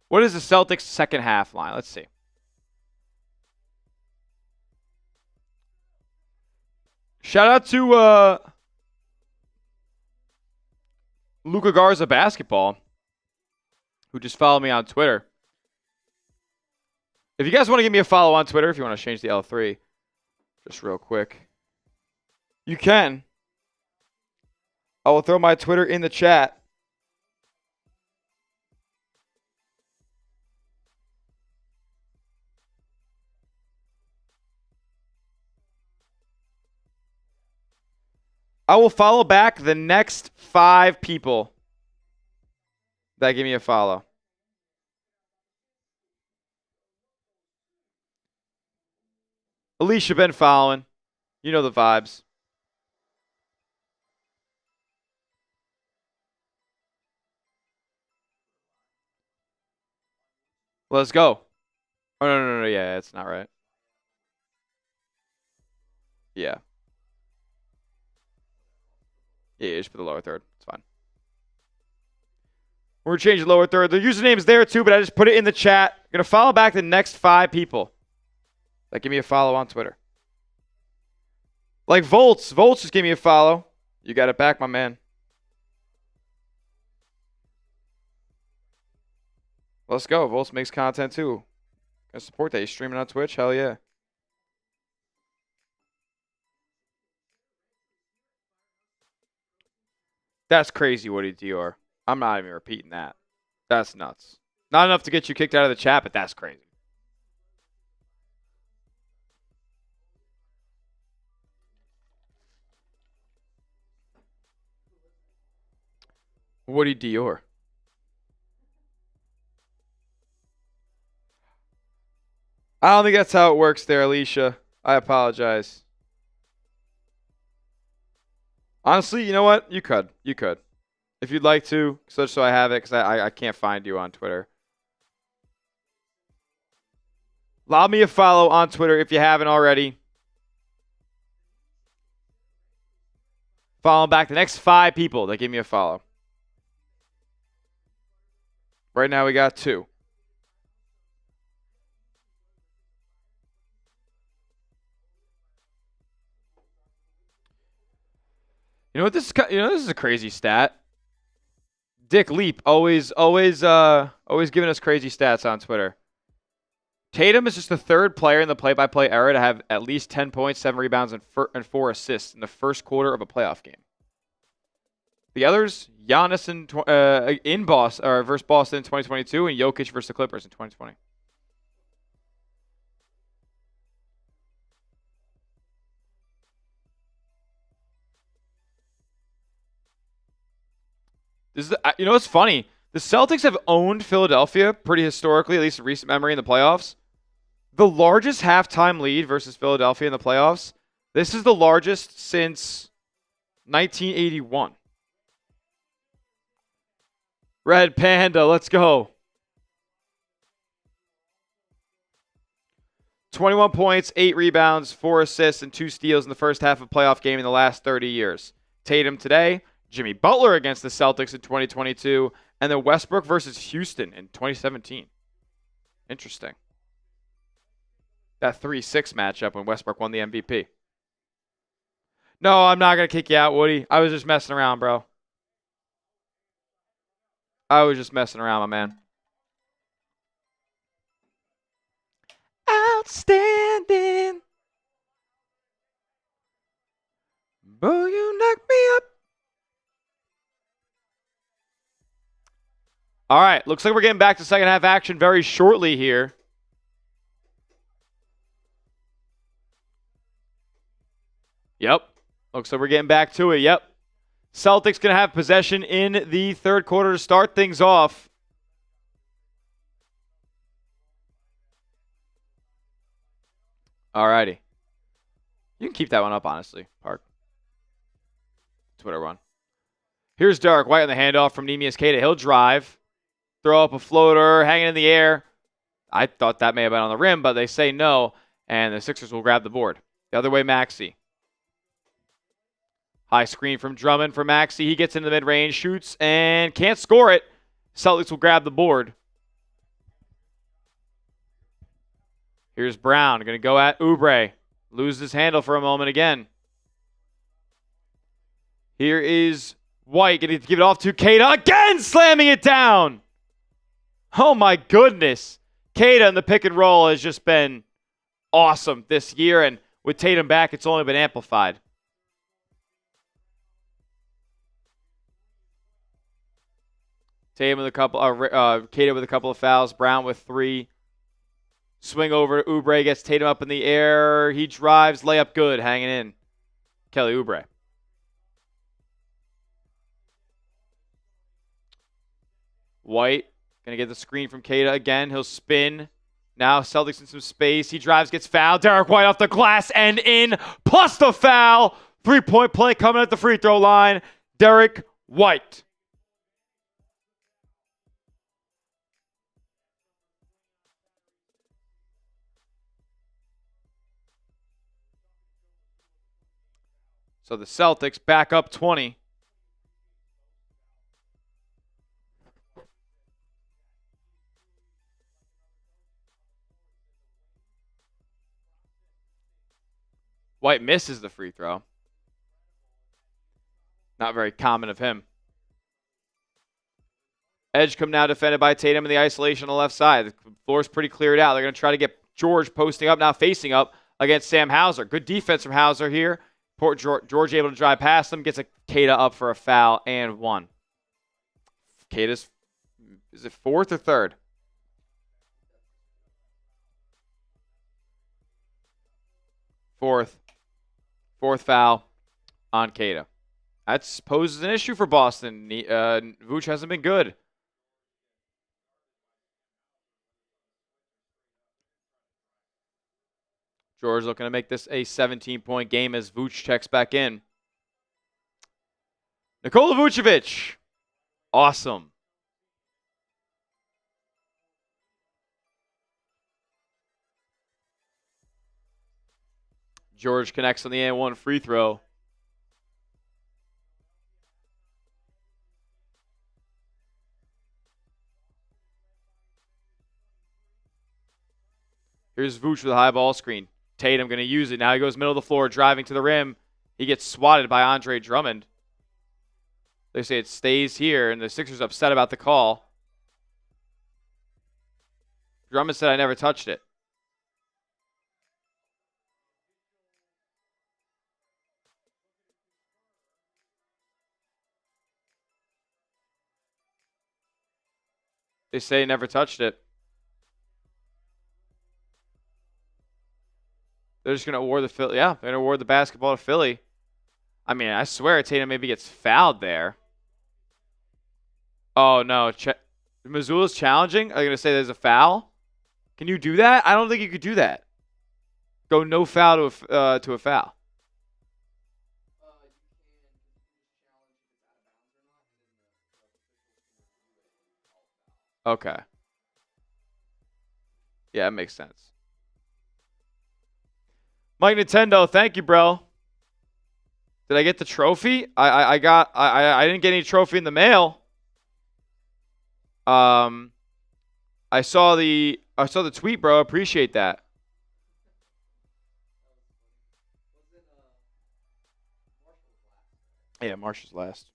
What is the Celtics' second half line? Let's see. Shout out to Luca Garza Basketball, who just followed me on Twitter. If you guys want to give me a follow on Twitter, if you want to change the L3, just real quick, you can. I will throw my Twitter in the chat. I will follow back the next 5 people that give me a follow. Alicia been following. You know the vibes. Let's go. Oh, no. Yeah, that's not right. Yeah. Yeah, just put the lower third. It's fine. We're going to change the lower third. The username is there too, but I just put it in the chat. I'm going to follow back the next 5 people that give me a follow on Twitter. Like Volts. Volts just gave me a follow. You got it back, my man. Let's go. Volts makes content too. Gonna support that. He's streaming on Twitch. Hell yeah. That's crazy, Woody Dior. I'm not even repeating that. That's nuts. Not enough to get you kicked out of the chat, but that's crazy. Woody Dior. I don't think that's how it works there, Alicia. I apologize. Honestly, you know what? You could. You could. If you'd like to, so I have it, because I can't find you on Twitter. Allow me a follow on Twitter if you haven't already. Follow back the next 5 people that give me a follow. Right now we got 2. You know what this is? This is a crazy stat. Dick Leap always giving us crazy stats on Twitter. Tatum is just the 3rd player in the play-by-play era to have at least 10 points, 7 rebounds, and 4 assists in the first quarter of a playoff game. The others, Giannis versus Boston in 2022, and Jokic versus the Clippers in 2020. It's funny. The Celtics have owned Philadelphia pretty historically, at least in recent memory in the playoffs. The largest halftime lead versus Philadelphia in the playoffs. This is the largest since 1981. Red Panda, let's go. 21 points, 8 rebounds, 4 assists, and 2 steals in the first half of a playoff game in the last 30 years. Tatum today. Jimmy Butler against the Celtics in 2022, and then Westbrook versus Houston in 2017. Interesting. That 3-6 matchup when Westbrook won the MVP. No, I'm not going to kick you out, Woody. I was just messing around, bro. I was just messing around, my man. Outstanding. Boo, you knocked me up. All right, looks like we're getting back to second half action very shortly here. Yep, looks like we're getting back to it. Yep. Celtics going to have possession in the third quarter to start things off. All righty. You can keep that one up, honestly, Park. Twitter one. Here's Derek White on the handoff from Neemias Queta. He'll drive. Throw up a floater, hanging in the air. I thought that may have been on the rim, but they say no, and the Sixers will grab the board. The other way, Maxey. High screen from Drummond for Maxey. He gets into the mid-range, shoots, and can't score it. Celtics will grab the board. Here's Brown. Going to go at Oubre. Loses his handle for a moment again. Here is White. Going to give it off to Keita. Again, slamming it down. Oh, my goodness. Keita in the pick and roll has just been awesome this year. And with Tatum back, it's only been amplified. Tatum with a couple, Keita with a couple of fouls. Brown with 3. Swing over to Oubre, gets Tatum up in the air. He drives, layup good, hanging in. Kelly Oubre. White, going to get the screen from Keita again. He'll spin. Now Celtics in some space. He drives, gets fouled. Derek White off the glass and in, plus the foul. 3-point play coming at the free throw line. Derek White. So the Celtics back up 20. White misses the free throw. Not very common of him. Edgecombe now defended by Tatum in the isolation on the left side. The floor's pretty cleared out. They're going to try to get George posting up, now facing up against Sam Hauser. Good defense from Hauser here. George able to drive past him, gets a Keita up for a foul and 1. Keita's, is it 4th or 3rd? Fourth foul on Keita. That poses an issue for Boston. Vooch hasn't been good. George looking to make this a 17-point game as Vooch checks back in. Nikola Vucevic. Awesome. George connects on the and 1 free throw. Here's Vooch with a high ball screen. Tatum going to use it. Now he goes middle of the floor, driving to the rim. He gets swatted by Andre Drummond. They say it stays here, and the Sixers upset about the call. Drummond said, "I never touched it." They say he never touched it. They're just going to award the Philly. Yeah, they're going to award the basketball to Philly. I mean, I swear Tatum maybe gets fouled there. Oh, no. Mazzulla's challenging? Are they going to say there's a foul? Can you do that? I don't think you could do that. Go no foul to a foul. Okay. Yeah, that makes sense. Mike Nintendo, thank you, bro. Did I get the trophy? I didn't get any trophy in the mail. I saw the tweet, bro. Appreciate that. Yeah, Marshall's last.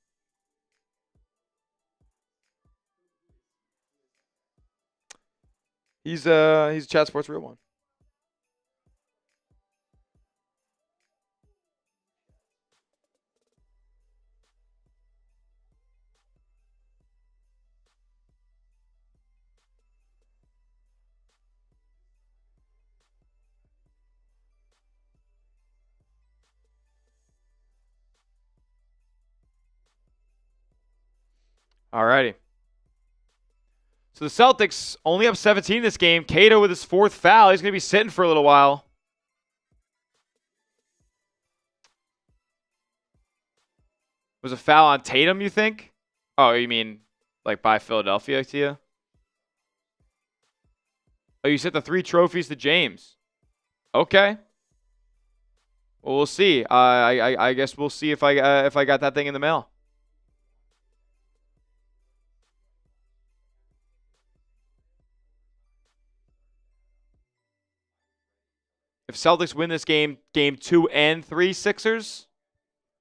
He's Chat Sports Real One. Alrighty. So the Celtics only up 17 this game. Keita with his 4th foul. He's going to be sitting for a little while. Was a foul on Tatum, you think? Oh, you mean like by Philadelphia to you? Oh, you sent the 3 trophies to James. Okay. Well, we'll see. I guess we'll see if I got that thing in the mail. If Celtics win this game 2 and 3, Sixers,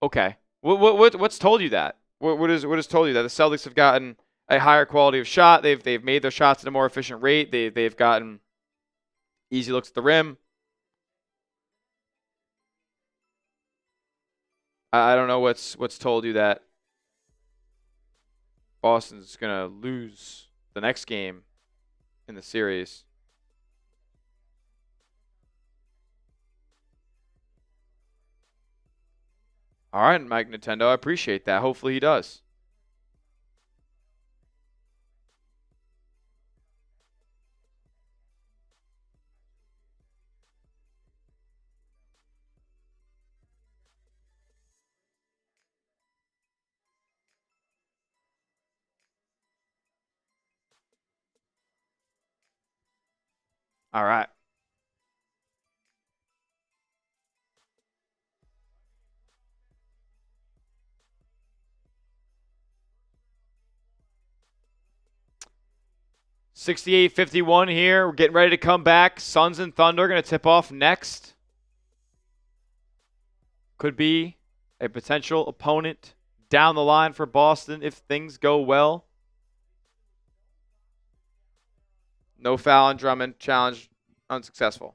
okay. What's told you that? What has told you that the Celtics have gotten a higher quality of shot? They've made their shots at a more efficient rate. They've gotten easy looks at the rim. I don't know what's told you that Boston's gonna lose the next game in the series. All right, Mike Nintendo, I appreciate that. Hopefully he does. All right. $68-51 here. We're getting ready to come back. Suns and Thunder going to tip off next. Could be a potential opponent down the line for Boston if things go well. No foul on Drummond. Challenge unsuccessful.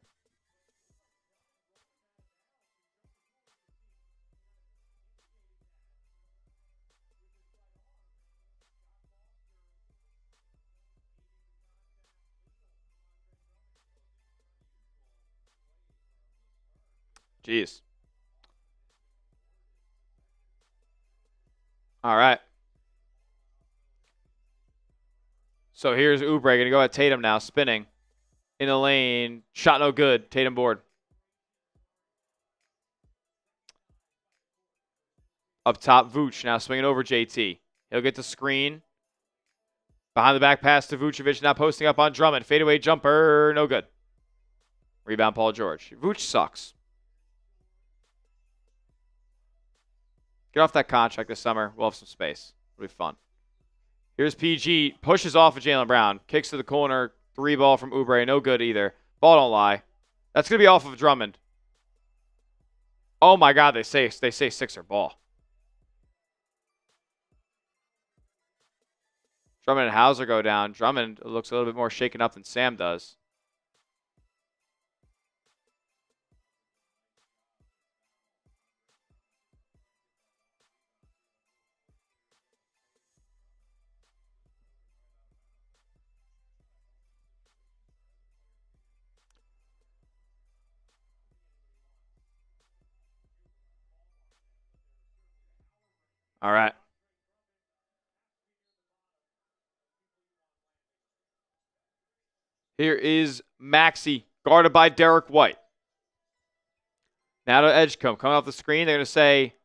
Jeez. All right. So here's Oubre going to go at Tatum now, spinning in the lane. Shot no good. Tatum board. Up top, Vooch now swinging over JT. He'll get the screen. Behind the back pass to Vucevic, now posting up on Drummond. Fadeaway jumper, no good. Rebound, Paul George. Vooch sucks. Get off that contract this summer. We'll have some space. It'll be fun. Here's PG. Pushes off of Jaylen Brown. Kicks to the corner. 3 ball from Oubre. No good either. Ball don't lie. That's going to be off of Drummond. Oh, my God. They say Sixer ball. Drummond and Hauser go down. Drummond looks a little bit more shaken up than Sam does. All right. Here is Maxey, guarded by Derek White. Now to Edgecombe. Coming off the screen, they're going to say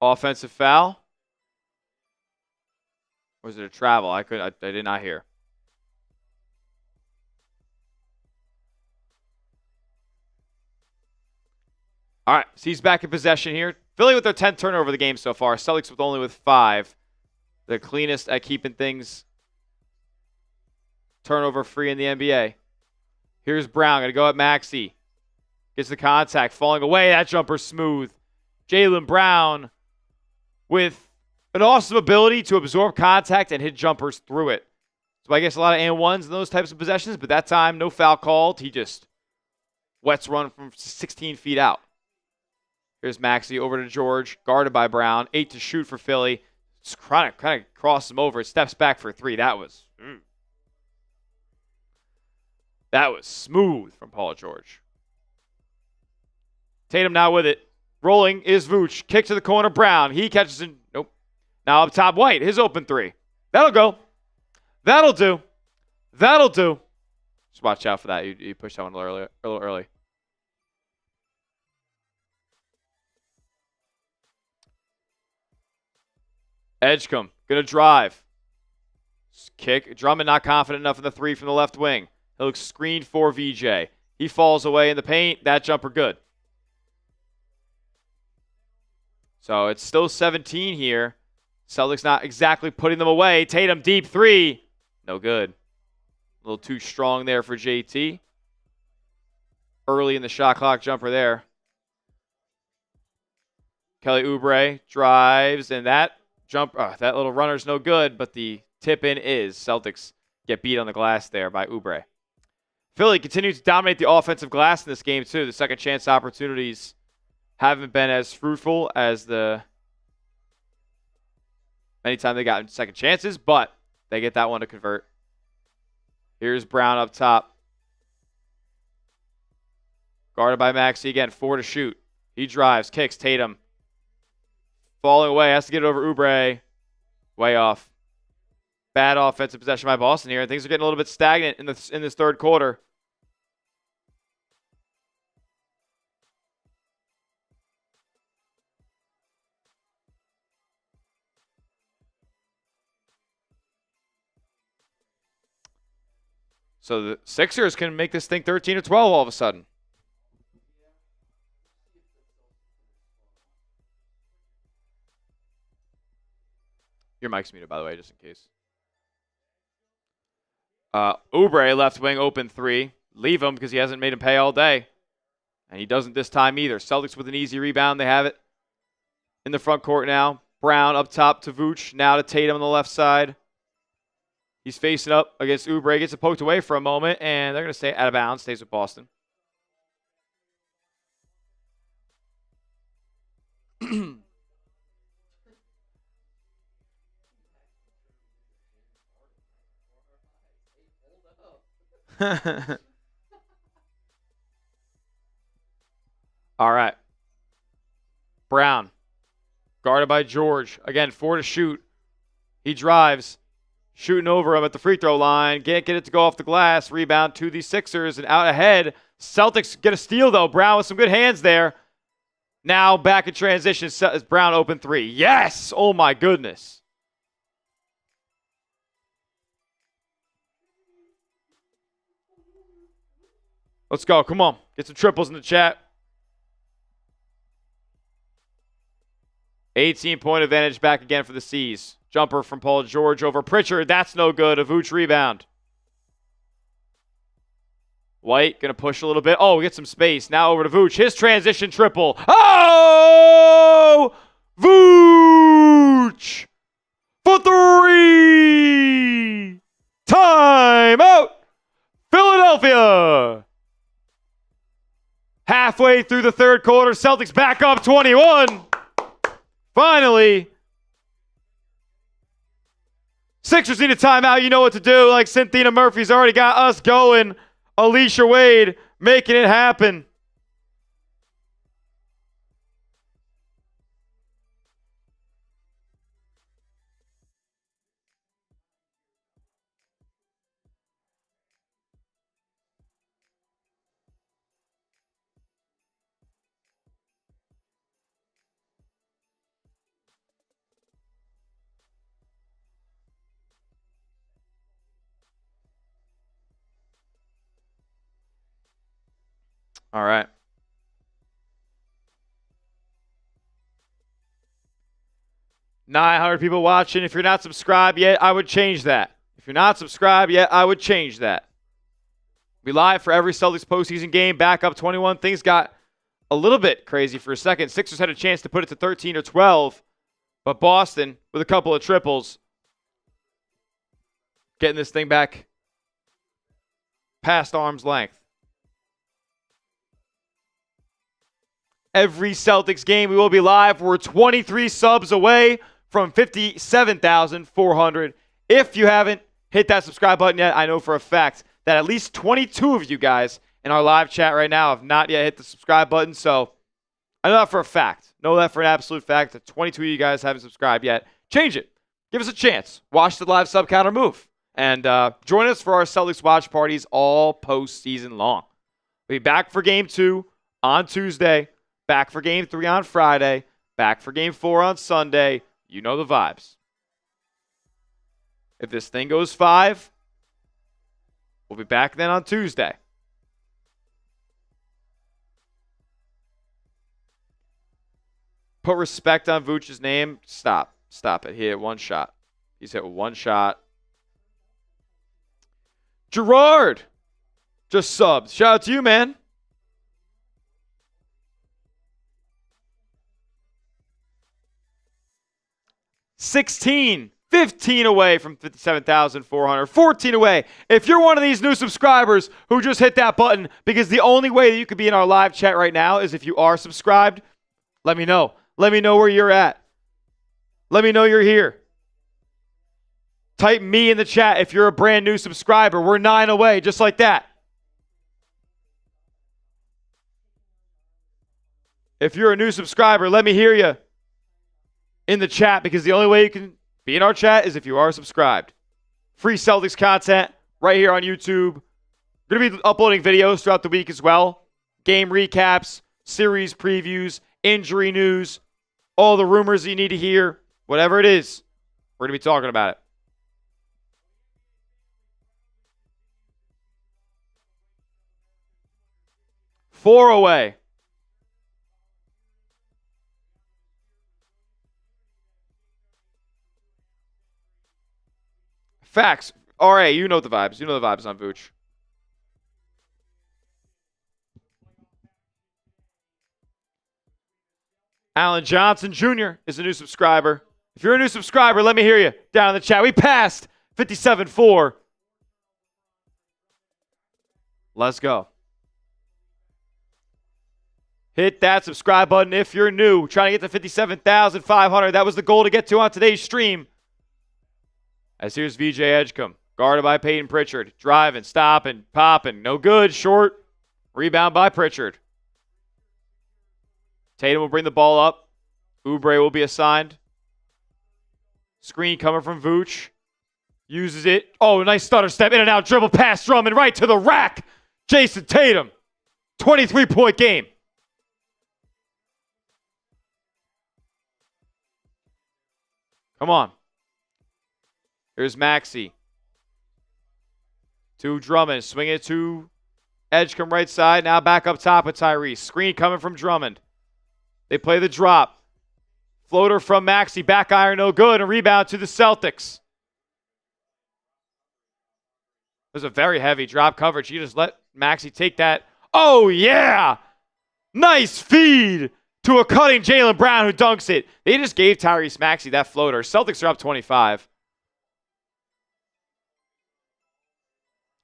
offensive foul. Or was it a travel? I did not hear. All right, so he's back in possession here. Philly with their 10th turnover of the game so far. Celtics with only 5. The cleanest at keeping things turnover free in the NBA. Here's Brown, going to go at Maxey. Gets the contact, falling away. That jumper smooth. Jaylen Brown with an awesome ability to absorb contact and hit jumpers through it. So I guess a lot of and ones in those types of possessions, but that time, no foul called. He just wets run from 16 feet out. Here's Maxey over to George, guarded by Brown. 8 to shoot for Philly. Just kind of crosses him over. Steps back for 3. That was smooth from Paul George. Tatum now with it. Rolling is Vooch. Kick to the corner, Brown. He catches it. Nope. Now up top, White. His open 3. That'll go. That'll do. That'll do. Just watch out for that. You pushed that one a little early. Edgecombe, going to drive. Kick. Drummond not confident enough in the 3 from the left wing. He looks screened for VJ. He falls away in the paint. That jumper good. So it's still 17 here. Celtics not exactly putting them away. Tatum deep 3. No good. A little too strong there for JT. Early in the shot clock jumper there. Kelly Oubre drives, and that that little runner's no good, but the tip in is. Celtics get beat on the glass there by Oubre. Philly continues to dominate the offensive glass in this game, too. The second chance opportunities haven't been as fruitful as anytime they got second chances, but they get that one to convert. Here's Brown up top. Guarded by Maxey again, 4 to shoot. He drives, kicks, Tatum. Falling away, has to get it over Oubre. Way off. Bad offensive possession by Boston here. Things are getting a little bit stagnant in this third quarter. So the Sixers can make this thing 13 or 12 all of a sudden. Your mic's muted, by the way, just in case. Oubre left wing open 3. Leave him because he hasn't made him pay all day. And he doesn't this time either. Celtics with an easy rebound. They have it in the front court now. Brown up top to Vooch. Now to Tatum on the left side. He's facing up against Oubre. Gets it poked away for a moment. And they're going to stay out of bounds. Stays with Boston. All right. Brown. Guarded by George. Again, 4 to shoot. He drives. Shooting over him at the free throw line. Can't get it to go off the glass. Rebound to the Sixers. And out ahead. Celtics get a steal, though. Brown with some good hands there. Now back in transition. Brown open 3. Yes! Oh, my goodness. Let's go. Come on. Get some triples in the chat. 18-point advantage back again for the C's. Jumper from Paul George over Pritchard. That's no good. A Vooch rebound. White going to push a little bit. Oh, get some space. Now over to Vooch. His transition triple. Oh! Vooch! For 3! Time out! Philadelphia! Halfway through the third quarter, Celtics back up 21. Finally. Sixers need a timeout. You know what to do. Like Cynthia Murphy's already got us going. Alicia Wade making it happen. All right. $900 people watching. If you're not subscribed yet, I would change that. If you're not subscribed yet, I would change that. We live for every Celtics postseason game. Back up 21. Things got a little bit crazy for a second. Sixers had a chance to put it to 13 or 12. But Boston, with a couple of triples, getting this thing back past arm's length. Every Celtics game, we will be live. We're 23 subs away from 57,400. If you haven't hit that subscribe button yet, I know for a fact that at least 22 of you guys in our live chat right now have not yet hit the subscribe button. So I know that for a fact. Know that for an absolute fact that 22 of you guys haven't subscribed yet. Change it. Give us a chance. Watch the live sub counter move. And join us for our Celtics watch parties all postseason long. We'll be back for Game 2 on Tuesday. Back for Game 3 on Friday. Back for Game 4 on Sunday. You know the vibes. If this thing goes 5, we'll be back then on Tuesday. Put respect on Vooch's name. Stop. Stop it. He hit one shot. He's hit one shot. Gerard just subbed. Shout out to you, man. $16, $15 away from 57,400, 14 away. If you're one of these new subscribers who just hit that button, because the only way that you could be in our live chat right now is if you are subscribed, let me know. Let me know where you're at. Let me know you're here. Type me in the chat if you're a brand new subscriber. We're 9 away, just like that. If you're a new subscriber, let me hear you in the chat, because the only way you can be in our chat is if you are subscribed. Free Celtics content right here on YouTube. We're going to be uploading videos throughout the week as well. Game recaps, series previews, injury news, all the rumors you need to hear. Whatever it is, we're going to be talking about it. Four away. Facts. All right, you know the vibes. You know the vibes on Vooch. Alan Johnson Jr. is a new subscriber. If you're a new subscriber, let me hear you down in the chat. We passed 57.4. Let's go. Hit that subscribe button if you're new. Trying to get to 57,500. That was the goal to get to on today's stream. As here's VJ Edgecombe, guarded by Peyton Pritchard. Driving, stopping, popping. No good. Short. Rebound by Pritchard. Tatum will bring the ball up. Oubre will be assigned. Screen coming from Vooch. Uses it. Oh, nice stutter step. In and out. Dribble pass Drummond right to the rack. Jayson Tatum. 23-point game. Come on. Here's Maxey. To Drummond. Swing it to Edgecombe right side. Now back up top with Tyrese. Screen coming from Drummond. They play the drop. Floater from Maxey. Back iron no good. And rebound to the Celtics. There's a very heavy drop coverage. You just let Maxey take that. Oh, yeah. Nice feed to a cutting Jaylen Brown who dunks it. They just gave Tyrese Maxey that floater. Celtics are up 25.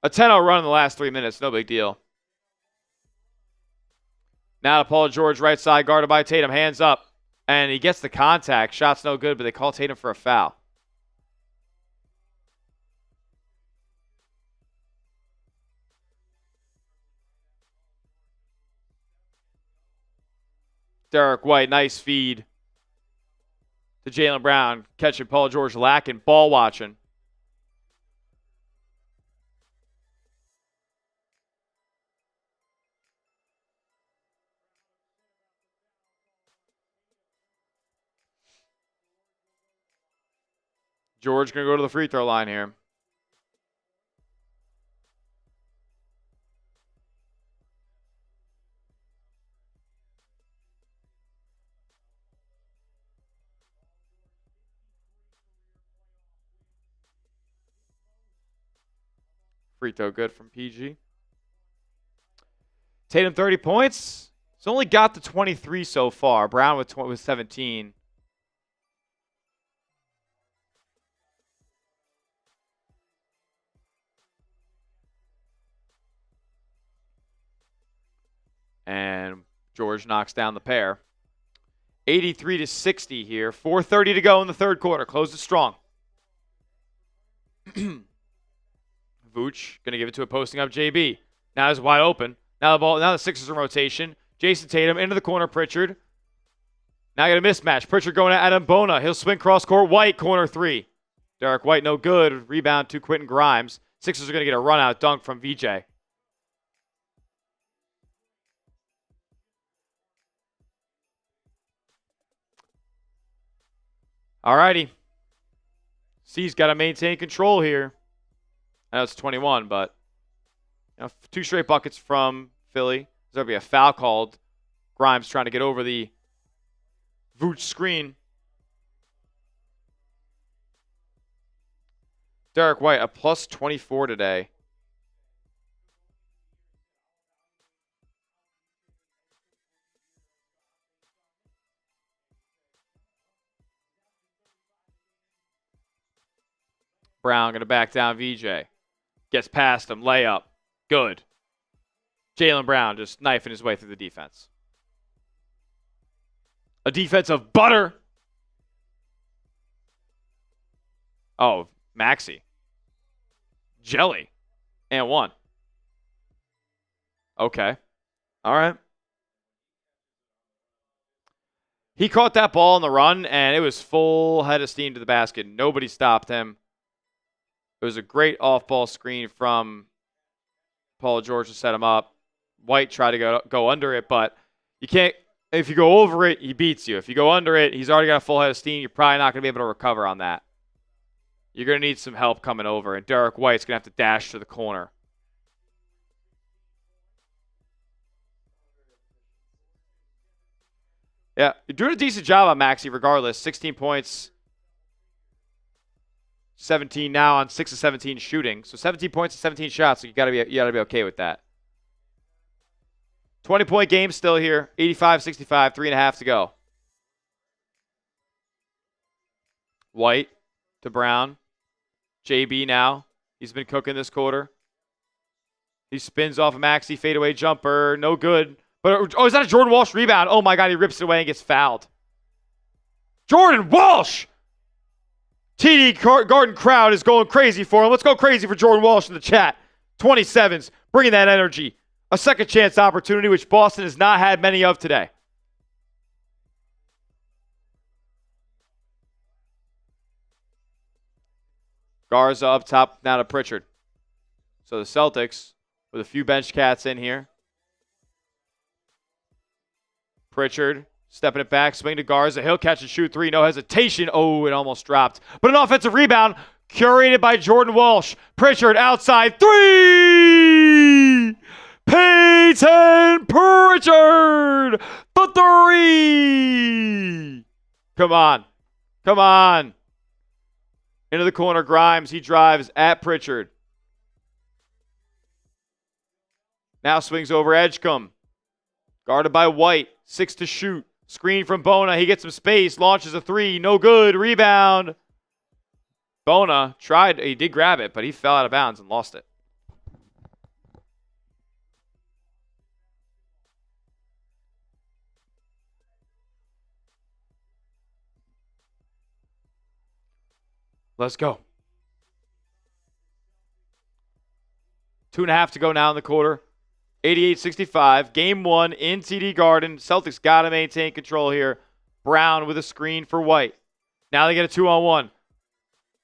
A 10-0 run in the last 3 minutes. No big deal. Now to Paul George, right side, guarded by Tatum. Hands up. And he gets the contact. Shot's no good, but they call Tatum for a foul. Derek White, nice feed to Jaylen Brown. Catching Paul George lacking. Ball watching. George going to go to the free throw line here. Free throw good from PG. Tatum 30 points. He's only got the 23 so far. Brown with 17. And George knocks down the pair. 83-60 here. 4:30 to go in the third quarter. Closed it strong. Vooch going to give it to a posting up JB. Now it's wide open. Now the Sixers in rotation. Jayson Tatum into the corner. Pritchard. Now get a mismatch. Pritchard going at Mbona. He'll swing cross court. White corner three. Derek White no good. Rebound to Quentin Grimes. Sixers are going to get a run out dunk from VJ. Alrighty. C's got to maintain control here. I know it's 21, but 2 straight buckets from Philly. There'll be a foul called. Grimes trying to get over the Vooch screen. Derek White, a plus 24 today. Brown going to back down VJ. Gets past him. Layup. Good. Jaylen Brown just knifing his way through the defense. A defense of butter. Oh, Maxey. Jelly. And one. Okay. All right. He caught that ball on the run, and it was full head of steam to the basket. Nobody stopped him. It was a great off-ball screen from Paul George to set him up. White tried to go under it, but you can't. If you go over it, he beats you. If you go under it, he's already got a full head of steam. You're probably not going to be able to recover on that. You're going to need some help coming over, and Derek White's going to have to dash to the corner. Yeah, you're doing a decent job on Maxey regardless. 16 points. 17 now on 6 of 17 shooting. So 17 points and 17 shots. So you gotta be okay with that. 20-point game still here. 85-65, 3.5 to go. White to Brown. JB now. He's been cooking this quarter. He spins off a Maxey fadeaway jumper. No good. But is that a Jordan Walsh rebound? Oh my God, he rips it away and gets fouled. Jordan Walsh! TD Garden crowd is going crazy for him. Let's go crazy for Jordan Walsh in the chat. 27s, bringing that energy. A second chance opportunity, which Boston has not had many of today. Garza up top now to Pritchard. So the Celtics with a few bench cats in here. Pritchard stepping it back, swing to Garza. He'll catch and shoot three, no hesitation. Oh, it almost dropped. But an offensive rebound curated by Jordan Walsh. Pritchard outside three! Peyton Pritchard! The three! Come on. Come on. Into the corner, Grimes. He drives at Pritchard. Now swings over Edgecombe. Guarded by White. 6 to shoot. Screen from Bona. He gets some space. Launches a three. No good. Rebound. Bona tried. He did grab it, but he fell out of bounds and lost it. Let's go. 2.5 to go now in the quarter. 88-65. Game 1 in TD Garden. Celtics got to maintain control here. Brown with a screen for White. Now they get a 2-on-1.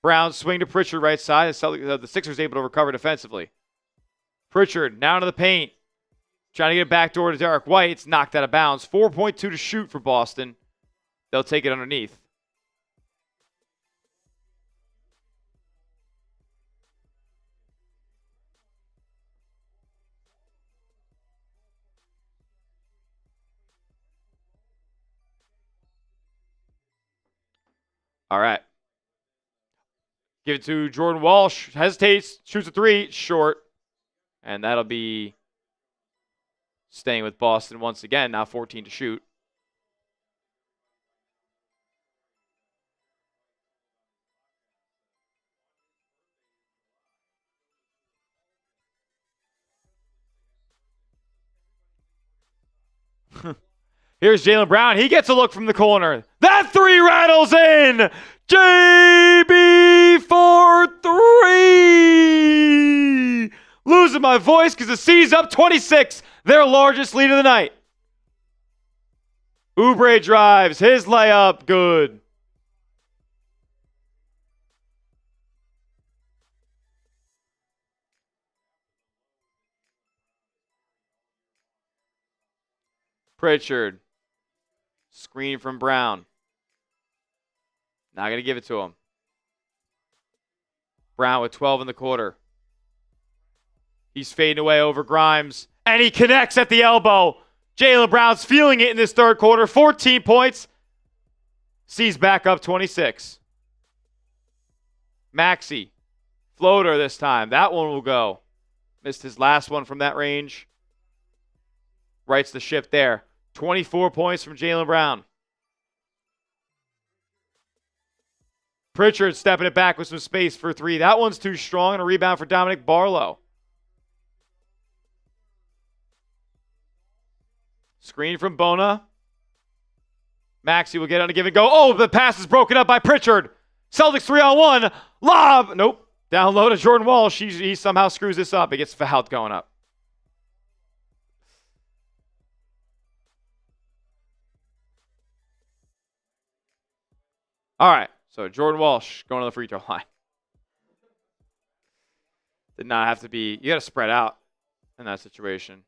Brown swing to Pritchard right side. The Sixers able to recover defensively. Pritchard now into the paint. Trying to get a backdoor to Derek White. It's knocked out of bounds. 4.2 to shoot for Boston. They'll take it underneath. All right. Give it to Jordan Walsh. Hesitates. Shoots a three. Short. And that'll be staying with Boston once again. Now 14 to shoot. Here's Jaylen Brown. He gets a look from the corner. That three rattles in. JB for three. Losing my voice because the C's up 26. Their largest lead of the night. Oubre drives. His layup. Good. Pritchard. Screen from Brown. Not going to give it to him. Brown with 12 in the quarter. He's fading away over Grimes. And he connects at the elbow. Jaylen Brown's feeling it in this third quarter. 14 points. Sees back up 26. Maxey. Floater this time. That one will go. Missed his last one from that range. Rights the ship there. 24 points from Jaylen Brown. Pritchard stepping it back with some space for three. That one's too strong, and a rebound for Dominic Barlow. Screen from Bona. Maxey will get on a give and go. Oh, the pass is broken up by Pritchard. Celtics 3-on-1. Lob. Nope. Down low to Jordan Walsh. He somehow screws this up. It gets fouled going up. All right. So Jordan Walsh going to the free throw line. Did not have to be. You got to spread out in that situation.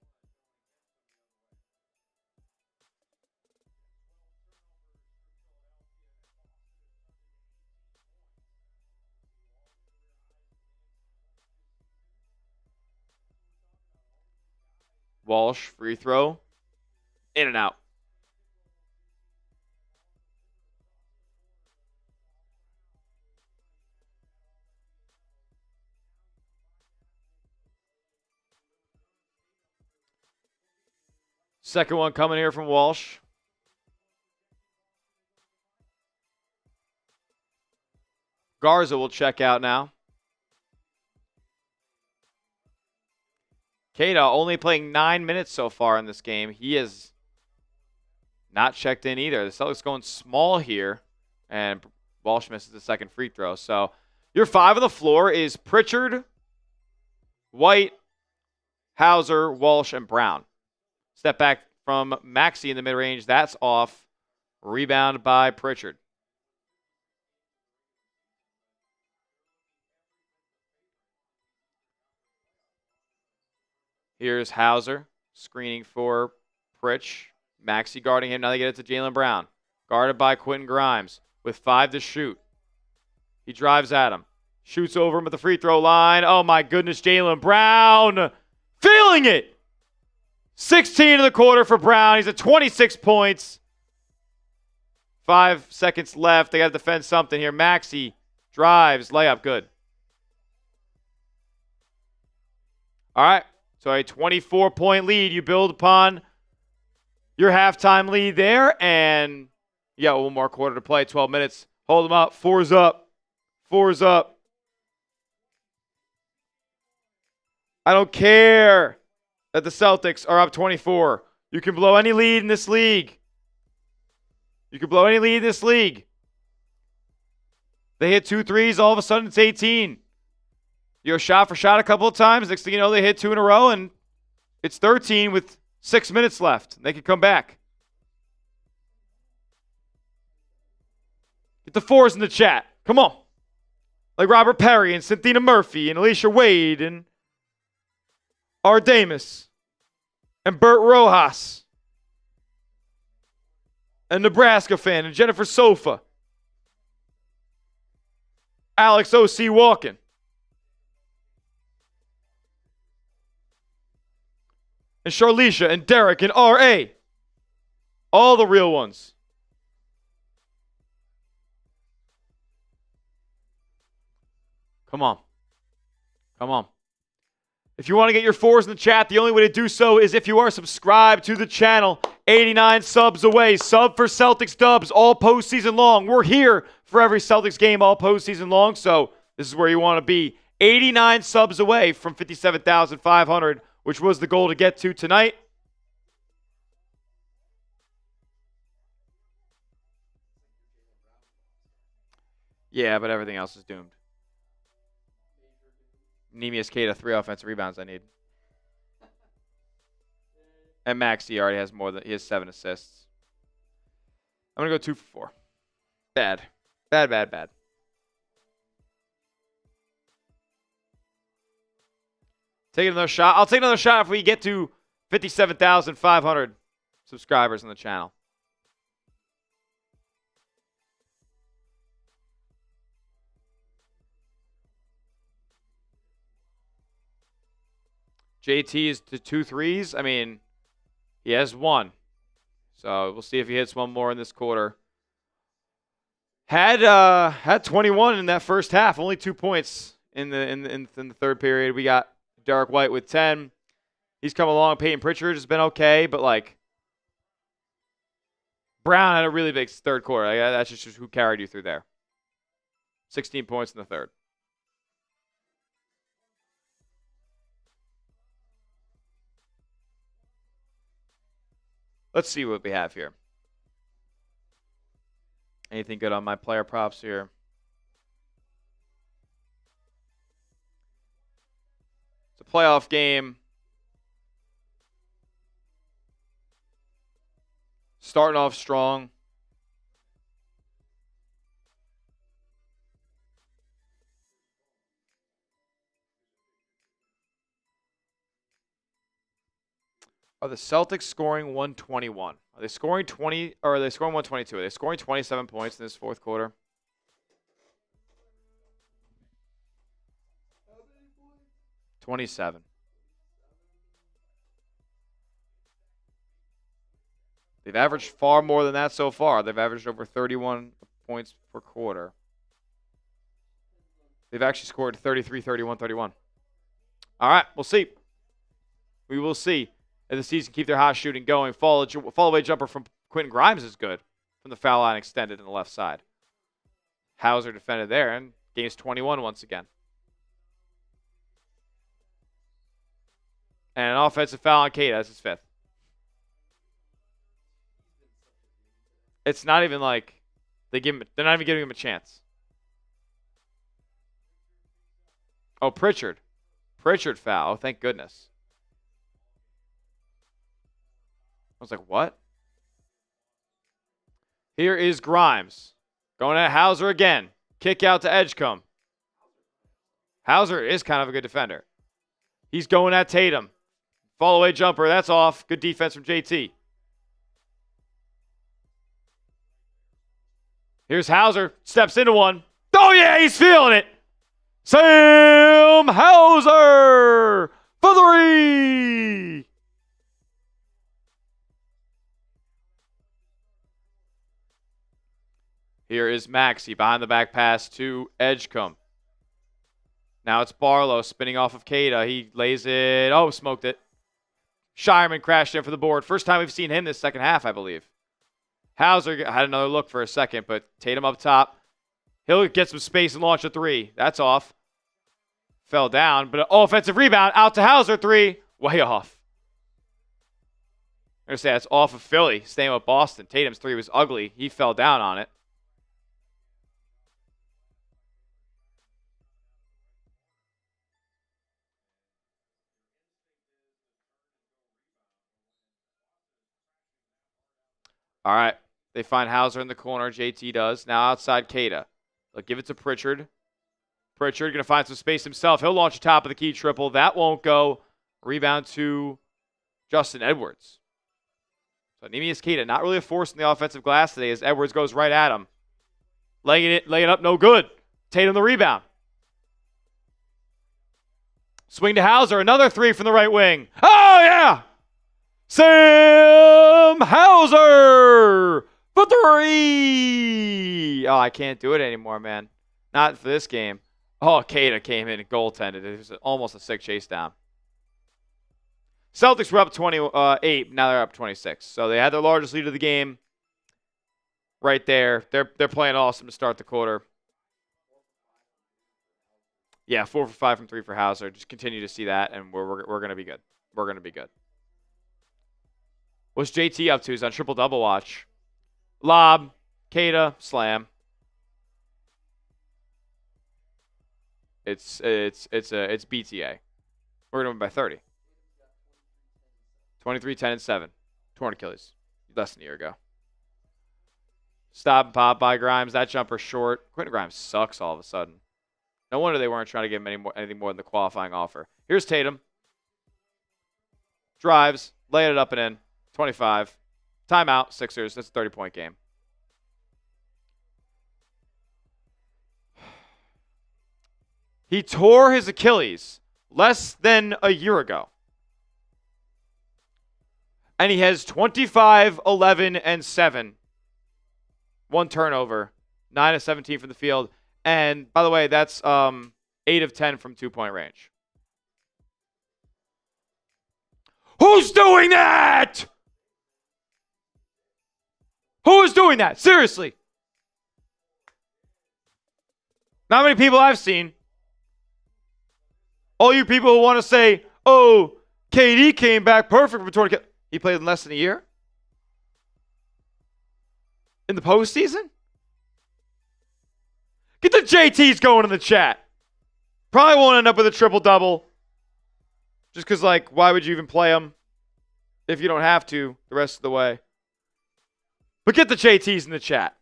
Walsh, free throw. In and out. Second one coming here from Walsh. Garza will check out now. Keita only playing 9 minutes so far in this game. He is not checked in either. The Celtics going small here, and Walsh misses the second free throw. So your five on the floor is Pritchard, White, Hauser, Walsh, and Brown. Step back from Maxey in the mid-range. That's off. Rebound by Pritchard. Here's Hauser screening for Pritch. Maxey guarding him. Now they get it to Jaylen Brown. Guarded by Quentin Grimes with 5 to shoot. He drives at him. Shoots over him at the free throw line. Oh my goodness, Jaylen Brown feeling it. 16 in the quarter for Brown. He's at 26 points. 5 seconds left. They got to defend something here. Maxey drives. Layup. Good. All right. So a 24-point lead. You build upon your halftime lead there. And you got one more quarter to play. 12 minutes. Hold them up. 4's up. 4's up. I don't care that the Celtics are up 24. You can blow any lead in this league. You can blow any lead in this league. They hit 2 threes. All of a sudden, it's 18. You go shot for shot a couple of times. Next thing you know, they hit 2 in a row, and it's 13 with 6 minutes left. They can come back. Get the 4s in the chat. Come on. Like Robert Perry and Cynthia Murphy and Alicia Wade and Ardamus and Bert Rojas and Nebraska fan and Jennifer Sofa. Alex O.C. Walken. And Charlicia and Derek and R.A. All the real ones. Come on. Come on. If you want to get your 4s in the chat, the only way to do so is if you are subscribed to the channel. 89 subs away. Sub for Celtics dubs all postseason long. We're here for every Celtics game all postseason long, so this is where you want to be. 89 subs away from 57,500, which was the goal to get to tonight. Yeah, but everything else is doomed. Neemias Keita, 3 offensive rebounds I need. And Maxey already has more than, he has 7 assists. I'm going to go 2 for 4. Bad. Bad, bad, bad. Take another shot. I'll take another shot if we get to 57,500 subscribers on the channel. JT is to 2 threes. I mean, he has 1. So we'll see if he hits 1 more in this quarter. Had 21 in that first half. Only 2 points in the third period. We got Derek White with 10. He's come along. Peyton Pritchard has been okay, but like Brown had a really big third quarter. That's just who carried you through there. 16 points in the third. Let's see what we have here. Anything good on my player props here? It's a playoff game. Starting off strong. Are the Celtics scoring 121? Are they scoring 20 or are they scoring 122? Are they scoring 27 points in this fourth quarter? $27. They've averaged far more than that so far. They've averaged over 31 points per quarter. They've actually scored 33, 31, 31. All right, we'll see. We will see. If the season keep their hot shooting going, fall away jumper from Quentin Grimes is good from the foul line extended on the left side. Hauser defended there, and game's 21 once again. And an offensive foul on Kate. That's his fifth. It's not even like they're not even giving him a chance. Oh, Pritchard foul. Oh, thank goodness. I was like, what? Here is Grimes. Going at Hauser again. Kick out to Edgecombe. Hauser is kind of a good defender. He's going at Tatum. Fall away jumper. That's off. Good defense from JT. Here's Hauser. Steps into one. Oh, yeah, he's feeling it. Sam Hauser for three. Here is Maxey behind the back pass to Edgecombe. Now it's Barlow spinning off of Cada. He lays it. Oh, smoked it. Shireman crashed in for the board. First time we've seen him this second half, I believe. Hauser had another look for a second, but Tatum up top. He'll get some space and launch a three. That's off. Fell down, but an offensive rebound out to Hauser. Three. Way off. I'm going to say that's off of Philly. Staying with Boston. Tatum's three was ugly. He fell down on it. All right. They find Hauser in the corner. JT does. Now outside Cada. They'll give it to Pritchard. Pritchard going to find some space himself. He'll launch a top of the key triple. That won't go. Rebound to Justin Edwards. So Neemias Queta not really a force in the offensive glass today as Edwards goes right at him. Laying it up, no good. Tatum the rebound. Swing to Hauser. Another three from the right wing. Oh, yeah! Sam Hauser for three. Oh, I can't do it anymore, man. Not for this game. Oh, Cada came in and goaltended. It was almost a sick chase down. Celtics were up 28. Now they're up 26. So they had their largest lead of the game right there. They're playing awesome to start the quarter. Yeah, 4 for 5 from 3 for Hauser. Just continue to see that, and we're going to be good. We're going to be good. What's JT up to? He's on triple-double watch. Lob, Cada, slam. It's BTA. We're going to win by 30. 23, 10, and 7. Torn Achilles. Less than a year ago. Stop and pop by Grimes. That jumper short. Quentin Grimes sucks all of a sudden. No wonder they weren't trying to give him anything more than the qualifying offer. Here's Tatum. Drives. Laying it up and in. 25. Timeout. Sixers. That's a 30-point game. He tore his Achilles less than a year ago. And he has 25, 11, and 7. 1 turnover. 9 of 17 from the field. And, by the way, that's 8 of 10 from 2-point range. Who's doing that? Who is doing that? Seriously. Not many people I've seen. All you people who want to say, oh, KD came back perfect from torn. He played in less than a year? In the postseason? Get the JTs going in the chat. Probably won't end up with a triple-double. Just because, like, why would you even play him if you don't have to the rest of the way? But get the JTs in the chat.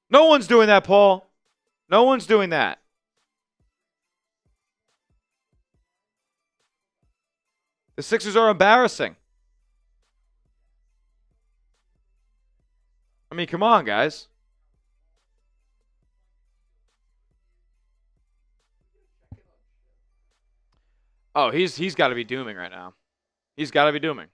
No one's doing that, Paul. No one's doing that. The Sixers are embarrassing. I mean, come on, guys. Oh, he's got to be dooming right now. He's got to be dooming.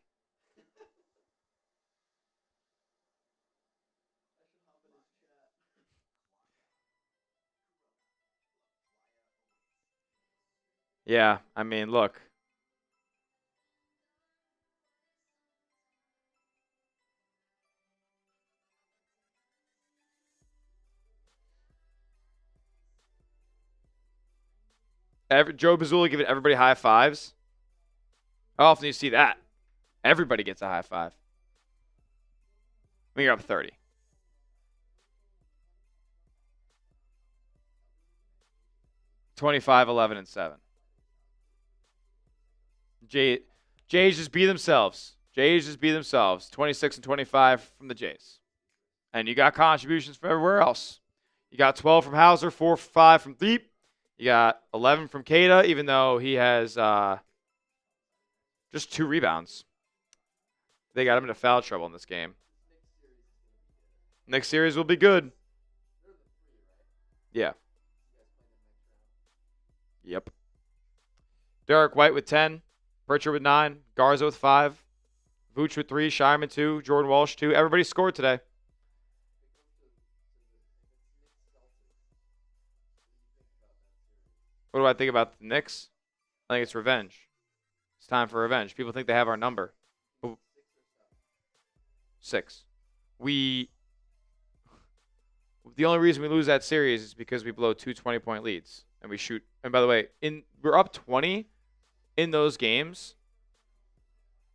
Yeah, I mean, look. Joe Mazzulla giving everybody high fives. How often do you see that? Everybody gets a high five. When you're up 30. $25, 11, and 7. Jays just be themselves. Jays just be themselves. 26 and 25 from the Jays. And you got contributions from everywhere else. You got 12 from Hauser, 4 for 5 from Deep. You got 11 from Kada, even though he has just 2 rebounds. They got him into foul trouble in this game. Next series will be good. Yeah. Yep. Derek White with 10. Pritchard with 9. Garza with 5. Vooch with 3. Shireman 2. Jordan Walsh 2. Everybody scored today. What do I think about the Knicks? I think it's revenge. It's time for revenge. People think they have our number. 6. The only reason we lose that series is because we blow 2 20-point leads. And we shoot. And by the way, we're up 20 in those games.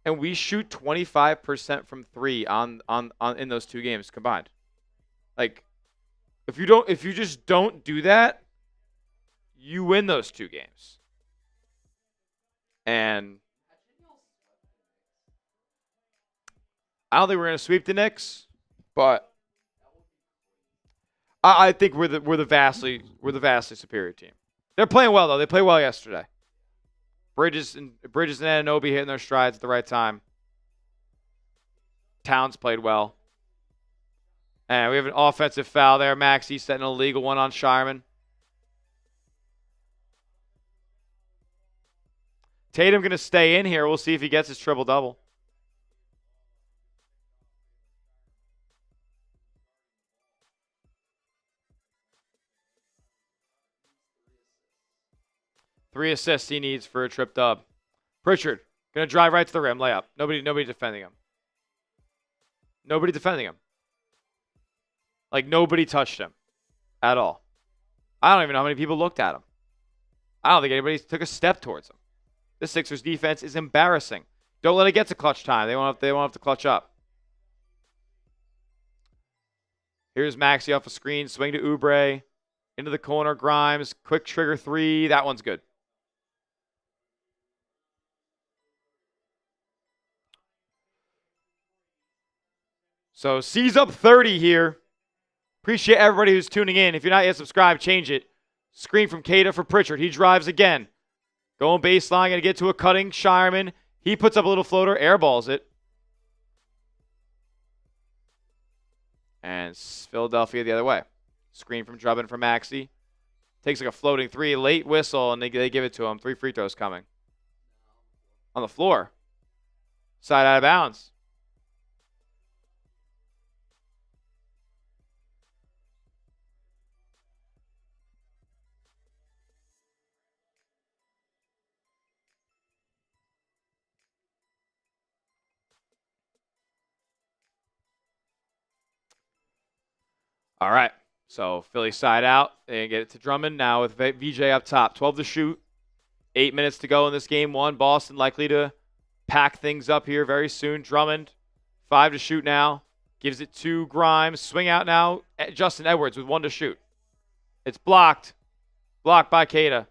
And we shoot 25% from 3 on in those 2 games combined. Like, if you just don't do that, you win those 2 games. And I don't think we're going to sweep the Knicks, but I think we're the vastly superior team. They're playing well though. They played well yesterday. Bridges and Anunoby hitting their strides at the right time. Towns played well. And we have an offensive foul there. Maxey setting an illegal one on Shireman. Tatum going to stay in here. We'll see if he gets his triple-double. Three assists he needs for a trip dub. Pritchard going to drive right to the rim, layup. Nobody defending him. Nobody defending him. Like, nobody touched him at all. I don't even know how many people looked at him. I don't think anybody took a step towards him. The Sixers defense is embarrassing. Don't let it get to clutch time. They won't have to clutch up. Here's Maxey off a screen. Swing to Oubre. Into the corner. Grimes. Quick trigger 3. That one's good. So C's up 30 here. Appreciate everybody who's tuning in. If you're not yet subscribed, change it. Screen from Kada for Pritchard. He drives again. Going baseline. Going to get to a cutting Shireman. He puts up a little floater. Airballs it. And Philadelphia the other way. Screen from Drummond for Maxey. Takes like a floating 3. Late whistle, and they give it to him. 3 free throws coming. On the floor. Side out of bounds. All right. So Philly side out. They get it to Drummond now with VJ up top. 12 to shoot. 8 minutes to go in this game one. Boston likely to pack things up here very soon. Drummond, 5 to shoot now. Gives it to Grimes. Swing out now. Justin Edwards with 1 to shoot. It's blocked. Blocked by Keita.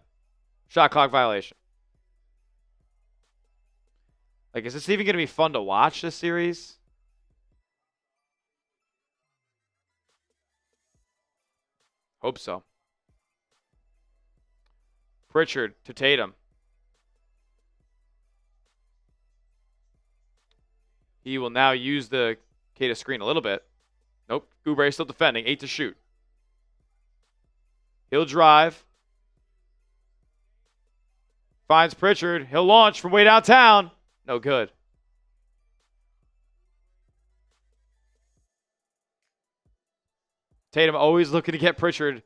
Shot clock violation. Like, is this even going to be fun to watch, this series? Hope so. Pritchard to Tatum. He will now use the Keita screen a little bit. Nope. Oubre still defending. 8 to shoot. He'll drive. Finds Pritchard. He'll launch from way downtown. No good. Tatum always looking to get Pritchard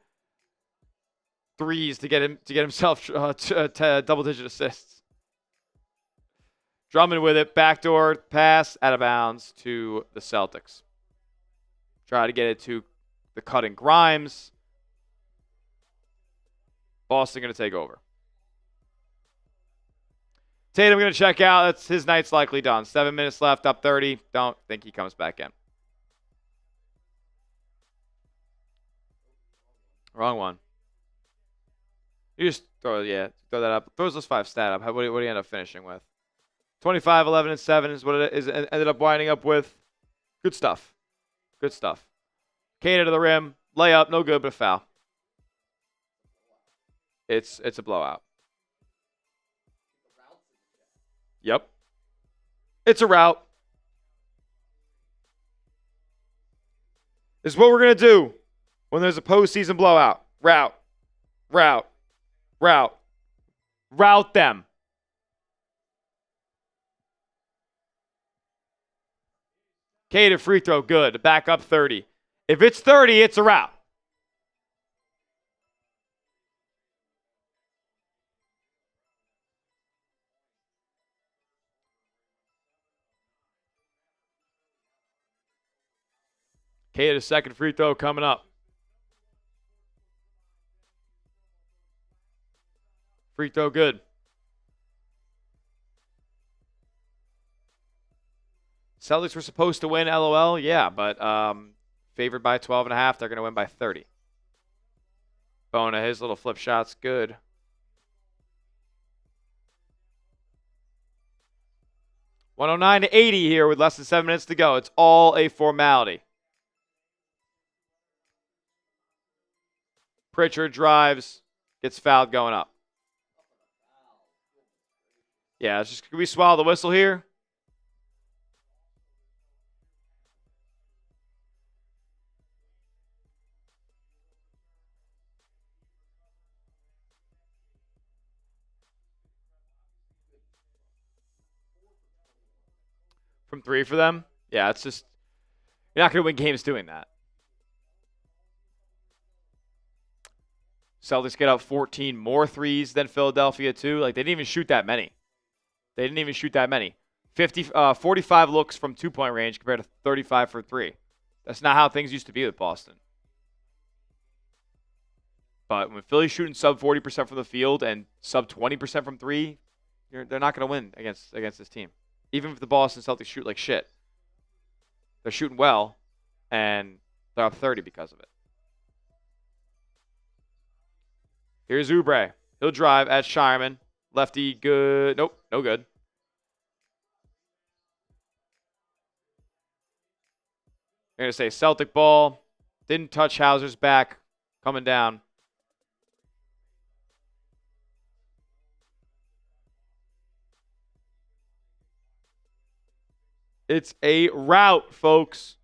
threes to get himself to double-digit assists. Drummond with it. Backdoor pass out of bounds to the Celtics. Try to get it to the cutting Grimes. Boston going to take over. Tatum going to check out. That's his night's likely done. 7 minutes left, up 30. Don't think he comes back in. Wrong one. You just throw that up. Throws those 5 stat up. What do you end up finishing with? 25, 11, and 7 is what it is. Ended up winding up with. Good stuff. Good stuff. Keita to the rim. Layup, no good, but a foul. It's a blowout. Yep. It's a rout. This is what we're going to do when there's a postseason blowout. Route. Route them. Keita free throw, good. Back up 30. If it's 30, it's a rout. Keita's second free throw coming up. Free throw good. Celtics were supposed to win, LOL. Yeah, but favored by 12.5. They're going to win by 30. Bona, his little flip shot's good. $109 to 80 here with less than 7 minutes to go. It's all a formality. Pritchard drives, gets fouled going up. Yeah, it's just, can we swallow the whistle here? From 3 for them? Yeah, it's just, you're not going to win games doing that. Celtics get up 14 more threes than Philadelphia, too. Like, they didn't even shoot that many. 45 looks from 2-point range compared to 35 for 3. That's not how things used to be with Boston. But when Philly's shooting sub 40% from the field and sub 20% from 3, they're not going to win against this team. Even if the Boston Celtics shoot like shit. They're shooting well, and they're up 30 because of it. Here's Oubre. He'll drive at Shireman. Lefty, good. Nope, no good. They're going to say Celtic ball. Didn't touch Hauser's back. Coming down. It's a rout, folks.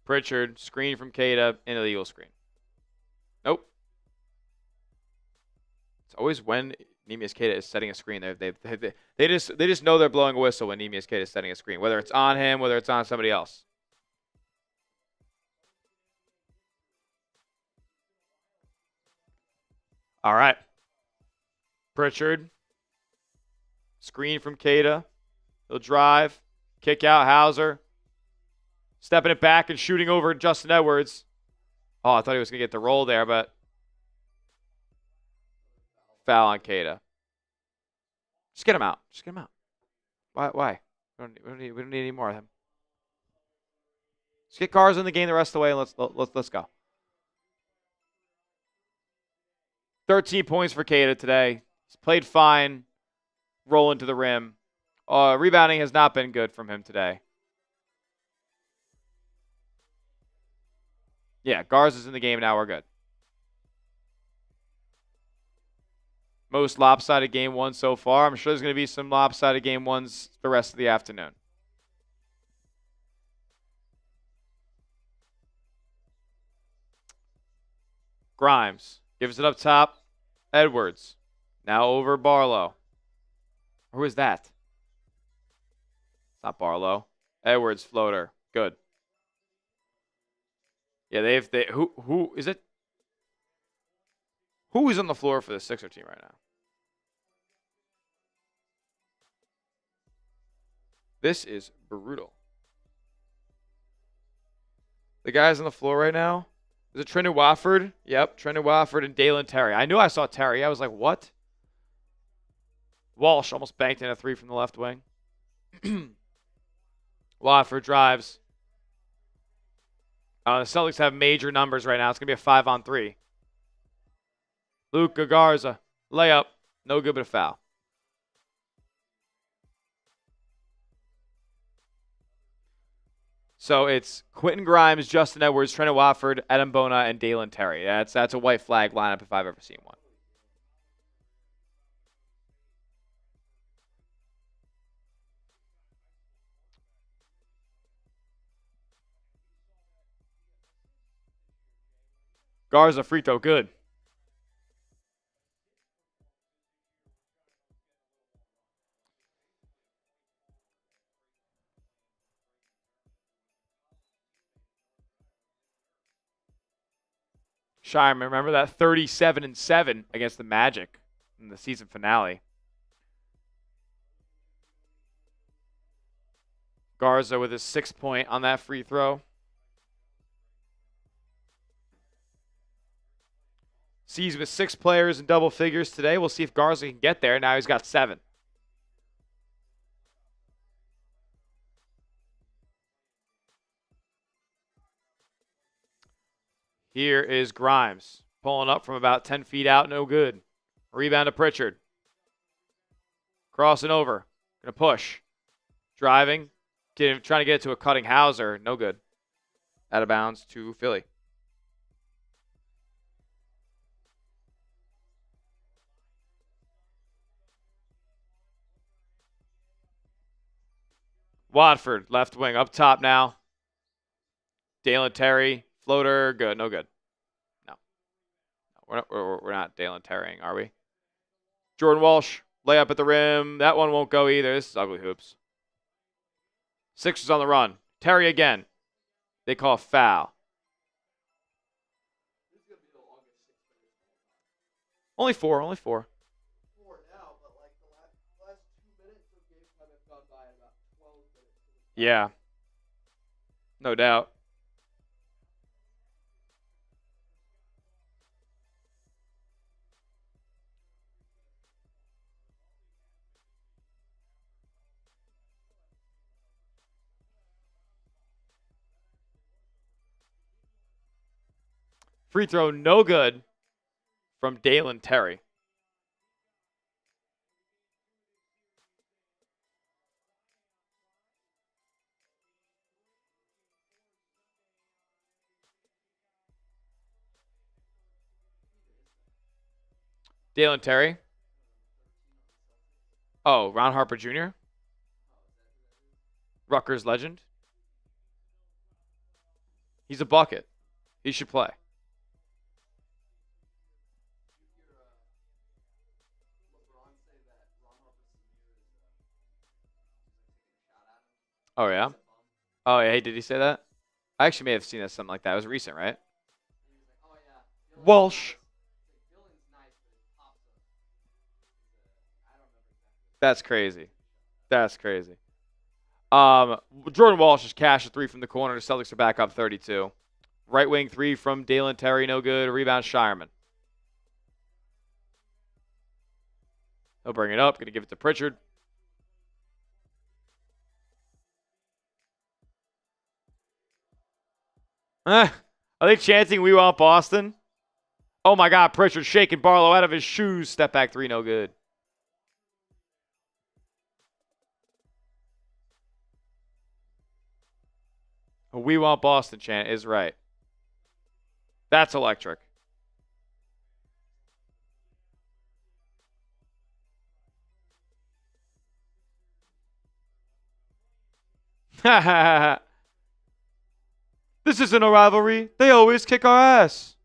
Pritchard, screen from Keita, an illegal screen. Nope. It's always when Neemias Queta is setting a screen. They just know they're blowing a whistle when Neemias Queta is setting a screen, whether it's on him, whether it's on somebody else. All right. Pritchard Screen from Cada. He'll drive. Kick out Hauser. Stepping it back and shooting over Justin Edwards. Oh, I thought he was going to get the roll there, but foul on Cada. Just get him out. Just get him out. Why? We don't need any more of him. Let's get Garza in the game the rest of the way, and let's go. 13 points for Cada today. He's played fine, rolling to the rim. Rebounding has not been good from him today. Yeah, Garza's in the game now. We're good. Most lopsided game one so far. I'm sure there's going to be some lopsided game ones the rest of the afternoon. Grimes gives it up top. Edwards. Now over Barlow. Who is that? It's not Barlow. Edwards floater. Good. Yeah, who is it? Who is on the floor for the Sixer team right now? This is brutal. The guys on the floor right now. Is it Trendon Watford? Yep, Trendon Watford and Dalen Terry. I knew I saw Terry. I was like, what? Walsh almost banked in a three from the left wing. Watford drives. The Celtics have major numbers right now. It's going to be a 5-on-3. Luka Garza. Layup. No good, but a foul. So it's Quentin Grimes, Justin Edwards, Trendon Watford, Adam Bona, and Dalen Terry. That's a white flag lineup if I've ever seen one. Garza free throw, good. Shireman, remember that 37-7 against the Magic in the season finale. Garza with his 6-point on that free throw. Sees with 6 players in double figures today. We'll see if Garza can get there. Now he's got 7. Here is Grimes. Pulling up from about 10 feet out. No good. Rebound to Pritchard. Crossing over. Going to push. Driving. Trying to get it to a cutting Hauser. No good. Out of bounds to Philly. Watford, left wing, up top now. Dalen Terry, floater, good, no good. No. We're not Dalen Terrying, are we? Jordan Walsh, layup at the rim. That one won't go either. This is ugly hoops. Sixers on the run. Terry again. They call a foul. Only four. Yeah. No doubt. Free throw, no good from Dalen Terry. Dalen Terry. Oh, Ron Harper Jr. Rutgers legend. He's a bucket. He should play. Oh, yeah? Oh, yeah. Hey, did he say that? I actually may have seen that something like that. It was recent, right? Walsh. That's crazy. That's crazy. Jordan Walsh just cashed a 3 from the corner. The Celtics are back up 32. Right wing 3 from Dalen Terry, no good. Rebound Shireman. He'll bring it up. Going to give it to Pritchard. Are they chanting "We want Boston"? Oh my God, Pritchard shaking Barlow out of his shoes. Step back 3, no good. A "We want Boston" chant is right. That's electric. This isn't a rivalry. They always kick our ass.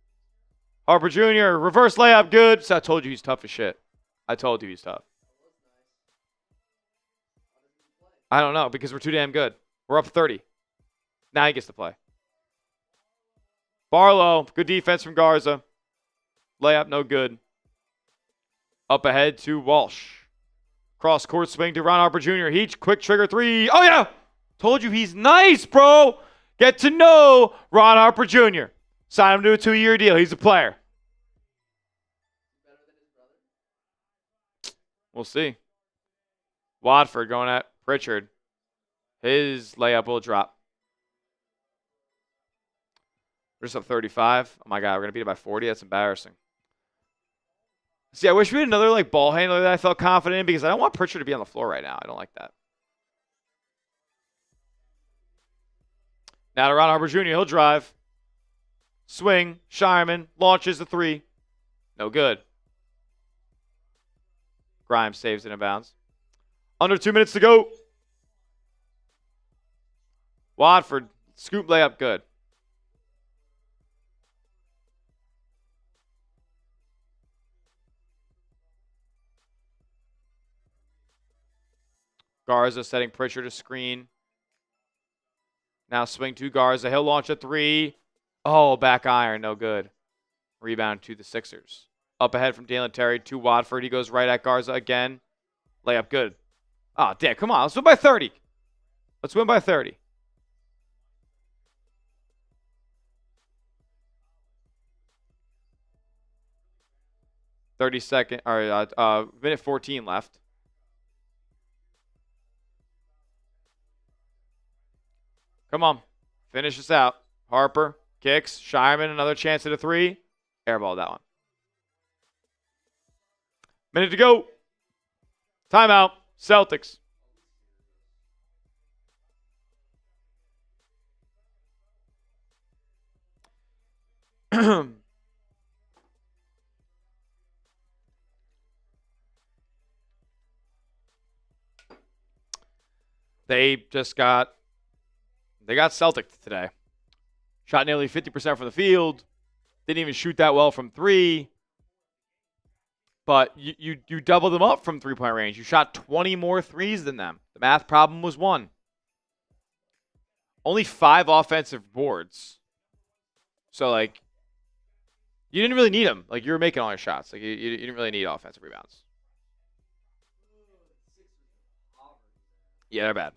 Harper Jr., reverse layup, good. So I told you he's tough as shit. I told you he's tough. I don't know, because we're too damn good. We're up 30. Now he gets to play. Barlow, good defense from Garza. Layup, no good. Up ahead to Walsh. Cross court swing to Ron Harper Jr. Heat, quick trigger 3. Oh, yeah. Told you he's nice, bro. Get to know Ron Harper Jr. Sign him to a 2-year deal. He's a player. We'll see. Watford going at Pritchard. His layup will drop. We're just up 35. Oh, my God. We're going to beat it by 40. That's embarrassing. See, I wish we had another ball handler that I felt confident in because I don't want Pritchard to be on the floor right now. I don't like that. Now to Ron Harper Jr. He'll drive. Swing. Shireman. Launches the 3. No good. Grimes saves it in bounds. Under 2 minutes to go. Watford. Scoop layup good. Garza setting Pritchard to screen. Now swing to Garza. He'll launch a 3. Oh, back iron. No good. Rebound to the Sixers. Up ahead from Dalen Terry to Watford. He goes right at Garza again. Layup good. Oh, damn. Come on. Let's win by 30. Let's win by 30. Minute 14 left. Come on. Finish this out. Harper kicks. Shireman, another chance at a 3. Airball that one. Minute to go. Timeout. Celtics. They got Celtic today. Shot nearly 50% from the field. Didn't even shoot that well from 3. But you doubled them up from 3-point range. You shot 20 more threes than them. The math problem was 1. Only 5 offensive boards. So, you didn't really need them. You were making all your shots. You didn't really need offensive rebounds. Yeah, they're bad.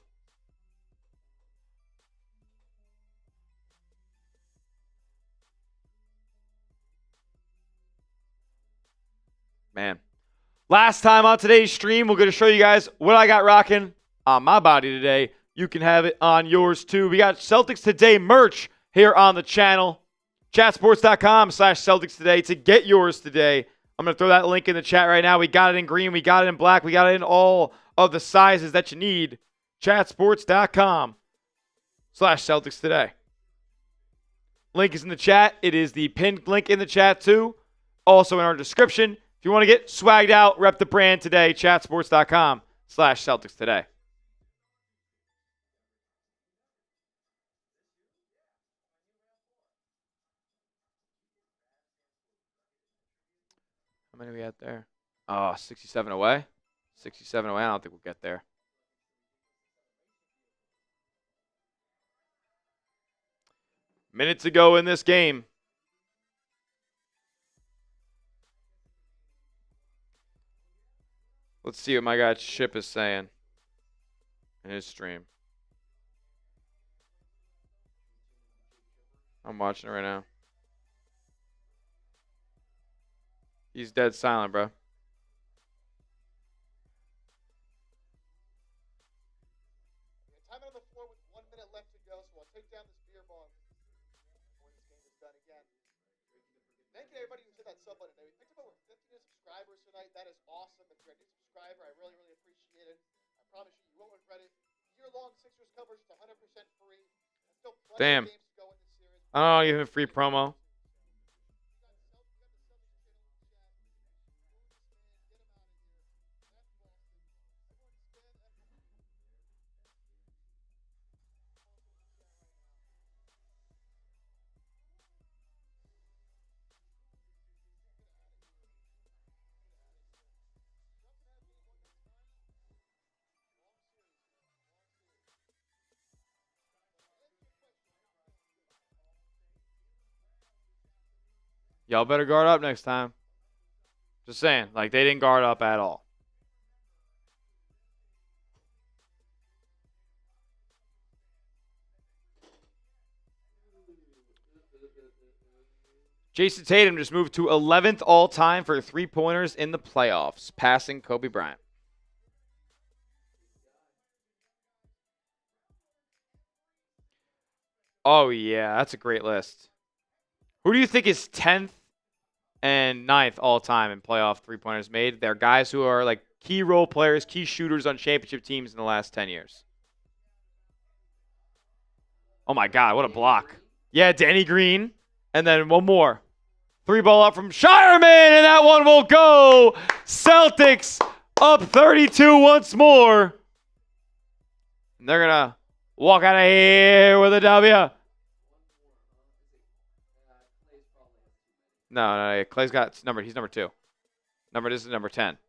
Man. Last time on today's stream, we're going to show you guys what I got rocking on my body today. You can have it on yours too. We got Celtics Today merch here on the channel. Chatsports.com/Celtics Today to get yours today. I'm going to throw that link in the chat right now. We got it in green. We got it in black. We got it in all of the sizes that you need. Chatsports.com/Celtics Today. Link is in the chat. It is the pinned link in the chat too. Also in our description. If you want to get swagged out, rep the brand today. Chatsports.com/Celtics Today. How many we at there? Oh, 67 away. 67 away. I don't think we'll get there. Minutes to go in this game. Let's see what my guy Chip is saying in his stream. I'm watching it right now. He's dead silent, bro. Time on the floor with 1 minute left to go, so I'll take down this beer bong when this game is done again. Thank you to everybody who's hit that sub button. We picked up over 50 new subscribers tonight. That is awesome. If you're a new subscriber, I really, really appreciate it. I promise you, you won't regret it. Year-long Sixers coverage is 100% free. There's still plenty of games to go in this series. I don't know, give him a free promo. Y'all better guard up next time. Just saying, like, they didn't guard up at all. Jayson Tatum just moved to 11th all-time for three-pointers in the playoffs, passing Kobe Bryant. Oh, yeah, that's a great list. Who do you think is 10th and 9th all-time in playoff three-pointers made? They're guys who are, like, key role players, key shooters on championship teams in the last 10 years. Oh, my God, what a block. Yeah, Danny Green. And then one more. Three ball up from Shireman, and that one will go. Celtics up 32 once more. And they're going to walk out of here with a W. No, Clay's got number. He's number 2. This is number 10.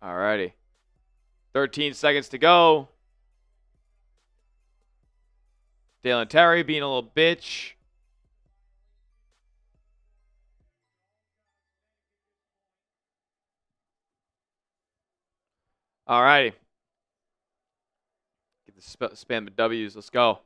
Alrighty. 13 seconds to go. Dalen Terry being a little bitch. Alrighty. Get the spam of W's. Let's go.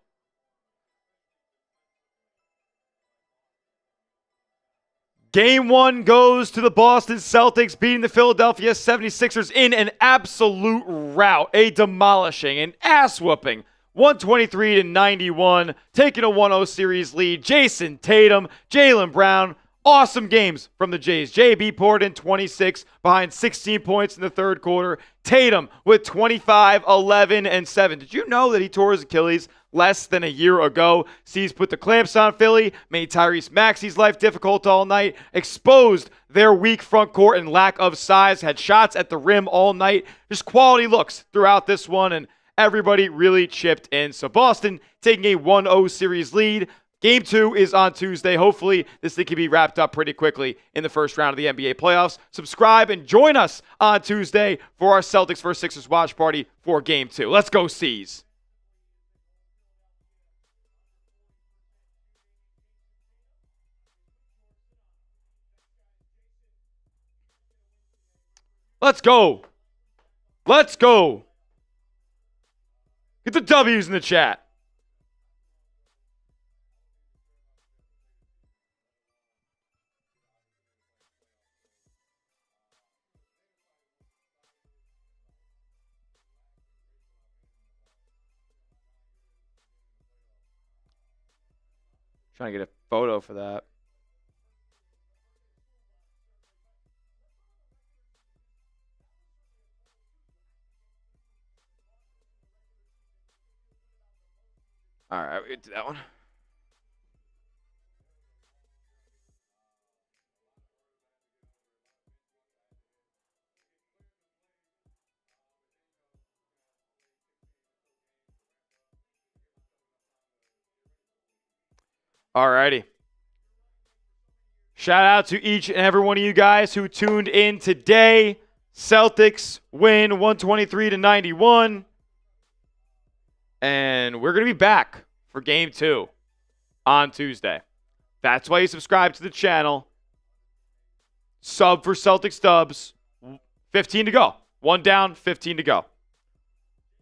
Game 1 goes to the Boston Celtics, beating the Philadelphia 76ers in an absolute rout, a demolishing, an ass-whooping. 123-91, taking a 1-0 series lead. Jayson Tatum, Jaylen Brown, awesome games from the Jays. JB poured in 26 behind 16 points in the third quarter. Tatum with 25, 11, and 7. Did you know that he tore his Achilles less than a year ago? C's put the clamps on Philly, made Tyrese Maxey's life difficult all night, exposed their weak front court and lack of size, had shots at the rim all night. Just quality looks throughout this one, and everybody really chipped in. So Boston taking a 1-0 series lead. Game 2 is on Tuesday. Hopefully, this thing can be wrapped up pretty quickly in the first round of the NBA playoffs. Subscribe and join us on Tuesday for our Celtics vs. Sixers watch party for Game 2. Let's go, C's. Let's go. Let's go. Get the W's in the chat. Trying to get a photo for that. All right, we get to that one. All righty. Shout out to each and every one of you guys who tuned in today. Celtics win 123-91. And we're going to be back for game 2 on Tuesday. That's why you subscribe to the channel. Sub for Celtics dubs. 15 to go. 1 down, 15 to go.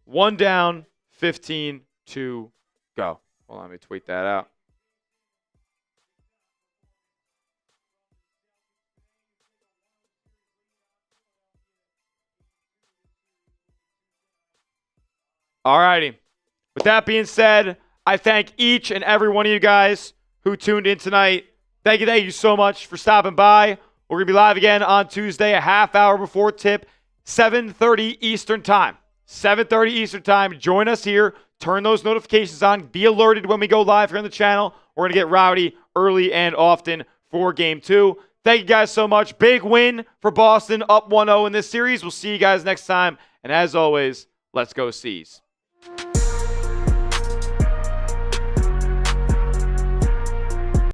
1 down, 15 to go. Hold on, let me tweet that out. Alrighty. With that being said, I thank each and every one of you guys who tuned in tonight. Thank you so much for stopping by. We're going to be live again on Tuesday, a half hour before tip, 7:30 Eastern Time. 7:30 Eastern Time. Join us here. Turn those notifications on. Be alerted when we go live here on the channel. We're going to get rowdy early and often for Game 2. Thank you guys so much. Big win for Boston, up 1-0 in this series. We'll see you guys next time. And as always, let's go C's.